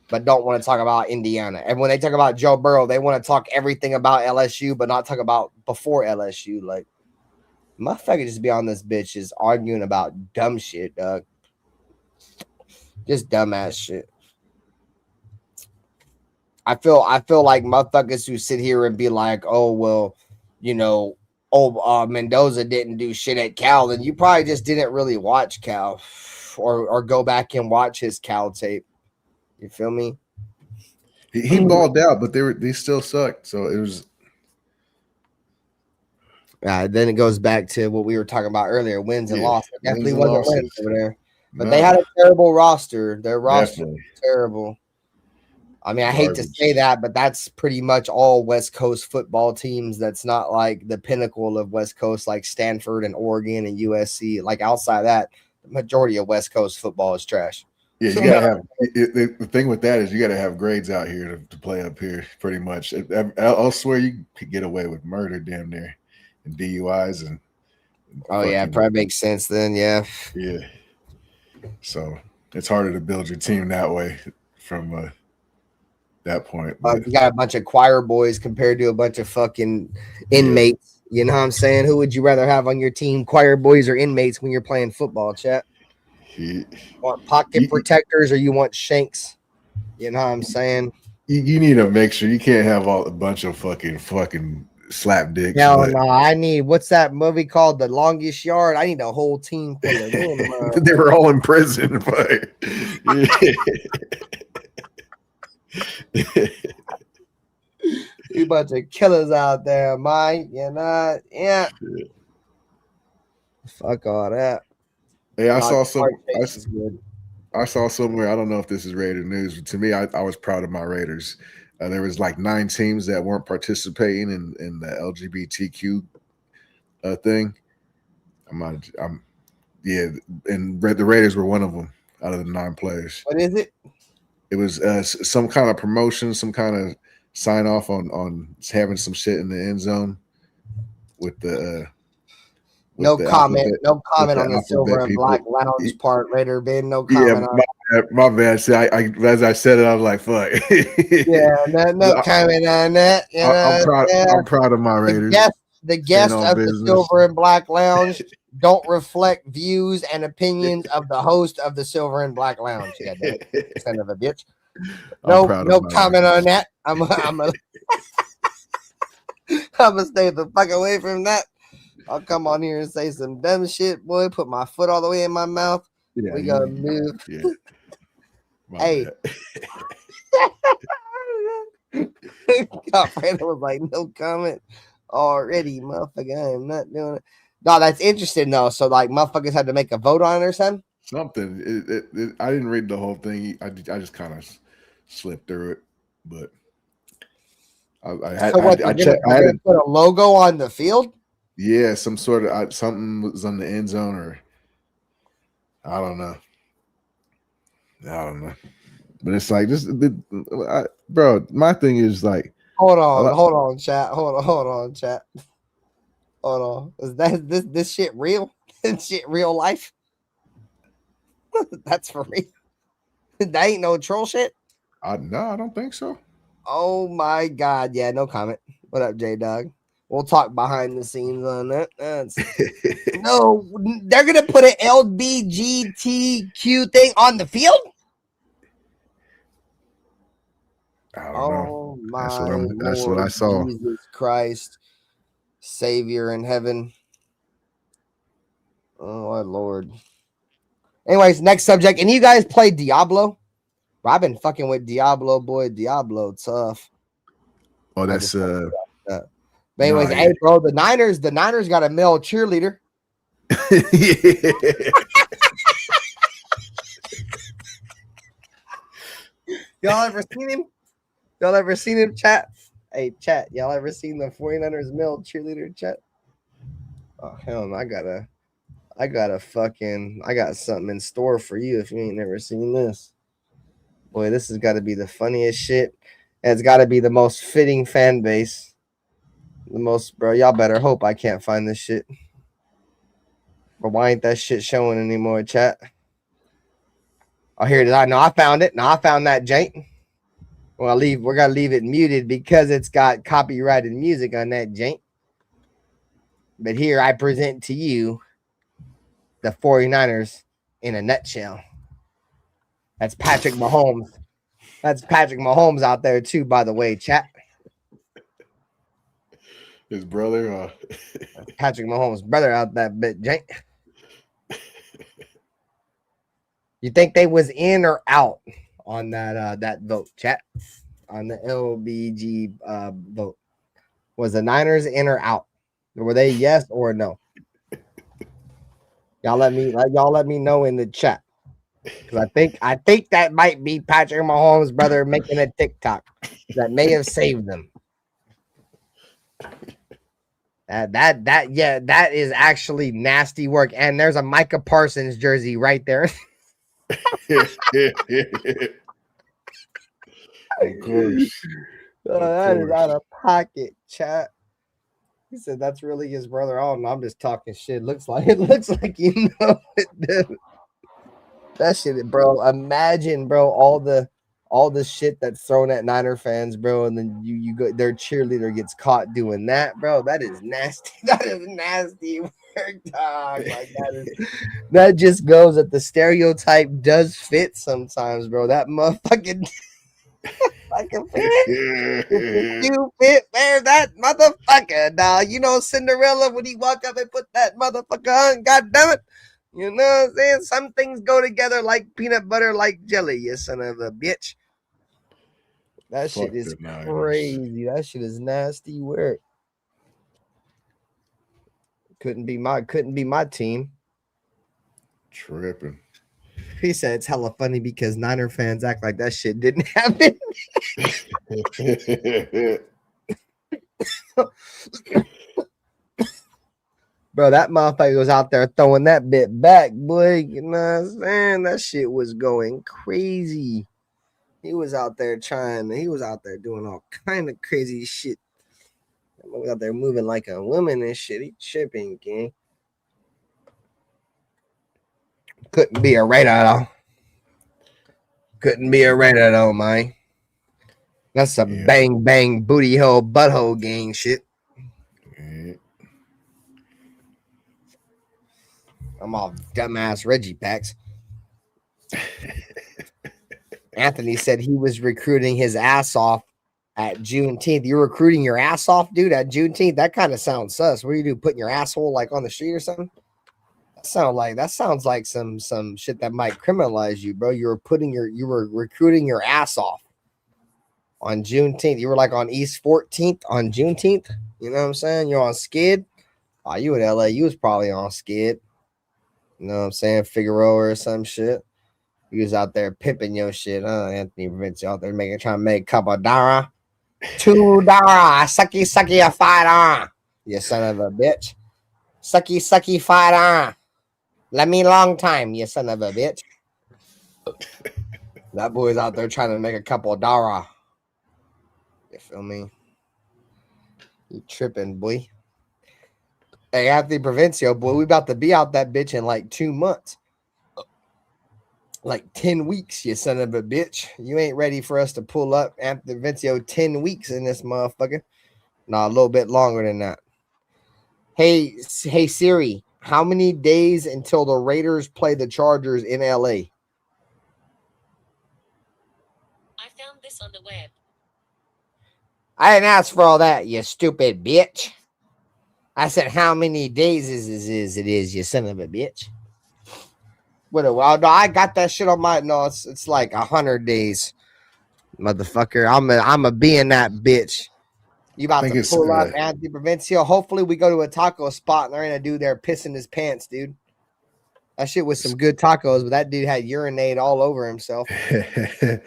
but don't want to talk about Indiana. And when they talk about Joe Burrow, they want to talk everything about LSU, but not talk about before LSU. Like, motherfuckers just be on this bitch just arguing about dumb shit, dog. Just dumbass shit. I feel like motherfuckers who sit here and be like, oh, well, Mendoza didn't do shit at Cal, then you probably just didn't really watch Cal or go back and watch his Cal tape. You feel me? He balled out, but they still sucked. So it was. Then it goes back to what we were talking about earlier, wins and losses. It definitely wasn't wins over there. But they had a terrible roster. Their roster was terrible. I mean, I hate to say that, but that's pretty much all West Coast football teams. That's not like the pinnacle of West Coast, like Stanford and Oregon and USC. Like, outside that, the majority of West Coast football is trash. Yeah, you gotta have the thing with that is you gotta have grades out here to play up here. Pretty much, I'll swear you could get away with murder damn near and DUIs and. Oh yeah, it probably makes sense then. Yeah. Yeah. So it's harder to build your team that way from that point. You got a bunch of choir boys compared to a bunch of fucking inmates. You know what I'm saying? Who would you rather have on your team, choir boys or inmates, when you're playing football, chat? You want pocket protectors or you want shanks? You know what I'm saying? You need to make sure you can't have a bunch of fucking slap dicks. No, but no, I need what's that movie called? The Longest Yard. I need a whole team full of them. they were all in prison. But You bunch of killers out there, Mike. You know, yeah. Fuck all that. Hey, I saw somewhere. I don't know if this is Raider news, but to me, I was proud of my Raiders. There was like 9 teams that weren't participating in the LGBTQ thing. And the Raiders were one of them out of the 9 players. What is it? It was some kind of promotion, some kind of sign off on having some shit in the end zone with the. No comment on the silver and black lounge part, RaiderBen. No comment on it. My bad. See, I as I said it, I was like, "Fuck." Yeah, no comment on that. You know, I'm proud of my Raiders. The guests of the silver and black lounge don't reflect views and opinions of the host of the silver and black lounge. Yeah, son of a bitch. No comment on that. I'm gonna stay the fuck away from that. I'll come on here and say some dumb shit, boy. Put my foot all the way in my mouth. Yeah, we gotta move. Yeah. Hey. Brandon was like, no comment already, motherfucker. I am not doing it. No, that's interesting though. So like, motherfuckers had to make a vote on it or something. Something. I didn't read the whole thing. I just kind of slipped through it, but I had to put a logo on the field. Yeah, some sort of something was on the end zone, or I don't know. But it's like this, bro. My thing is like, hold on, chat. Is this shit real? This shit real life? That's for real. That ain't no troll shit. No, I don't think so. Oh my god, yeah, no comment. What up, J Dog? We'll talk behind the scenes on that. No, they're gonna put an LBGTQ thing on the field. I don't know. My that's what I saw. Jesus Christ, Savior in heaven. Oh my Lord. Anyways, next subject. And you guys play Diablo? Bro, I've been fucking with Diablo, boy. Diablo, tough. Oh, that's But anyways, hey, bro, the Niners got a male cheerleader. Y'all ever seen him? Chat? Hey, chat. Y'all ever seen the 49ers male cheerleader, chat? Oh, hell no. I got something in store for you if you ain't never seen this. Boy, this has got to be the funniest shit. And it's got to be the most fitting fan base. Bro, y'all better hope I can't find this shit. But why ain't that shit showing anymore, chat? Oh, here it is. I found it. I found that jank. Well, we're gonna leave it muted because it's got copyrighted music on that jank. But here I present to you the 49ers in a nutshell. That's Patrick Mahomes. That's Patrick Mahomes out there too, by the way, chat. His brother, Patrick Mahomes' brother out that bit, jank. You think they was in or out on that vote, chat? On the LBG vote. Was the Niners in or out? Were they yes or no? Y'all let me know in the chat. Because I think that might be Patrick Mahomes' brother making a TikTok that may have saved them. That is actually nasty work. And there's a Micah Parsons jersey right there. Of course. That is out of pocket, chat. He said that's really his brother. Oh no, I'm just talking shit. Looks like you know it, dude. That shit, bro. Imagine, bro, all the shit that's thrown at Niner fans, bro, and then you go, their cheerleader gets caught doing that, bro. That is nasty. That is nasty work, dog. Like that just goes that the stereotype does fit sometimes, bro. That motherfucking fucking fit. You fit there, that motherfucker. Micah, dog. You know Cinderella when he walk up and put that motherfucker on. God damn it. You know what I'm saying? Some things go together like peanut butter, like jelly, you son of a bitch. That Fuck shit is the Niners. crazy. That shit is nasty work. Couldn't be my team. Tripping. He said it's hella funny because Niner fans act like that shit didn't happen. Bro, that motherfucker was out there throwing that bit back, boy. You know what I'm saying? That shit was going crazy. He was out there doing all kind of crazy shit. He was out there moving like a woman and shit. He tripping, gang. Couldn't be a Raider, though. Couldn't be a Raider, though, man. That's some bang, bang, booty hole, butthole gang shit. Yeah. I'm all dumbass Reggie Packs. Anthony said he was recruiting his ass off at Juneteenth. You're recruiting your ass off, dude, at Juneteenth? That kind of sounds sus. What do you do? Putting your asshole like on the street or something? That sounds like some shit that might criminalize you, bro. You were recruiting your ass off on Juneteenth. You were like on East 14th on Juneteenth. You know what I'm saying? You're on skid. Oh, you in LA? You was probably on skid. You know what I'm saying? Figueroa or some shit. He was out there pimping your shit, huh? Anthony Vince out there trying to make a couple of $2, sucky, a $5. You son of a bitch. Sucky, $5. Let me long time, you son of a bitch. That boy's out there trying to make a couple of $. You feel me? You tripping, boy. Hey, Anthony Provencio, boy, we about to be out that bitch in like 2 months. Like 10 weeks, you son of a bitch. You ain't ready for us to pull up Anthony Provencio 10 weeks in this motherfucker. No, a little bit longer than that. Hey Siri, how many days until the Raiders play the Chargers in LA? I found this on the web. I didn't ask for all that, you stupid bitch. I said how many days it is, you son of a bitch. Well, no, I got that shit on my it's like 100 days, motherfucker. I'm a be in that bitch. You about to pull up Anthony Provencio. Hopefully we go to a taco spot and there ain't a dude there pissing his pants, dude. That shit was some good tacos, but that dude had urinate all over himself. Yeah,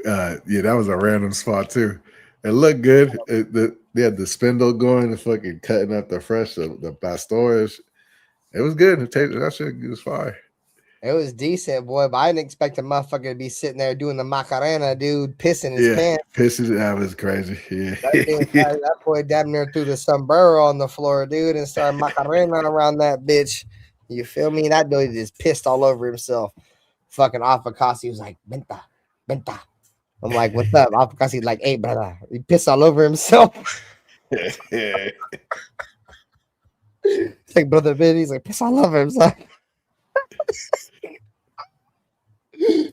that was a random spot too. It looked good. They had the spindle going and fucking cutting up the pastores. It was good. That shit was fire. It was decent, boy, but I didn't expect a motherfucker to be sitting there doing the Macarena, dude, pissing his pants. That was crazy. Yeah. That boy damn near threw the sombrero on the floor, dude, and started Macarena around that bitch. You feel me? That dude just pissed all over himself. Fucking Afakasi was like, Benta. I'm like, what's up? Afakasi's like, hey, brother. He pissed all over himself. Yeah. It's like, brother, Ben. He's like, piss all over himself.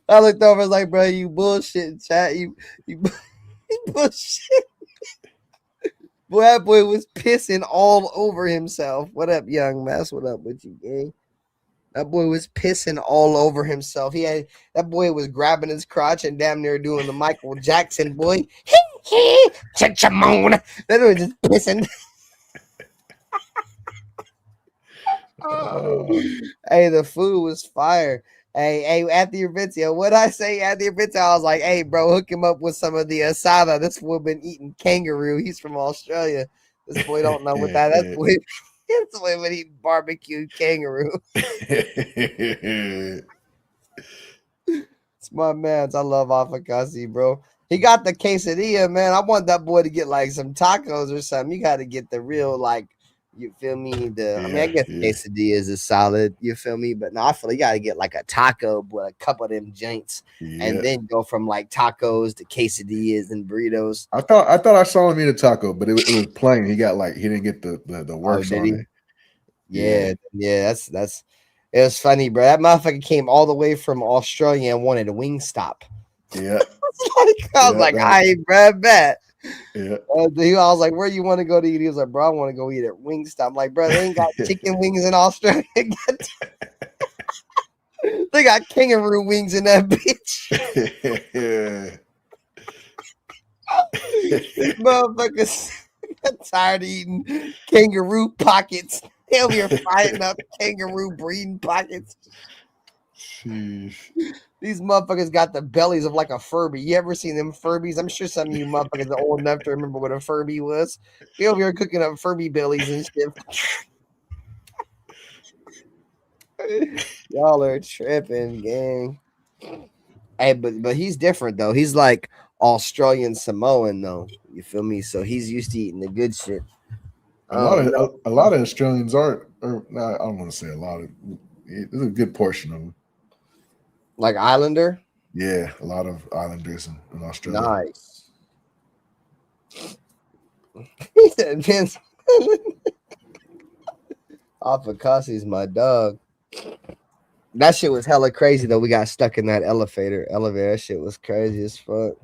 I looked over, like, bro, you bullshit, chat. You bullshit. Boy, that boy was pissing all over himself. What up, young mess? What up with you, gang? That boy was pissing all over himself. That boy was grabbing his crotch and damn near doing the Michael Jackson, boy. Chichamon. That boy was just pissing. Hey, the food was fire. Hey, Anthony Provencio, what'd I say, Anthony Provencio? I was like, hey, bro, hook him up with some of the asada. This boy been eating kangaroo. He's from Australia. This boy don't know what that is. That's boy been eating barbecued kangaroo. It's my man's. I love Afakasi, bro. He got the quesadilla, man. I want that boy to get like some tacos or something. You got to get the real, like, you feel me? I guess quesadillas is solid. You feel me? But no, I feel you got to get like a taco with a couple of them joints, and then go from like tacos to quesadillas and burritos. I thought I saw him eat a taco, but it was plain. He didn't get the works on it. Yeah. That's. It was funny, bro. That motherfucker came all the way from Australia and wanted a Wingstop. Yeah. I was like, all right, bro, bet. Yeah. I was like, where you want to go to eat? He was like, bro, I want to go eat at Wingstop. I'm like, bro, they ain't got chicken wings in Australia. They got kangaroo wings in that bitch. These motherfuckers tired of eating kangaroo pockets. They'll be frying up kangaroo breeding pockets. Sheesh. These motherfuckers got the bellies of like a Furby. You ever seen them Furbies? I'm sure some of you motherfuckers are old enough to remember what a Furby was. They over here cooking up Furby bellies and shit. Y'all are tripping, gang. Hey, but he's different though. He's like Australian Samoan though. You feel me? So he's used to eating the good shit. A lot of Australians are, or I don't want to say a lot of. There's a good portion of them. Like Islander. Yeah, a lot of Islanders in Australia. Nice. He said, Vince. Afakasi's my dog. That shit was hella crazy though. We got stuck in that elevator. That shit was crazy as fuck.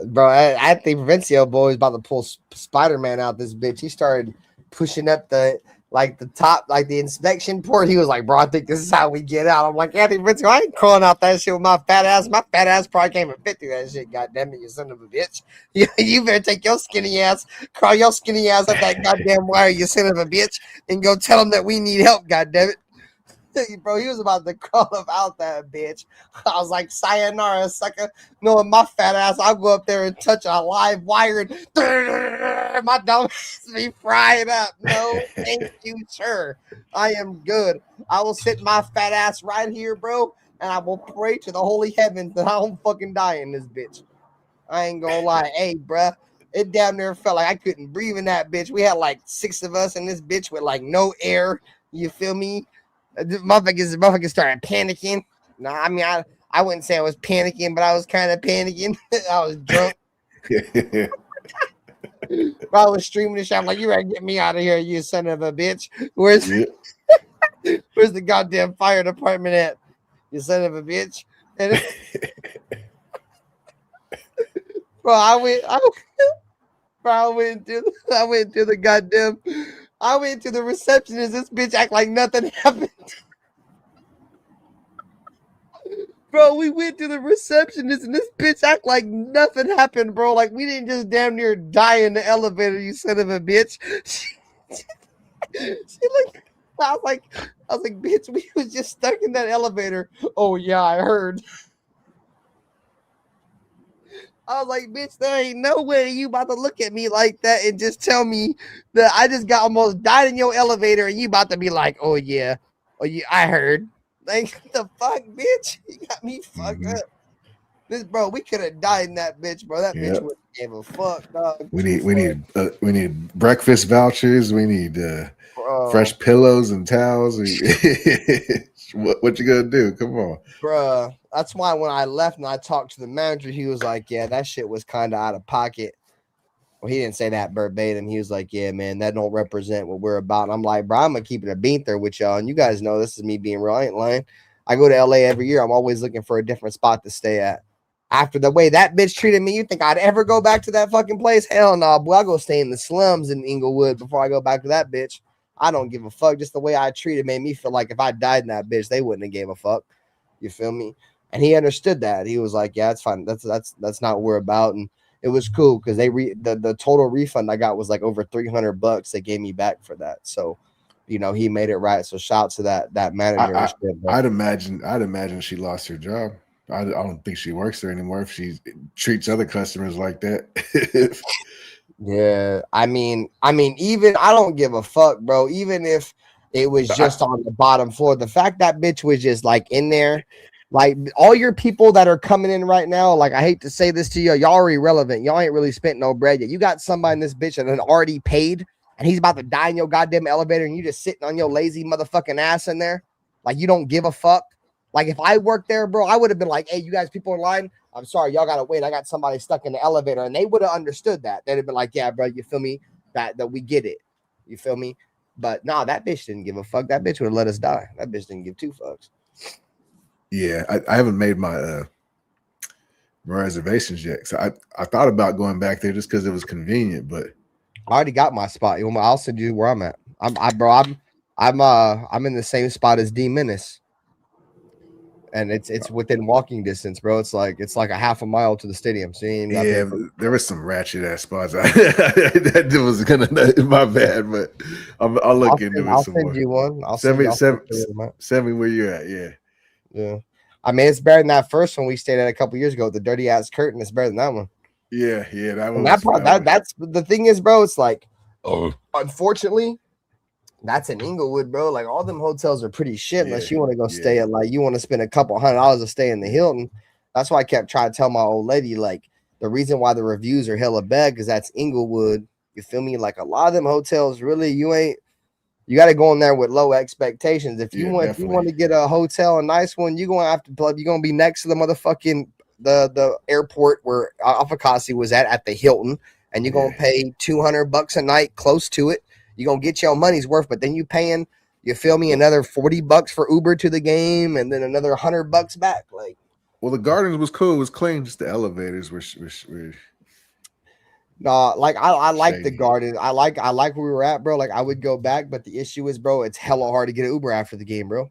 Bro, I think Vincio boy was about to pull Spider-Man out this bitch. He started pushing up the top, like the inspection port. He was like, bro, I think this is how we get out. I'm like, Anthony Vincio, I ain't crawling out that shit with my fat ass. My fat ass probably can't even fit through that shit. God damn it, you son of a bitch. You better take your skinny ass, crawl your skinny ass up that goddamn wire, you son of a bitch, and go tell them that we need help, god damn it. Bro, he was about to crawl up out that bitch. I was like, sayonara, sucker. Knowing my fat ass, I'll go up there and touch a live wire and my dumb ass be frying up. No, thank you, sir. I am good. I will sit my fat ass right here, bro, and I will pray to the holy heavens that I don't fucking die in this bitch. I ain't gonna lie. Hey, bruh, it damn near felt like I couldn't breathe in that bitch. We had like 6 of us in this bitch with like no air. You feel me? Motherfuckers started panicking. Nah, I mean, I wouldn't say I was panicking, but I was kind of panicking. I was drunk. I was streaming the shit. I'm like, you better get me out of here, you son of a bitch. Where's the goddamn fire department at? You son of a bitch. And bro, I went to the receptionist. This bitch act like nothing happened. Bro, we went to the receptionist and this bitch act like nothing happened, bro. Like we didn't just damn near die in the elevator, you son of a bitch. I was like, bitch, we was just stuck in that elevator. Oh yeah, I heard. I was like, bitch, there ain't no way you about to look at me like that and just tell me that I just got almost died in your elevator and you about to be like, oh yeah, I heard. Like, the fuck, bitch? You got me fucked up. This, bro, we could have died in that bitch, bro. That bitch wouldn't give a fuck, dog. We need breakfast vouchers. We need fresh pillows and towels. What you gonna do? Come on, bro. That's why when I left and I talked to the manager, he was like, yeah, that shit was kind of out of pocket. Well, he didn't say that verbatim. He was like, yeah, man, that don't represent what we're about. And I'm like, bro, I'm going to keep it a bean there with y'all. And you guys know this is me being real. I ain't lying. I go to LA every year. I'm always looking for a different spot to stay at. After the way that bitch treated me, you think I'd ever go back to that fucking place? Hell no, boy. I'll go stay in the slums in Inglewood before I go back to that bitch. I don't give a fuck. Just the way I treated made me feel like if I died in that bitch, they wouldn't have gave a fuck. You feel me? And he understood that. He was like, yeah, it's fine. That's not what we're about. And it was cool because the total refund I got was like over $300 they gave me back for that. So, you know, he made it right. So shout to that manager. I'd imagine she lost her job. I don't think she works there anymore if she treats other customers like that. Yeah, I mean, even I don't give a fuck, bro. Even if it was just on the bottom floor, the fact that bitch was just like in there. Like all your people that are coming in right now, like I hate to say this to you, y'all are irrelevant. Y'all ain't really spent no bread yet. You got somebody in this bitch that had already paid and he's about to die in your goddamn elevator and you just sitting on your lazy motherfucking ass in there. Like you don't give a fuck. Like if I worked there, bro, I would have been like, hey, you guys people in line, I'm sorry, y'all gotta wait. I got somebody stuck in the elevator. And they would have understood that. They'd have been like, yeah, bro, you feel me? That we get it. You feel me? But nah, that bitch didn't give a fuck. That bitch would have let us die. That bitch didn't give 2 fucks. Yeah, I haven't made my reservations yet. So I thought about going back there just because it was convenient, but I already got my spot. I'll send you where I'm at. I'm in the same spot as D Menace. And it's within walking distance, bro. It's like a half a mile to the stadium. So yeah, there was some ratchet ass spots. That dude was gonna my bad, but I'll look into it. I'll some send more. you one. Send me where you're at. Yeah. I mean, it's better than that first one we stayed at a couple years ago. The dirty ass curtain is better than that one. Yeah, that one. That's the thing is, bro. It's like, unfortunately, that's in Inglewood, bro. Like all them hotels are pretty shit unless you want to go stay at you want to spend a couple $100 to stay in the Hilton. That's why I kept trying to tell my old lady, like, the reason why the reviews are hella bad because that's Inglewood. You feel me? Like a lot of them hotels, really, you got to go in there with low expectations. If you want to get a hotel, a nice one, you're gonna have to you're gonna be next to the motherfucking the airport where Afakasi was at the Hilton, and you're gonna pay $200 a night close to it. You're going to get your money's worth, but then you paying, you feel me, another $40 for Uber to the game and then another $100 back. Like, well, the Gardens was cool. It was clean. Just the elevators were nah, like I like the Garden. I like where we were at, bro. Like I would go back, but the issue is, bro, it's hella hard to get an Uber after the game, bro.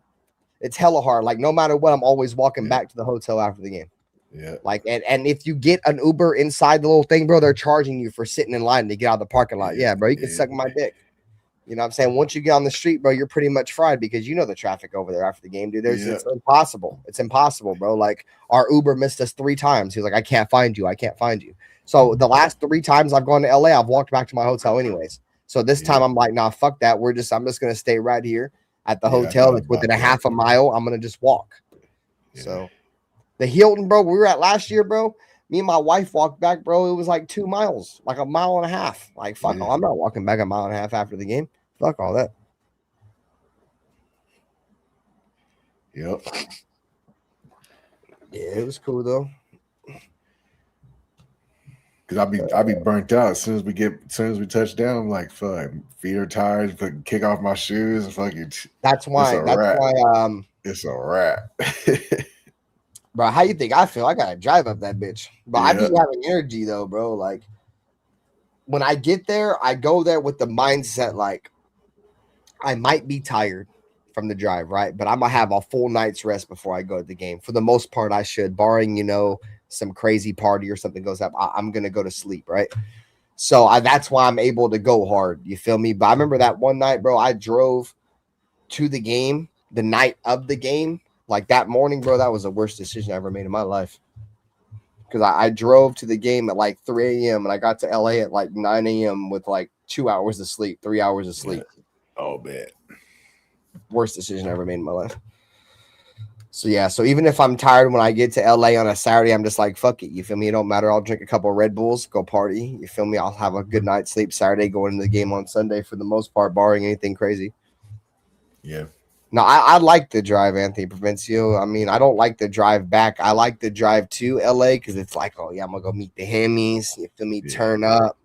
It's hella hard. Like no matter what, I'm always walking back to the hotel after the game. Yeah. Like, and if you get an Uber inside the little thing, bro, they're charging you for sitting in line to get out of the parking lot. Yeah, bro, you can suck my dick. You know what I'm saying? Once you get on the street, bro, you're pretty much fried because you know the traffic over there after the game, dude. It's impossible. It's impossible, bro. Like our Uber missed us 3 times. He was like, I can't find you. I can't find you. So the last 3 times I've gone to LA, I've walked back to my hotel anyways. So this time I'm like, nah, fuck that. I'm just going to stay right here at the hotel. That's within a half a mile. I'm going to just walk. Yeah. So the Hilton, bro, we were at last year, bro. Me and my wife walked back, bro. It was like 2 miles, like a mile and a half. Like, fuck, I'm not walking back a mile and a half after the game. Fuck all that. Yep. Yeah, it was cool though. Cause I'll be burnt out as soon as we touch down. I'm like, fuck, feet are tired. Kick off my shoes. Fucking. That's why. It's a wrap. Bro, how you think I feel? I gotta drive up that bitch. But I be having energy though, bro. Like when I get there, I go there with the mindset like I might be tired from the drive, right? But I'm gonna have a full night's rest before I go to the game. For the most part, I should, barring some crazy party or something goes up. I'm gonna go to sleep, right? So that's why I'm able to go hard. You feel me? But I remember that one night, bro. I drove to the game the night of the game. Like that morning, bro, that was the worst decision I ever made in my life. Because I drove to the game at like 3 a.m. and I got to LA at like 9 a.m. with like 2 hours of sleep, 3 hours of sleep. Oh, man. Worst decision I ever made in my life. So, yeah. So, even if I'm tired when I get to LA on a Saturday, I'm just like, fuck it. You feel me? It don't matter. I'll drink a couple of Red Bulls, go party. You feel me? I'll have a good night's sleep Saturday, going into the game on Sunday for the most part, barring anything crazy. Yeah. No, I like the drive, Anthony Provencio. I mean, I don't like the drive back. I like the drive to LA because it's like, oh, yeah, I'm going to go meet the Hammies. You feel me? Turn up.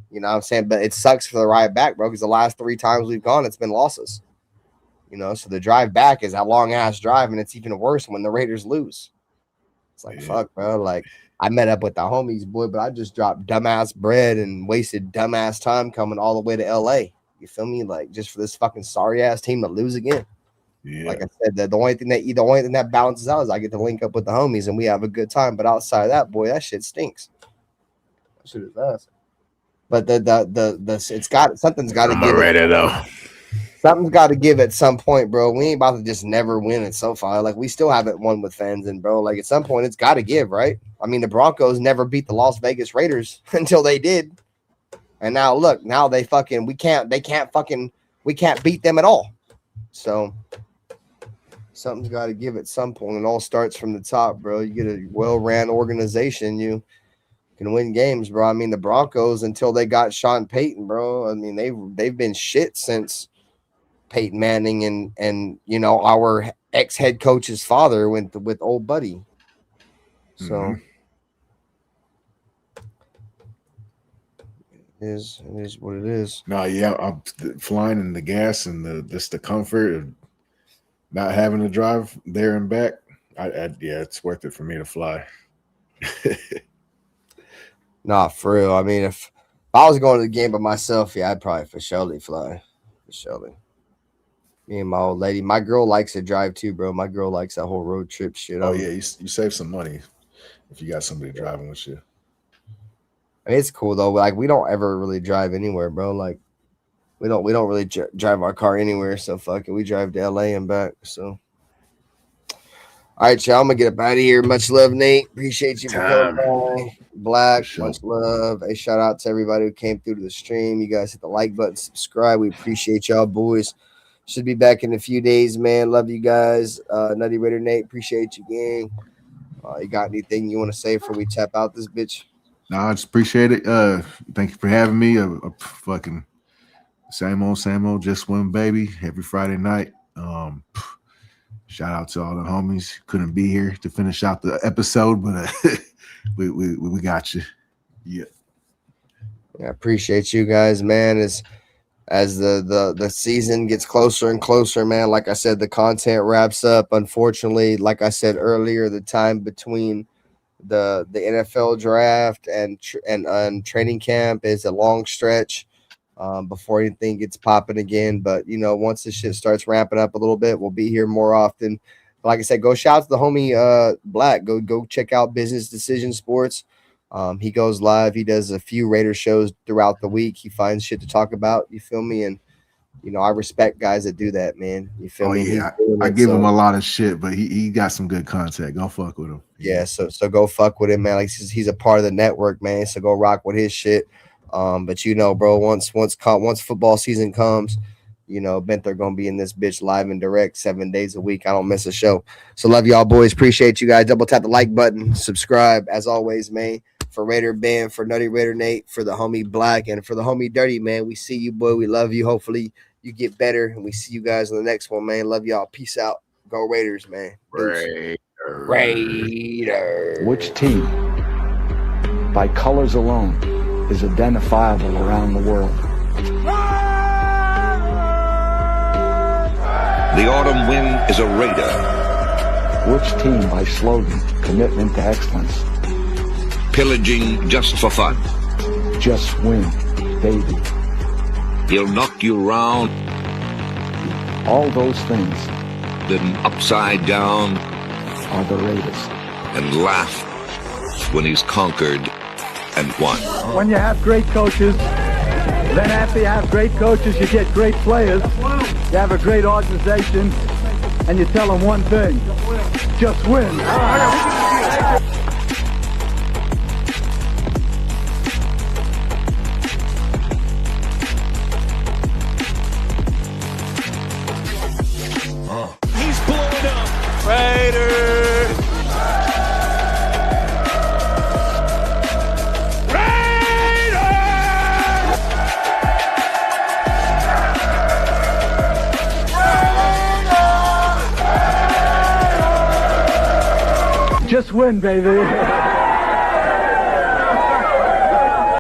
You know what I'm saying? But it sucks for the ride back, bro, because the last 3 times we've gone, it's been losses. You know, so the drive back is that long-ass drive, and it's even worse when the Raiders lose. It's like, fuck, bro. Like, I met up with the homies, boy, but I just dropped dumbass bread and wasted dumbass time coming all the way to L.A. You feel me? Like, just for this fucking sorry-ass team to lose again. Yeah. Like I said, the only thing that balances out is I get to link up with the homies, and we have a good time. But outside of that, boy, that shit stinks. That shit is ass. But something's got to give. Ready though. Something's got to give at some point, bro. We ain't about to just never win at SoFi. Like we still haven't won with fans, and bro, like at some point it's got to give, right? I mean, the Broncos never beat the Las Vegas Raiders until they did, and now look, now we can't beat them at all. So something's got to give at some point. It all starts from the top, bro. You get a well-ran organization, you can win games, bro. I mean, the Broncos until they got Sean Payton, bro. I mean, they've been shit since Peyton Manning and our ex-head coach's father went with old buddy. So it is what it is. No, yeah, I'm flying in the gas and the comfort of not having to drive there and back. Yeah, it's worth it for me to fly. Nah, for real. I mean, if I was going to the game by myself, yeah, I'd probably for surely fly. For surely. Me and my old lady. My girl likes to drive too, bro. My girl likes that whole road trip shit. Oh yeah, you save some money if you got somebody driving with you. I mean, it's cool though. Like we don't ever really drive anywhere, bro. Like we don't really drive our car anywhere. So fuck it, we drive to LA and back. So, all right, y'all. I'm gonna get up out of here. Much love, Nate. Appreciate you for coming by. Black, Sure. much love. Hey, shout out to everybody who came through to the stream. You guys hit the like button, subscribe. We appreciate y'all, boys. Should be back in a few days, man. Love you guys. Nutty Raider Nate, appreciate you, gang. You got anything you want to say before we tap out this bitch? No, I just appreciate it. Thank you for having me. A fucking same old, just win, baby. Every Friday night. Shout out to all the homies. Couldn't be here to finish out the episode, but we got you. Yeah. I appreciate you guys, man. As the season gets closer and closer, man, like I said, the content wraps up. Unfortunately, like I said earlier, the time between the NFL draft and training camp is a long stretch before anything gets popping again. But once this shit starts ramping up a little bit, we'll be here more often. Like I said, go shout out to the homie Black. Go check out Business Decision Sports. He goes live. He does a few Raider shows throughout the week. He finds shit to talk about. You feel me? And I respect guys that do that, man. You feel me? Yeah, I give him a lot of shit, but he got some good content. Go fuck with him. Yeah, so go fuck with him, man. Like he's a part of the network, man. So go rock with his shit. But bro, once football season comes, Benther gonna be in this bitch live and direct 7 days a week. I don't miss a show. So love y'all, boys. Appreciate you guys. Double tap the like button, subscribe as always, man. For RaiderBen, for Nutty Raider Nate, for the homie Black, and for the homie Dirty, man. We see you, boy. We love you. Hopefully you get better, and we see you guys on the next one, man. Love y'all. Peace out. Go Raiders, man. Raiders. Which team, by colors alone, is identifiable around the world? The autumn wind is a Raider. Which team, by slogan, commitment to excellence, Pillaging just for fun. just win, baby? He'll knock you round, All those things then upside down, are the Raiders. and laugh when he's conquered and won. When you have great coaches, then after you have great coaches, you get great players. You have a great organization, and you tell them one thing: just win. He's blowing up. Raiders. Just win, baby.